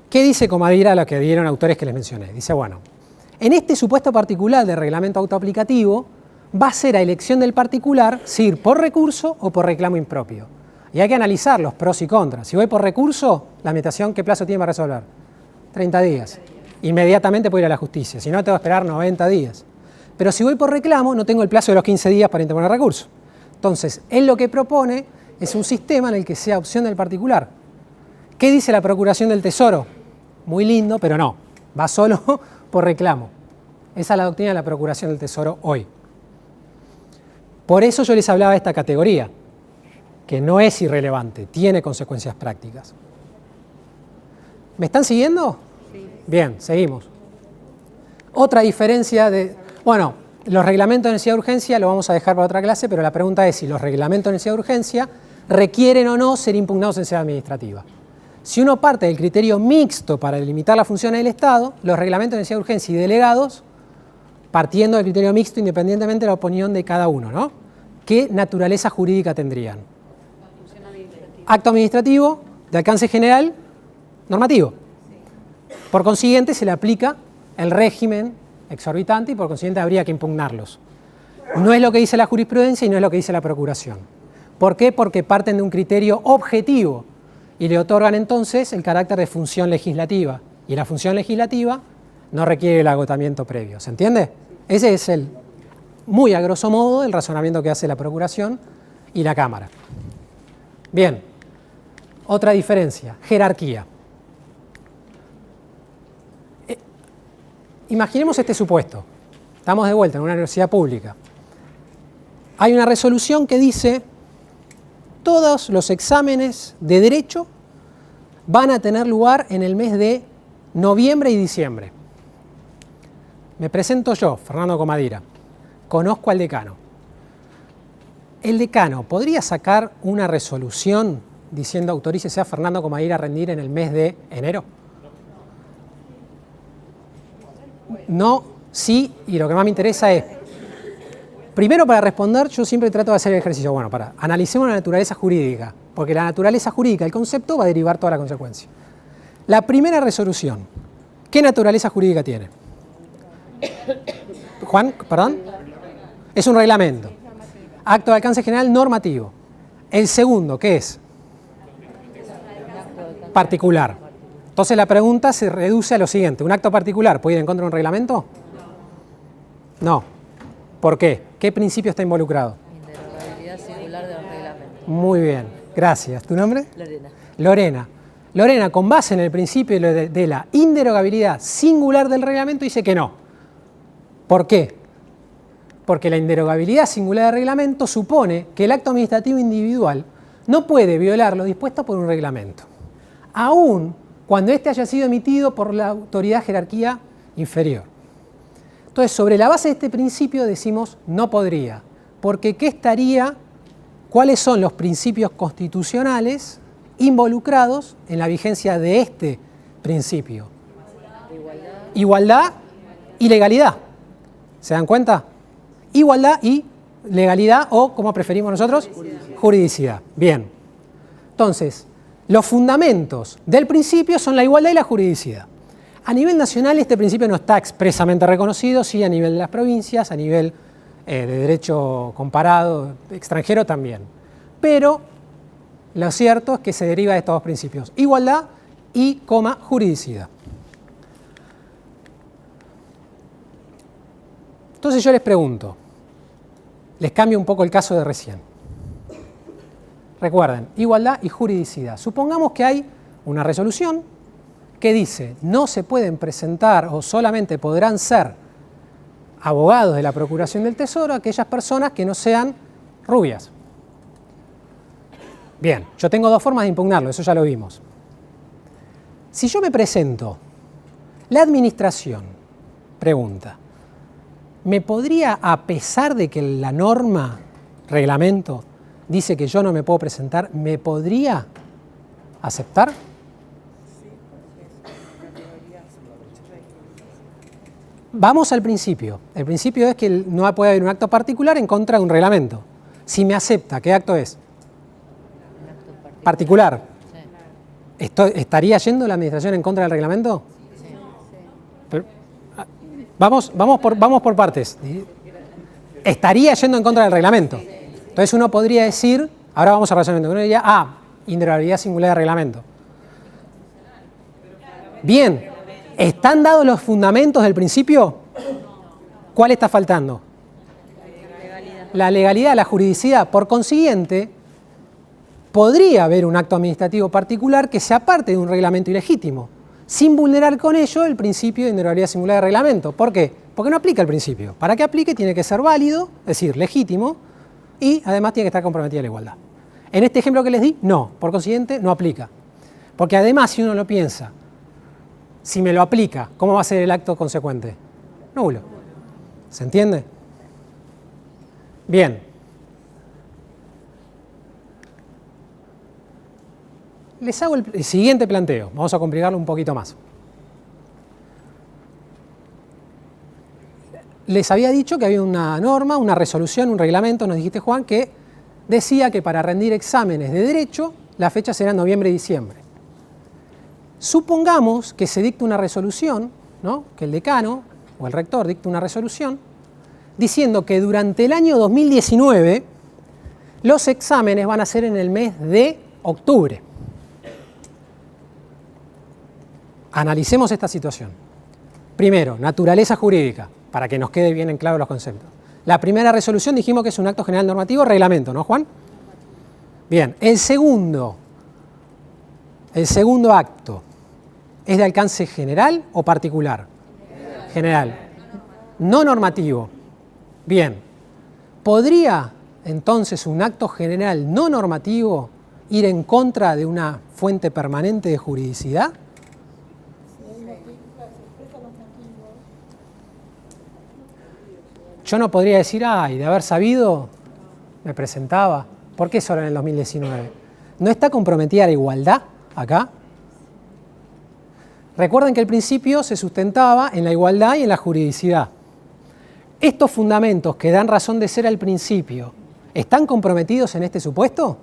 ¿Qué dice Comadira a lo que dieron autores que les mencioné? Dice, bueno, en este supuesto particular del reglamento autoaplicativo va a ser a elección del particular si ir por recurso o por reclamo impropio. Y hay que analizar los pros y contras. Si voy por recurso, la administración, ¿qué plazo tiene para resolver? 30 días. Inmediatamente puedo ir a la justicia, si no tengo que esperar 90 días. Pero si voy por reclamo, no tengo el plazo de los 15 días para interponer recurso. Entonces, él lo que propone es un sistema en el que sea opción del particular. ¿Qué dice la Procuración del Tesoro? Muy lindo, pero no. Va solo por reclamo. Esa es la doctrina de la Procuración del Tesoro hoy. Por eso yo les hablaba de esta categoría, que no es irrelevante, tiene consecuencias prácticas. ¿Me están siguiendo? Sí. Bien, seguimos. Otra diferencia bueno, los reglamentos de necesidad de urgencia lo vamos a dejar para otra clase, pero la pregunta es si los reglamentos de necesidad de urgencia requieren o no ser impugnados en sede administrativa. Si uno parte del criterio mixto para delimitar las funciones del Estado, los reglamentos de necesidad de urgencia y delegados, partiendo del criterio mixto independientemente de la opinión de cada uno, ¿no? ¿Qué naturaleza jurídica tendrían? Acto administrativo, de alcance general, normativo. Por consiguiente, se le aplica el régimen exorbitante y por consiguiente habría que impugnarlos. No es lo que dice la jurisprudencia y no es lo que dice la Procuración. ¿Por qué? Porque parten de un criterio objetivo y le otorgan entonces el carácter de función legislativa. Y la función legislativa no requiere el agotamiento previo. ¿Se entiende? Ese es muy a grosso modo, el razonamiento que hace la Procuración y la Cámara. Bien. Otra diferencia, jerarquía. Imaginemos este supuesto. Estamos de vuelta en una universidad pública. Hay una resolución que dice todos los exámenes de derecho van a tener lugar en el mes de noviembre y diciembre. Me presento yo, Fernando Comadira. Conozco al decano. El decano podría sacar una resolución diciendo autorícese a Fernando Comadira a rendir en el mes de enero. No, sí, y lo que más me interesa es, primero para responder, yo siempre trato de hacer el ejercicio, bueno, analicemos la naturaleza jurídica, porque la naturaleza jurídica, el concepto, va a derivar toda la consecuencia. La primera resolución, ¿qué naturaleza jurídica tiene? Juan, perdón, es un reglamento. Acto de alcance general normativo. El segundo, ¿qué es? Particular. Entonces la pregunta se reduce a lo siguiente. ¿Un acto particular puede ir en contra de un reglamento? No. ¿Por qué? ¿Qué principio está involucrado?
Inderogabilidad singular del reglamento.
Muy bien. Gracias. ¿Tu nombre?
Lorena.
Lorena. Lorena, con base en el principio de la inderogabilidad singular del reglamento, dice que no. ¿Por qué? Porque la inderogabilidad singular del reglamento supone que el acto administrativo individual no puede violar lo dispuesto por un reglamento, aun cuando éste haya sido emitido por la autoridad jerarquía inferior. Entonces, sobre la base de este principio decimos no podría, porque ¿cuáles son los principios constitucionales involucrados en la vigencia de este principio? Igualdad y legalidad. ¿Se dan cuenta? Igualdad y legalidad, o como preferimos nosotros, juridicidad. Bien. Entonces, los fundamentos del principio son la igualdad y la juridicidad. A nivel nacional este principio no está expresamente reconocido, sí a nivel de las provincias, a nivel de derecho comparado, extranjero también. Pero lo cierto es que se deriva de estos dos principios, igualdad y, juridicidad. Entonces yo les pregunto, les cambio un poco el caso de recién. Recuerden, igualdad y juridicidad. Supongamos que hay una resolución que dice no se pueden presentar o solamente podrán ser abogados de la Procuración del Tesoro aquellas personas que no sean rubias. Bien, yo tengo dos formas de impugnarlo, eso ya lo vimos. Si yo me presento, la administración pregunta, ¿me podría, a pesar de que la norma, reglamento, dice que yo no me puedo presentar, me podría aceptar? Vamos al principio. El principio es que no puede haber un acto particular en contra de un reglamento. Si me acepta, ¿qué acto es? Particular. ¿Estaría yendo la administración en contra del reglamento? Pero, vamos por partes. Estaría yendo en contra del reglamento. Entonces uno podría decir, ahora vamos a razonamiento, uno diría, inderogabilidad singular del reglamento. Bien, ¿están dados los fundamentos del principio? ¿Cuál está faltando? La legalidad, la juridicidad. Por consiguiente, podría haber un acto administrativo particular que se aparte de un reglamento ilegítimo, sin vulnerar con ello el principio de inderogabilidad singular del reglamento. ¿Por qué? Porque no aplica el principio. Para que aplique tiene que ser válido, es decir, legítimo, y además tiene que estar comprometida la igualdad. En este ejemplo que les di, no. Por consiguiente, no aplica. Porque además, si uno lo piensa, si me lo aplica, ¿cómo va a ser el acto consecuente? Nulo. ¿Se entiende? Bien. Les hago el siguiente planteo. Vamos a complicarlo un poquito más. Les había dicho que había una norma, una resolución, un reglamento, nos dijiste, Juan, que decía que para rendir exámenes de derecho, la fecha será noviembre y diciembre. Supongamos que se dicta una resolución, ¿no? Que el decano o el rector dicta una resolución diciendo que durante el año 2019 los exámenes van a ser en el mes de octubre. Analicemos esta situación. Primero, naturaleza jurídica, para que nos quede bien en claro los conceptos. La primera resolución dijimos que es un acto general normativo, reglamento, ¿no, Juan? Bien, el segundo acto, ¿es de alcance general o particular? General. No normativo. Bien. ¿Podría entonces un acto general no normativo ir en contra de una fuente permanente de juridicidad? Yo no podría decir, de haber sabido, me presentaba. ¿Por qué solo en el 2019? ¿No está comprometida la igualdad acá? Recuerden que el principio se sustentaba en la igualdad y en la juridicidad. ¿Estos fundamentos que dan razón de ser al principio, están comprometidos en este supuesto?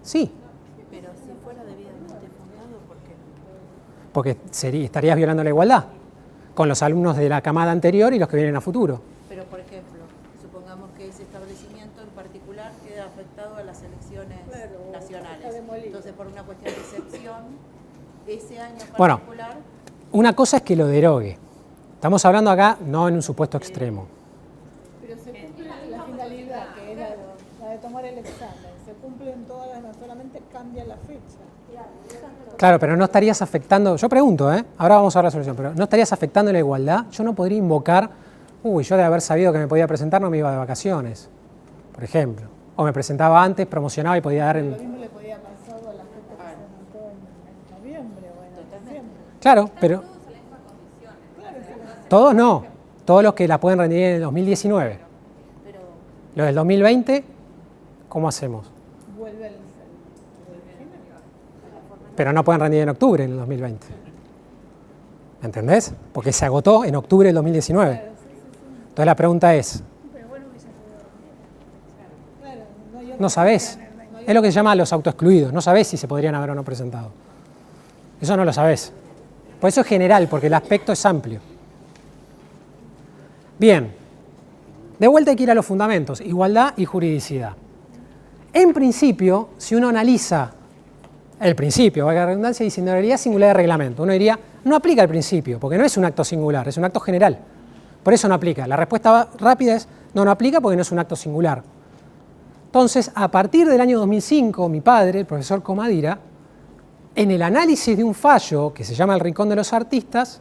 Sí.
Pero si fuera debidamente fundado, ¿por qué no?
Porque estarías violando la igualdad con los alumnos de la camada anterior y los que vienen a futuro.
Pero, por ejemplo, supongamos particular queda afectado a las elecciones nacionales. Entonces, por una cuestión de excepción, ese año
Bueno,
particular...
una cosa es que lo derogue. Estamos hablando acá no en un supuesto extremo.
Pero se cumple la finalidad, que era la de tomar el examen. Se cumplen todas las, no solamente cambia la fecha.
Claro, pero no estarías afectando, yo pregunto, ahora vamos a ver la solución, pero no estarías afectando la igualdad. Yo no podría invocar, yo de haber sabido que me podía presentar no me iba de vacaciones, por ejemplo. O me presentaba antes, promocionaba y podía dar en...
Lo mismo le podía pasar a la gente que se anotó en noviembre o en diciembre.
Claro, pero... Todos no, todos los que la pueden rendir en el 2019. Los del 2020, ¿cómo hacemos?
Vuelve el
Pero no pueden rendir en octubre en el 2020. ¿Entendés? Porque se agotó en octubre del 2019. Entonces la pregunta es, no sabés. Es lo que se llama los autoexcluidos. No sabés si se podrían haber o no presentado. Eso no lo sabés. Por eso es general, porque el aspecto es amplio. Bien. De vuelta hay que ir a los fundamentos. Igualdad y juridicidad. En principio, si uno analiza el principio, valga la redundancia, dice indivisibilidad singular de reglamento. Uno diría, no aplica el principio, porque no es un acto singular, es un acto general. Por eso no aplica. La respuesta rápida es, no aplica porque no es un acto singular. Entonces, a partir del año 2005, mi padre, el profesor Comadira, en el análisis de un fallo que se llama El Rincón de los Artistas,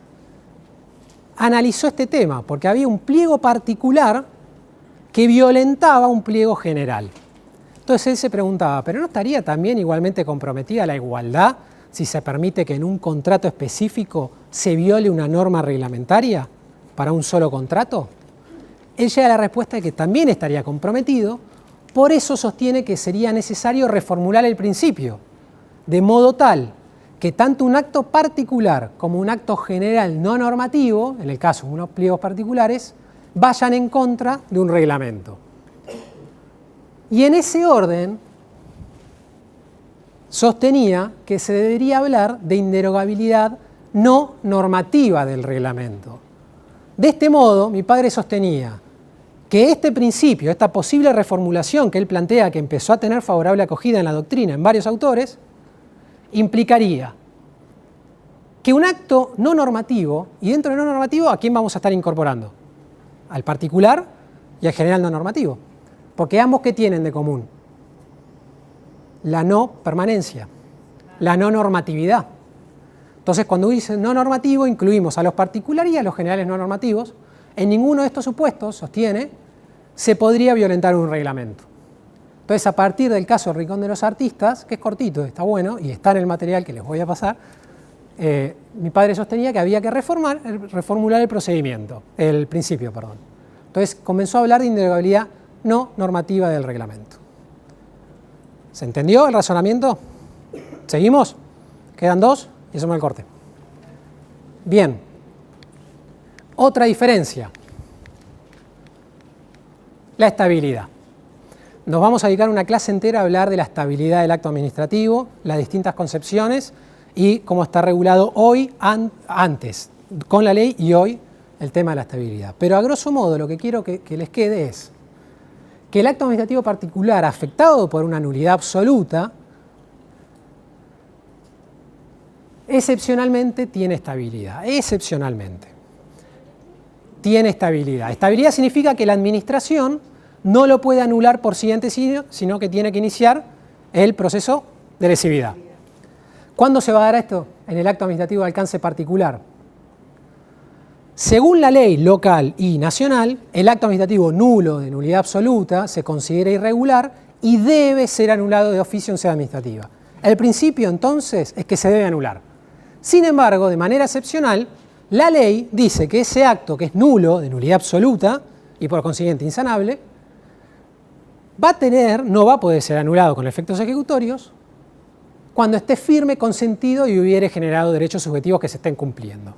analizó este tema, porque había un pliego particular que violentaba un pliego general. Entonces él se preguntaba, ¿pero no estaría también igualmente comprometida la igualdad si se permite que en un contrato específico se viole una norma reglamentaria para un solo contrato? Él llega a la respuesta de que también estaría comprometido, por eso sostiene que sería necesario reformular el principio, de modo tal que tanto un acto particular como un acto general no normativo, en el caso de unos pliegos particulares, vayan en contra de un reglamento. Y en ese orden sostenía que se debería hablar de inderogabilidad no normativa del reglamento. De este modo, mi padre sostenía que este principio, esta posible reformulación que él plantea, que empezó a tener favorable acogida en la doctrina en varios autores, implicaría que un acto no normativo, y dentro de no normativo, ¿a quién vamos a estar incorporando? Al particular y al general no normativo. Porque ambos, ¿qué tienen de común? La no permanencia, la no normatividad. Entonces, cuando dice no normativo, incluimos a los particulares y a los generales no normativos. En ninguno de estos supuestos, sostiene, se podría violentar un reglamento. Entonces, a partir del caso del Rincón de los Artistas, que es cortito, está bueno, y está en el material que les voy a pasar, mi padre sostenía que había que reformular el procedimiento, el principio, perdón. Entonces, comenzó a hablar de inderogabilidad no normativa del reglamento. ¿Se entendió el razonamiento? ¿Seguimos? Quedan dos y hacemos el corte. Bien. Otra diferencia. La estabilidad. Nos vamos a dedicar una clase entera a hablar de la estabilidad del acto administrativo, las distintas concepciones y cómo está regulado hoy, antes, con la ley y hoy, el tema de la estabilidad. Pero a grosso modo lo que quiero que les quede es que el acto administrativo particular afectado por una nulidad absoluta excepcionalmente tiene estabilidad, excepcionalmente. Tiene estabilidad. Estabilidad significa que la administración no lo puede anular por siguiente sino que tiene que iniciar el proceso de lesividad. ¿Cuándo se va a dar esto? En el acto administrativo de alcance particular. Según la ley local y nacional, el acto administrativo nulo de nulidad absoluta se considera irregular y debe ser anulado de oficio en sede administrativa. El principio entonces es que se debe anular. Sin embargo, de manera excepcional, la ley dice que ese acto que es nulo, de nulidad absoluta y por consiguiente insanable, no va a poder ser anulado con efectos ejecutorios cuando esté firme, consentido y hubiere generado derechos subjetivos que se estén cumpliendo.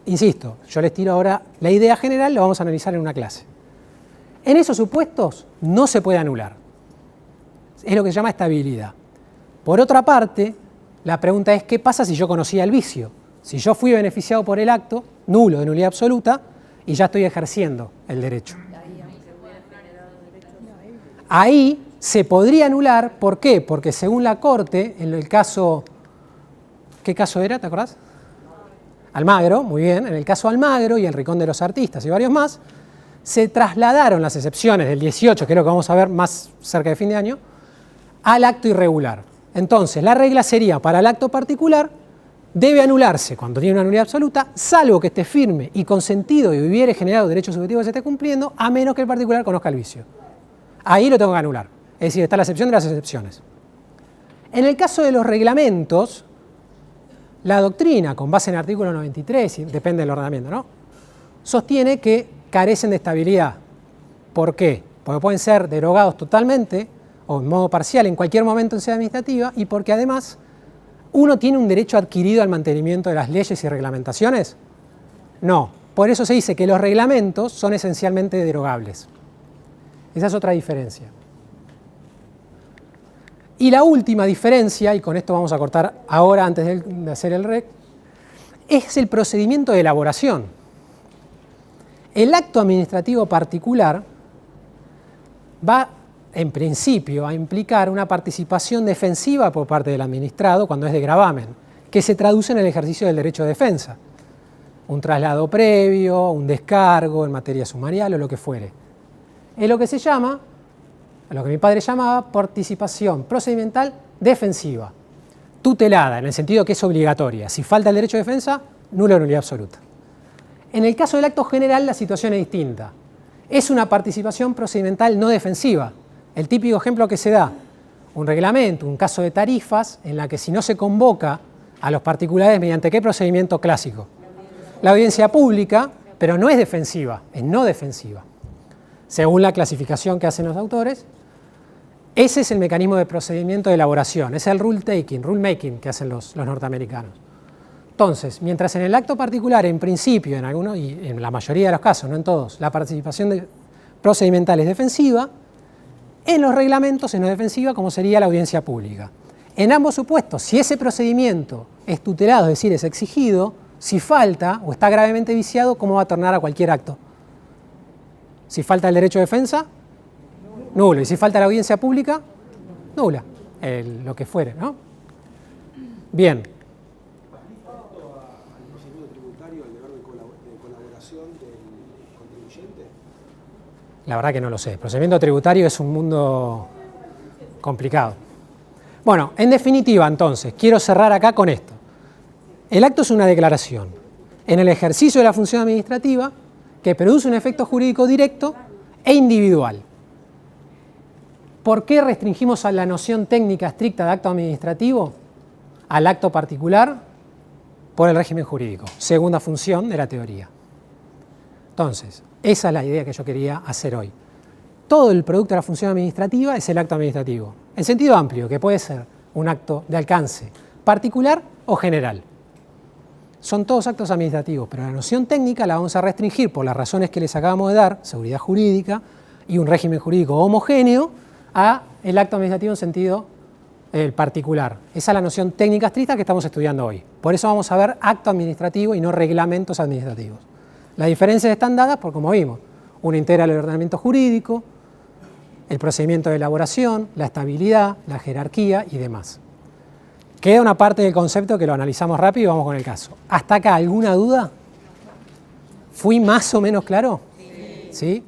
Insisto, yo les tiro ahora la idea general, lo vamos a analizar en una clase. En esos supuestos no se puede anular. Es lo que se llama estabilidad. Por otra parte, la pregunta es, ¿qué pasa si yo conocía el vicio? Si yo fui beneficiado por el acto nulo de nulidad absoluta y ya estoy ejerciendo el derecho. Ahí se podría anular. ¿Por qué? Porque según la Corte, en el caso... ¿Qué caso era? ¿Te acordás? Almagro, muy bien. En el caso Almagro y el Rincón de los Artistas y varios más, se trasladaron las excepciones del 18, que es lo que vamos a ver más cerca de fin de año, al acto irregular. Entonces, la regla sería, para el acto particular, debe anularse cuando tiene una nulidad absoluta, salvo que esté firme y consentido y hubiere generado derecho subjetivo que se esté cumpliendo, a menos que el particular conozca el vicio. Ahí lo tengo que anular. Es decir, está la excepción de las excepciones. En el caso de los reglamentos, la doctrina, con base en el artículo 93, y depende del ordenamiento, ¿no?, sostiene que carecen de estabilidad. ¿Por qué? Porque pueden ser derogados totalmente o en modo parcial en cualquier momento en sede administrativa, y porque además uno tiene un derecho adquirido al mantenimiento de las leyes y reglamentaciones. No. Por eso se dice que los reglamentos son esencialmente derogables. Esa es otra diferencia. Y la última diferencia, y con esto vamos a cortar ahora antes de hacer el REC, es el procedimiento de elaboración. El acto administrativo particular va, en principio, a implicar una participación defensiva por parte del administrado cuando es de gravamen, que se traduce en el ejercicio del derecho de defensa. Un traslado previo, un descargo en materia sumarial o lo que fuere. Es lo que se llama, lo que mi padre llamaba participación procedimental defensiva, tutelada, en el sentido que es obligatoria. Si falta el derecho de defensa, nula o nulidad absoluta. En el caso del acto general, la situación es distinta. Es una participación procedimental no defensiva. El típico ejemplo que se da, un reglamento, un caso de tarifas, en la que si no se convoca a los particulares, ¿mediante qué procedimiento clásico? La audiencia pública, pero no es defensiva, es no defensiva. Según la clasificación que hacen los autores, ese es el mecanismo de procedimiento de elaboración, es el rulemaking que hacen los norteamericanos. Entonces, mientras en el acto particular, en principio, en algunos y en la mayoría de los casos, no en todos, la participación procedimental es defensiva, en los reglamentos es no defensiva, como sería la audiencia pública. En ambos supuestos, si ese procedimiento es tutelado, es decir, es exigido, si falta o está gravemente viciado, ¿cómo va a tornar a cualquier acto? Si falta el derecho de defensa, nulo. Y si falta la audiencia pública, nula. Lo que fuere, ¿no? Bien.
¿Al procedimiento tributario, el deber de colaboración del contribuyente?
La verdad que no lo sé. El procedimiento tributario es un mundo complicado. Bueno, en definitiva, entonces, quiero cerrar acá con esto. El acto es una declaración en el ejercicio de la función administrativa que produce un efecto jurídico directo e individual. ¿Por qué restringimos a la noción técnica estricta de acto administrativo al acto particular? Por el régimen jurídico, segunda función de la teoría. Entonces, esa es la idea que yo quería hacer hoy. Todo el producto de la función administrativa es el acto administrativo, en sentido amplio, que puede ser un acto de alcance particular o general. Son todos actos administrativos, pero la noción técnica la vamos a restringir por las razones que les acabamos de dar, seguridad jurídica y un régimen jurídico homogéneo, a el acto administrativo en sentido particular. Esa es la noción técnica estricta que estamos estudiando hoy. Por eso vamos a ver acto administrativo y no reglamentos administrativos. Las diferencias están dadas por, como vimos, uno integra el ordenamiento jurídico, el procedimiento de elaboración, la estabilidad, la jerarquía y demás. Queda una parte del concepto que lo analizamos rápido y vamos con el caso. ¿Hasta acá alguna duda? ¿Fui más o menos claro? ¿Sí?